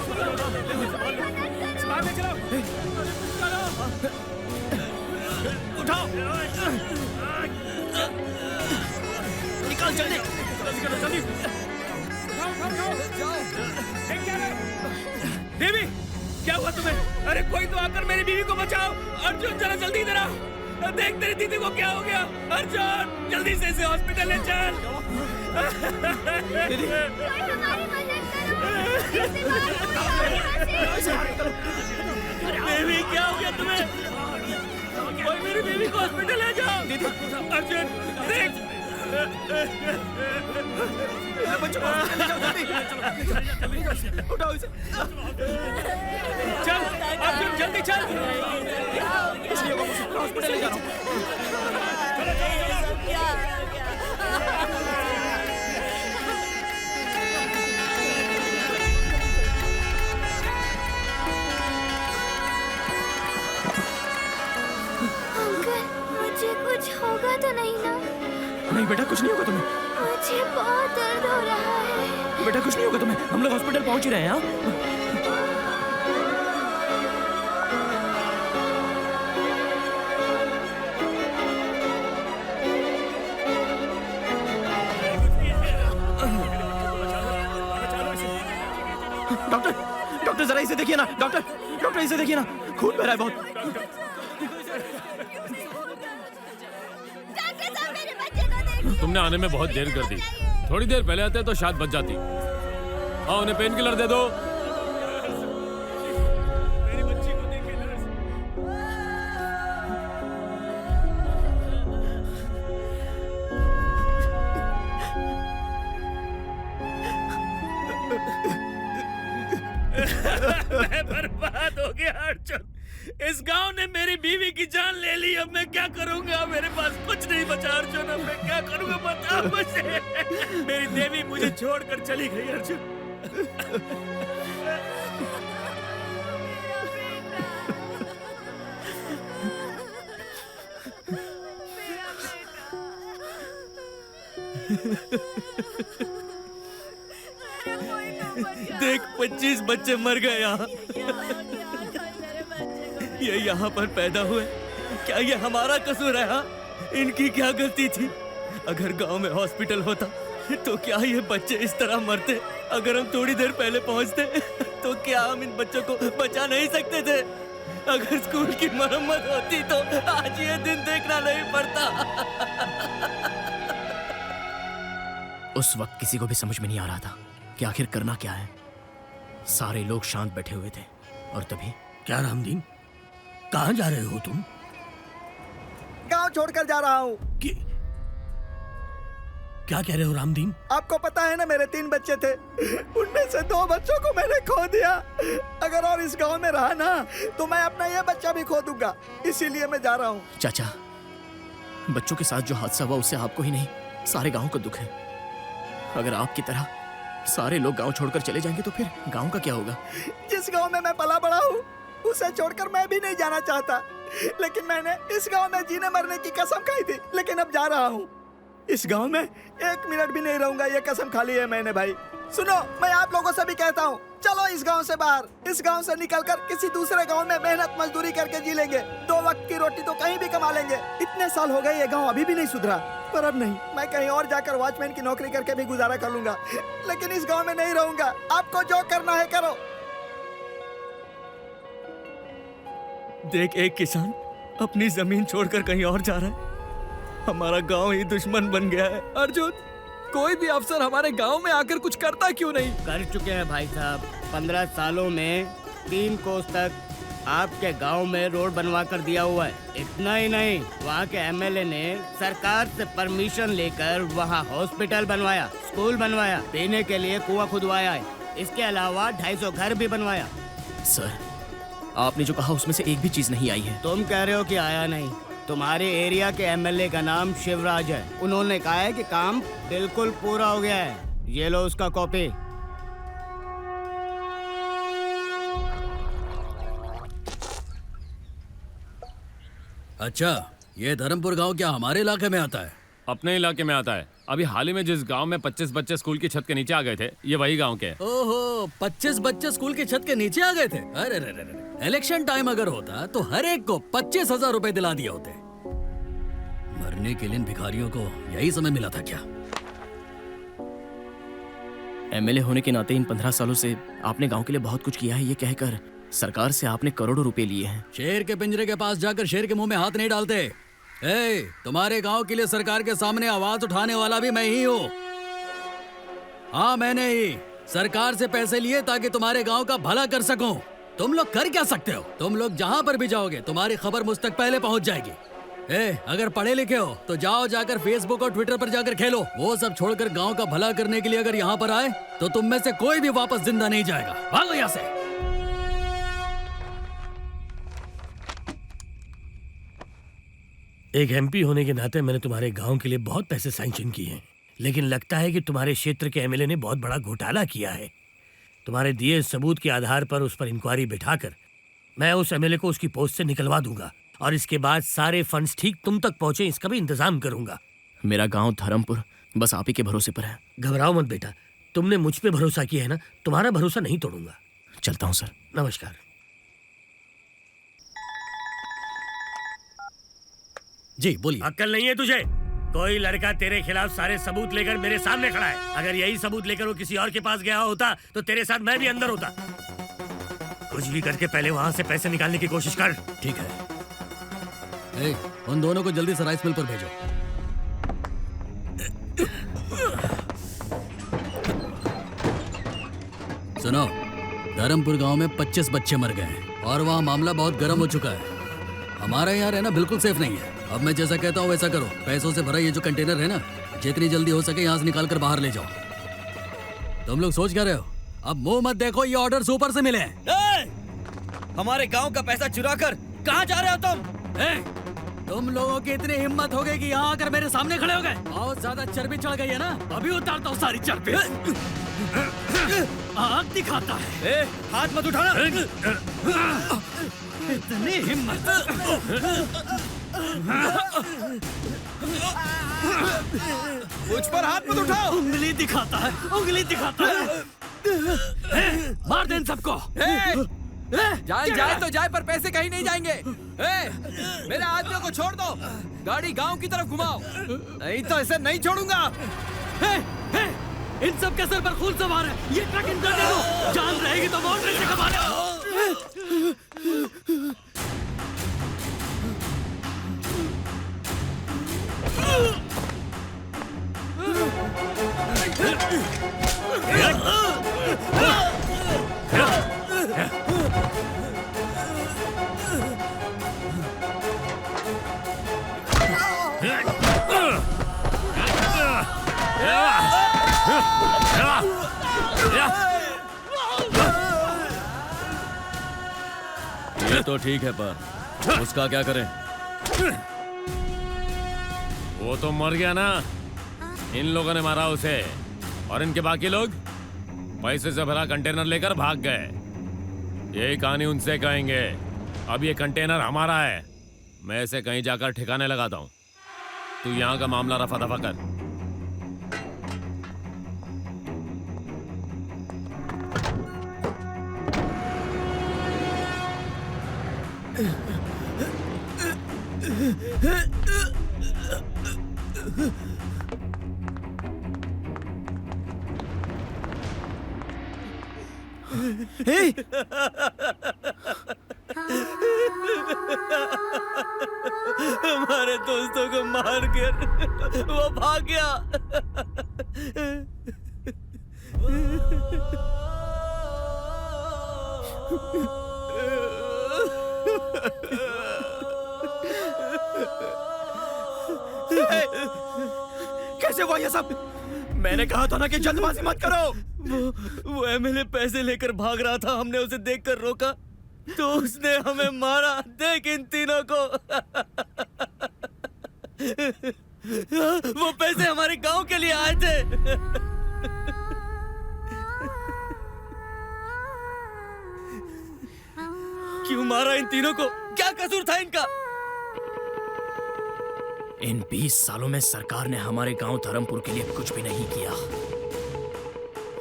उठाओ, निकाल जल्दी। देवी, क्या हुआ तुम्हें? अरे कोई तो आकर मेरी बीवी को बचाओ। अर्जुन जरा जल्दी इधर आओ। देख तेरी दीदी को क्या हो गया। अर्जुन जल्दी से इसे हॉस्पिटल ले चल। बेबी क्या हो गया तुम्हें? कोई मेरी बेबी को हॉस्पिटल ले जाओ। अर्जुन देख। बच्चों को हॉस्पिटल ले जाओ जल्दी। उठाओ इसे। चल अर्जुन जल्दी चल। इसलिए वो हॉस्पिटल ले जा रहा हूँ। मुझे कुछ होगा तो नहीं ना? नहीं बेटा, कुछ नहीं होगा तुम्हें। मुझे बहुत दर्द हो रहा है। बेटा कुछ नहीं होगा तुम्हें। हम लोग हॉस्पिटल पहुंच ही रहे हैं। डॉक्टर जरा इसे देखिए ना। डॉक्टर इसे देखिए ना, खून बह रहा है बहुत। तुमने आने में बहुत देर कर दी। थोड़ी देर पहले आते तो शायद बच जाती। आओ उन्हें पेन किलर दे दो। मैं बर्बाद हो गया अर्जुन। इस गांव ने मेरी बीवी की जान ले ली। अब मैं क्या करूंगा? मेरे पास कुछ नहीं बचा अर्जुन। अब मैं क्या करूंगा बता मुझे। मेरी देवी मुझे छोड़कर चली गई अर्जुन। देख 25 बच्चे मर गए यहाँ। ये यहाँ पर पैदा हुए। क्या ये हमारा कसूर है? हाँ, इनकी क्या गलती थी? अगर गांव में हॉस्पिटल होता तो क्या ये बच्चे इस तरह मरते? अगर हम थोड़ी देर पहले पहुंचते तो क्या हम इन बच्चों को बचा नहीं सकते थे? अगर स्कूल की मरम्मत होती तो आज ये दिन देखना नहीं पड़ता। उस वक्त किसी को भी समझ में नहीं आ रहा था कि आखिर करना क्या है। सारे लोग शांत बैठे हुए थे और तभी क्या रामदीन, कहाँ जा रहे हो तुम? गांव छोड़कर जा रहा हूँ। क्या कह रहे हो रामदीन? आपको पता है ना, मेरे 3 बच्चे थे, उनमें से 2 बच्चों को मैंने खो दिया। अगर और इस गांव में रहा ना तो मैं अपना ये बच्चा भी खो दूंगा, इसीलिए मैं जा रहा हूँ। चाचा, बच्चों के साथ जो हादसा हुआ उससे आपको ही नहीं सारे गांव को दुख है। अगर आपकी तरह सारे लोग गांव छोड़कर चले जाएंगे तो फिर गांव का क्या होगा? जिस गांव में मैं पला बड़ा हूँ उसे छोड़कर मैं भी नहीं जाना चाहता, लेकिन मैंने इस गांव में जीने मरने की कसम खाई थी, लेकिन अब जा रहा हूँ। इस गांव में 1 मिनट भी नहीं रहूंगा, ये कसम खा ली है मैंने। भाई सुनो, मैं आप लोगों से भी कहता हूँ, चलो इस गांव से बाहर, इस गांव से निकलकर किसी दूसरे गांव में मेहनत मजदूरी करके जी लेंगे। 2 वक्त की रोटी तो कहीं भी कमा लेंगे। इतने साल हो गए ये गांव अभी भी नहीं सुधरा, पर अब नहीं, मैं कहीं और जाकर वॉचमैन की नौकरी करके भी गुजारा कर लूंगा, लेकिन इस गांव में नहीं रहूंगा। आपको जो करना है करो। देख, एक किसान अपनी जमीन छोड़कर कहीं और जा रहा है, हमारा गांव ही दुश्मन बन गया है। अर्जुन, कोई भी अफसर हमारे गांव में आकर कुछ करता क्यों नहीं? कर चुके हैं भाई साहब। 15 सालों में 3 कोस तक आपके गांव में रोड बनवा कर दिया हुआ है। इतना ही नहीं, वहाँ के एमएलए ने सरकार से परमिशन लेकर वहाँ हॉस्पिटल बनवाया, स्कूल बनवाया, पीने के लिए कुआं खुदवाया है। इसके अलावा 250 घर भी बनवाया। सर, आपने जो कहा उसमें से एक भी चीज नहीं आई है। तुम कह रहे हो कि आया नहीं? तुम्हारे एरिया के एमएलए का नाम शिवराज है। उन्होंने कहा है कि काम बिल्कुल पूरा हो गया है। ये लो उसका कॉपी। अच्छा, ये धर्मपुर गांव क्या हमारे इलाके में आता है? अपने इलाके में आता है। अभी हाल ही में जिस गांव में 25 बच्चे स्कूल की छत के नीचे आ गए थे, ये वही गांव के हैं। ओहो, 25 बच्चे स्कूल की छत के नीचे आ गए थे? अरे रे रे रे। इलेक्शन टाइम अगर होता तो हर एक को 25,000 रुपए दिला दिए होते। मरने के लिए भिखारियों को यही समय मिला था क्या? एमएलए होने के नाते इन 15 सालों से आपने गांव के लिए बहुत कुछ किया है, ये कहकर सरकार से आपने करोड़ों रुपए लिए हैं। शेर के पिंजरे के पास जाकर शेर के मुंह में हाथ नहीं डालते। तुम्हारे गांव के लिए सरकार के सामने आवाज उठाने वाला भी मैं ही हूँ। हाँ, मैंने ही सरकार से पैसे लिए ताकि तुम्हारे गांव का भला कर सकूं। तुम लोग कर क्या सकते हो? तुम लोग जहाँ पर भी जाओगे तुम्हारी खबर मुझ तक पहले पहुँच जाएगी। अगर पढ़े लिखे हो तो जाओ जाकर फेसबुक और ट्विटर पर जाकर खेलो। वो सब छोड़कर गांव का भला करने के लिए अगर यहाँ पर आए तो तुम में से कोई भी वापस जिंदा नहीं जाएगा। भागो यहाँ से। एक एमपी होने के नाते मैंने तुम्हारे गांव के लिए बहुत पैसे सैंक्शन किए हैं, लेकिन लगता है कि तुम्हारे क्षेत्र के एमएलए ने बहुत बड़ा घोटाला किया है। तुम्हारे दिए सबूत के आधार पर उस पर इंक्वायरी बिठाकर मैं उस एमएलए को उसकी पोस्ट से निकलवा दूंगा और इसके बाद सारे फंड्स ठीक तुम तक पहुंचे इसका भी इंतजाम करूंगा। मेरा गांव धर्मपुर बस आप ही के भरोसे पर है। घबराओ मत बेटा, तुमने मुझ पे भरोसा किया है ना, तुम्हारा भरोसा नहीं तोड़ूंगा। चलता हूँ सर। नमस्कार। जी बोलिए। अक्ल नहीं है तुझे? कोई लड़का तेरे खिलाफ सारे सबूत लेकर मेरे सामने खड़ा है। अगर यही सबूत लेकर वो किसी और के पास गया होता तो तेरे साथ मैं भी अंदर होता। कुछ भी करके पहले वहां से पैसे निकालने की कोशिश कर। ठीक है। उन दोनों को जल्दी से राइस मिल पर भेजो। सुनो, धर्मपुर गांव में 25 बच्चे मर गए हैं और वहाँ मामला बहुत गर्म हो चुका है। हमारा यहाँ रहना बिल्कुल सेफ नहीं है। अब मैं जैसा कहता हूँ वैसा करो। पैसों से भरा ये जो कंटेनर है ना, जितनी जल्दी हो सके यहाँ से निकाल कर बाहर ले जाओ। तुम लोग सोच क्या रहे हो? अब मुंह मत देखो, ये ऑर्डर ऊपर से मिले हैं। हमारे गांव का पैसा चुरा कर कहाँ जा रहे हो तुम? तुम लोगों की इतनी हिम्मत हो गई कि यहाँ आकर मेरे सामने खड़े हो गए। बहुत ज्यादा चर्बी चढ़ गई है ना, अभी उतारता हूँ सारी चर्बी। आग दिखाता है। हाथ मत उठाना। इतनी हिम्मत। मुझ पर हाथ मत उठाओ। उंगली दिखाता है, उंगली दिखाता है। मार दे इन सबको। जाए तो जाए, पर पैसे कहीं नहीं जाएंगे। मेरे आदमियों को छोड़ दो, गाड़ी गांव की तरफ घुमाओ, नहीं तो ऐसे नहीं छोड़ूंगा। इन सब के सर पर खून सवार है। ये ट्रक इनका दे दो, जान रहेगी तो मॉडल से कमा ले। ये तो ठीक है, पर उसका क्या करें? वो तो मर गया ना, इन लोगों ने मारा उसे, और इनके बाकी लोग पैसे से भरा कंटेनर लेकर भाग गए। यही कहानी उनसे कहेंगे। अब ये कंटेनर हमारा है, मैं इसे कहीं जाकर ठिकाने लगाता हूँ। तू यहाँ का मामला रफा दफा कर। हमारे दोस्तों को मार कर वो भाग गया। कैसे हुआ ये सब? मैंने कहा था ना कि जल्दबाजी मत करो। वो एमएलए पैसे लेकर भाग रहा था, हमने उसे देखकर रोका तो उसने हमें मारा। देख इन तीनों को। वो पैसे हमारे गांव के लिए आए थे। क्यों मारा इन तीनों को? क्या कसूर था इनका? इन 20 सालों में सरकार ने हमारे गांव धर्मपुर के लिए कुछ भी नहीं किया।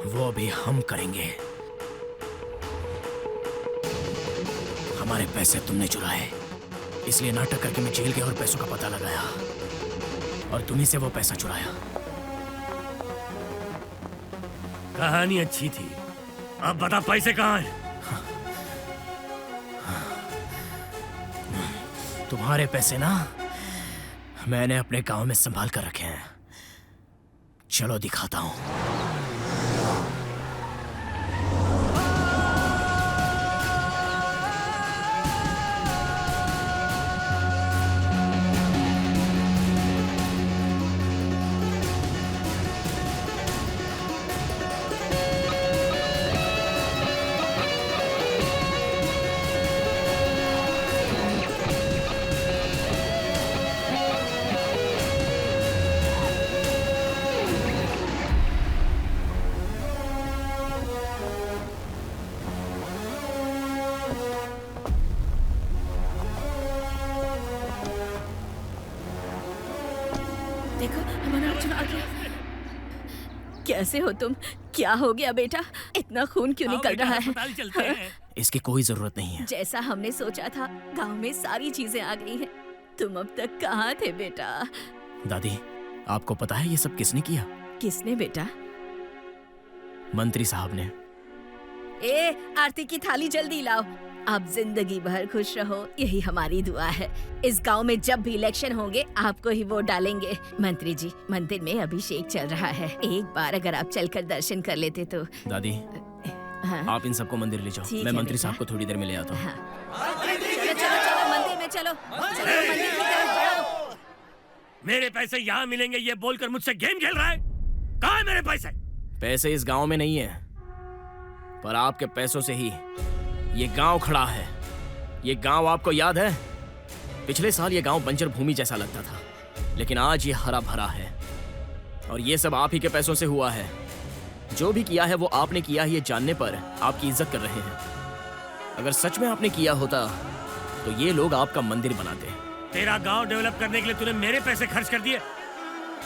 वो अभी हम करेंगे। हमारे पैसे तुमने चुराए, इसलिए नाटक करके मैं जेल गया और पैसों का पता लगाया, और तुम्ही से वो पैसा चुराया। कहानी अच्छी थी, अब बता पैसे कहाँ हैं? तुम्हारे पैसे ना मैंने अपने गांव में संभाल कर रखे हैं। चलो दिखाता हूं। देखो हमारा अर्जुन आ गया। कैसे हो तुम? क्या हो गया बेटा? इतना खून क्यों निकल रहा है? चलते हैं। इसकी कोई जरूरत नहीं है। जैसा हमने सोचा था, गांव में सारी चीजें आ गई हैं। तुम अब तक कहाँ थे बेटा? दादी, आपको पता है ये सब किसने किया? किसने बेटा? मंत्री साहब ने। ए, आरती की थाली जल्दी लाओ। आप जिंदगी भर खुश रहो, यही हमारी दुआ है। इस गांव में जब भी इलेक्शन होंगे आपको ही वोट डालेंगे। मंत्री जी, मंदिर में अभिषेक चल रहा है, एक बार अगर आप चलकर दर्शन कर लेते तो। दादी, हाँ? आप इन सबको मंदिर ले जाओ, मैं मंत्री साहब को थोड़ी देर में ले आता हूँ। चलो चलो चलो मंदिर में चलो, चलो मंदिर की तरफ बढ़ो। मेरे पैसे यहाँ मिलेंगे ये बोलकर मुझसे गेम खेल रहा है। कहाँ है मेरे पैसे? पैसे इस गांव में नहीं है, पर आपके पैसों से ही ये गांव खड़ा है। ये गांव आपको याद है? पिछले साल ये गांव बंजर भूमि जैसा लगता था, लेकिन आज ये हरा भरा है, और ये सब आप ही के पैसों से हुआ है। जो भी किया है वो आपने किया है, ये जानने पर आपकी इज्जत कर रहे हैं। अगर सच में आपने किया होता तो ये लोग आपका मंदिर बनाते। तेरा गांव डेवलप करने के लिए तूने मेरे पैसे खर्च कर दिए।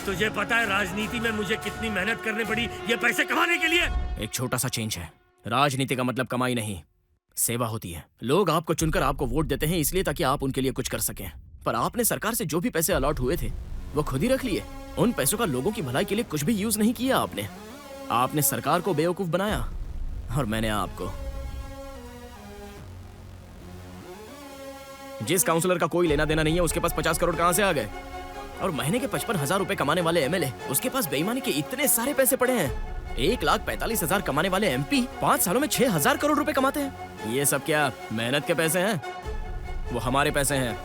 तुझे पता है राजनीति में मुझे कितनी मेहनत करनी पड़ी ये पैसे कमाने के लिए? एक छोटा सा चेंज है। राजनीति का मतलब कमाई नहीं, सेवा होती है। लोग आपको चुनकर आपको वोट देते हैं इसलिए ताकि आप उनके लिए कुछ कर सकें, पर आपने सरकार से जो भी पैसे अलॉट हुए थे वो खुद ही रख लिए। उन पैसों का लोगों की भलाई के लिए कुछ भी यूज नहीं किया आपने। आपने सरकार को बेवकूफ बनाया और मैंने आपको। जिस काउंसलर का कोई लेना देना नहीं है उसके पास 50 करोड़ कहां से आ गए? और महीने के 55,000 रुपए कमाने वाले एमएलए, उसके पास बेईमानी के इतने सारे पैसे पड़े हैं। 1,45,000 कमाने वाले एमपी 5 सालों में 6,000 करोड़ रुपए कमाते हैं। ये सब क्या मेहनत के पैसे हैं? वो हमारे पैसे हैं।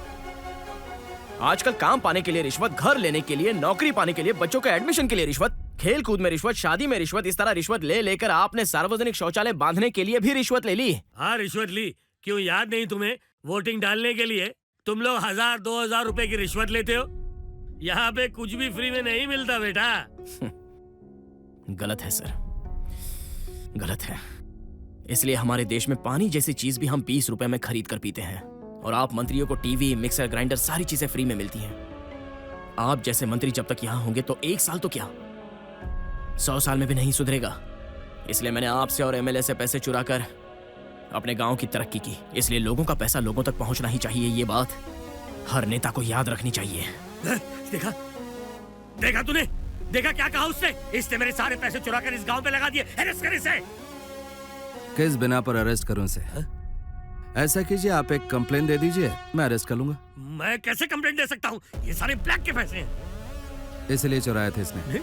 आजकल काम पाने के लिए रिश्वत, घर लेने के लिए, नौकरी पाने के लिए, बच्चों के एडमिशन के लिए रिश्वत, खेल कूद में रिश्वत, शादी में रिश्वत, इस तरह रिश्वत ले लेकर आपने सार्वजनिक शौचालय बांधने के लिए भी रिश्वत ले ली। हाँ, रिश्वत ली। क्यों याद नहीं तुम्हें? वोटिंग डालने के लिए तुम लोग 1,000-2,000 रुपए की रिश्वत लेते हो। यहाँ पे कुछ भी फ्री में नहीं मिलता बेटा। गलत है सर, गलत है। इसलिए हमारे देश में पानी जैसी चीज भी हम 20 रुपए में खरीद कर पीते हैं और आप मंत्रियों को टीवी, मिक्सर ग्राइंडर, सारी चीजें फ्री में मिलती हैं। आप जैसे मंत्री जब तक यहाँ होंगे तो 1 साल तो क्या 100 साल में भी नहीं सुधरेगा। इसलिए मैंने आपसे और एमएलए से पैसे चुरा कर अपने गांव की तरक्की की। इसलिए लोगों का पैसा लोगों तक पहुंचना ही चाहिए। ये बात हर नेता को याद रखनी चाहिए। देखा देखा तूने? देखा क्या कहा उसने? इसने मेरे सारे पैसे चुरा कर इस गांव पे लगा दिए। अरेस्ट कर इसे। किस बिना पर अरेस्ट करूं इसे? ऐसा कीजिए, आप एक कंप्लेन दे दीजिए, मैं अरेस्ट कर लूंगा। मैं कैसे कंप्लेंट दे सकता हूँ? ये सारे ब्लैक के पैसे हैं। इसलिए चुराए थे इसने।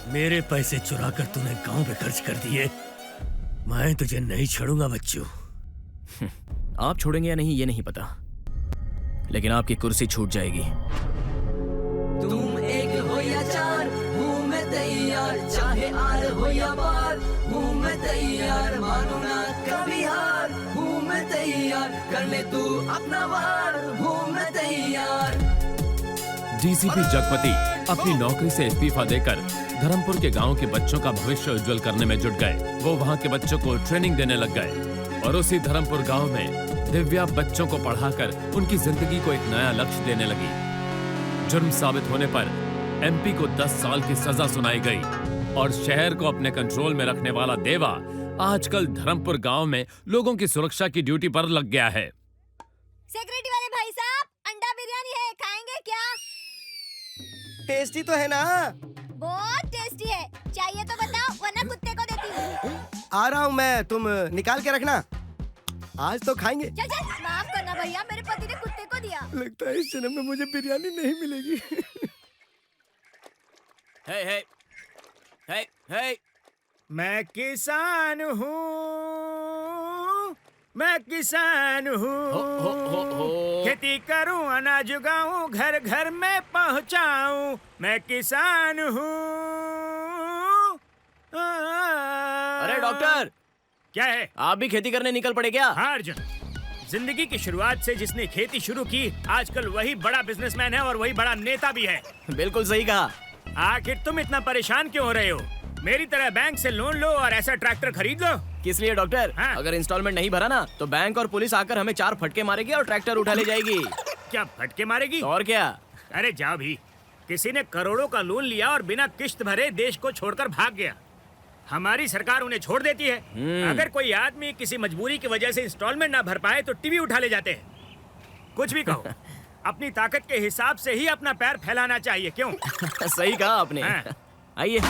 मेरे पैसे चुरा कर तूने गांव पे खर्च कर दिए। मैं तुझे नहीं छोड़ूंगा बच्चू। आप छोड़ेंगे या नहीं ये नहीं पता, लेकिन आपकी कुर्सी छूट जाएगी। तुम एक हो या चार, हूँ मैं तैयार, चाहे आर हो या पार, हूँ मैं तैयार, मानो ना कभी हार, हूँ मैं तैयार, कर ले तू अपना वार, हूँ मैं तैयार। डीसीपी जगपति अपनी नौकरी से इस्तीफा देकर धर्मपुर के गांव के बच्चों का भविष्य उज्जवल करने में जुट गए। वो वहां के बच्चों को ट्रेनिंग देने लग गए और उसी धर्मपुर गांव में दिव्या बच्चों को पढ़ाकर उनकी जिंदगी को एक नया लक्ष्य देने लगी। जुर्म साबित होने पर एमपी को 10 साल की सजा सुनाई गई और शहर को अपने कंट्रोल में रखने वाला देवा आजकल धर्मपुर गांव में लोगों की सुरक्षा की ड्यूटी पर लग गया है। सेक्रेटरी वाले भाई साहब, अंडा बिरयानी है, खाएंगे क्या? टेस्टी तो है ना? बहुत टेस्टी है। चाहिए तो बताओ वरना कुत्ते को देती हूँ। आ रहा हूँ मैं, तुम निकाल के रखना, आज तो खाएंगे। चल चल, माफ करना भैया, मेरे पति ने कुत्ते को दिया। लगता है इस जन्म में मुझे बिरयानी नहीं मिलेगी। हे हे हे हे, मैं किसान हूँ, मैं किसान हूँ, खेती करूँ, अनाज उगाऊँ, घर घर में पहुँचाऊँ, मैं किसान हूँ। अरे डॉक्टर, क्या है? आप भी खेती करने निकल पड़े क्या? हाँ अर्जुन, जिंदगी की शुरुआत से जिसने खेती शुरू की आजकल वही बड़ा बिजनेसमैन है और वही बड़ा नेता भी है। बिल्कुल सही कहा। आखिर तुम इतना परेशान क्यों हो रहे हो? मेरी तरह बैंक से लोन लो और ऐसा ट्रैक्टर खरीद लो। किस लिए डॉक्टर? हाँ? अगर इंस्टॉलमेंट नहीं भरा ना तो बैंक और पुलिस आकर हमें 4 फटके मारेगी और ट्रैक्टर उठा ले जाएगी। क्या फटके मारेगी? और क्या? अरे जाओ भी, किसी ने करोड़ों का लोन लिया और बिना किश्त भरे देश को छोड़कर भाग गया। हमारी सरकार उन्हें छोड़ देती है। अगर कोई आदमी किसी मजबूरी की वजह से इंस्टॉलमेंट ना भर पाए तो टीवी उठा ले जाते हैं। कुछ भी कहो, अपनी ताकत के हिसाब से ही अपना पैर फैलाना चाहिए। क्यों? सही कहा आपने। आइए।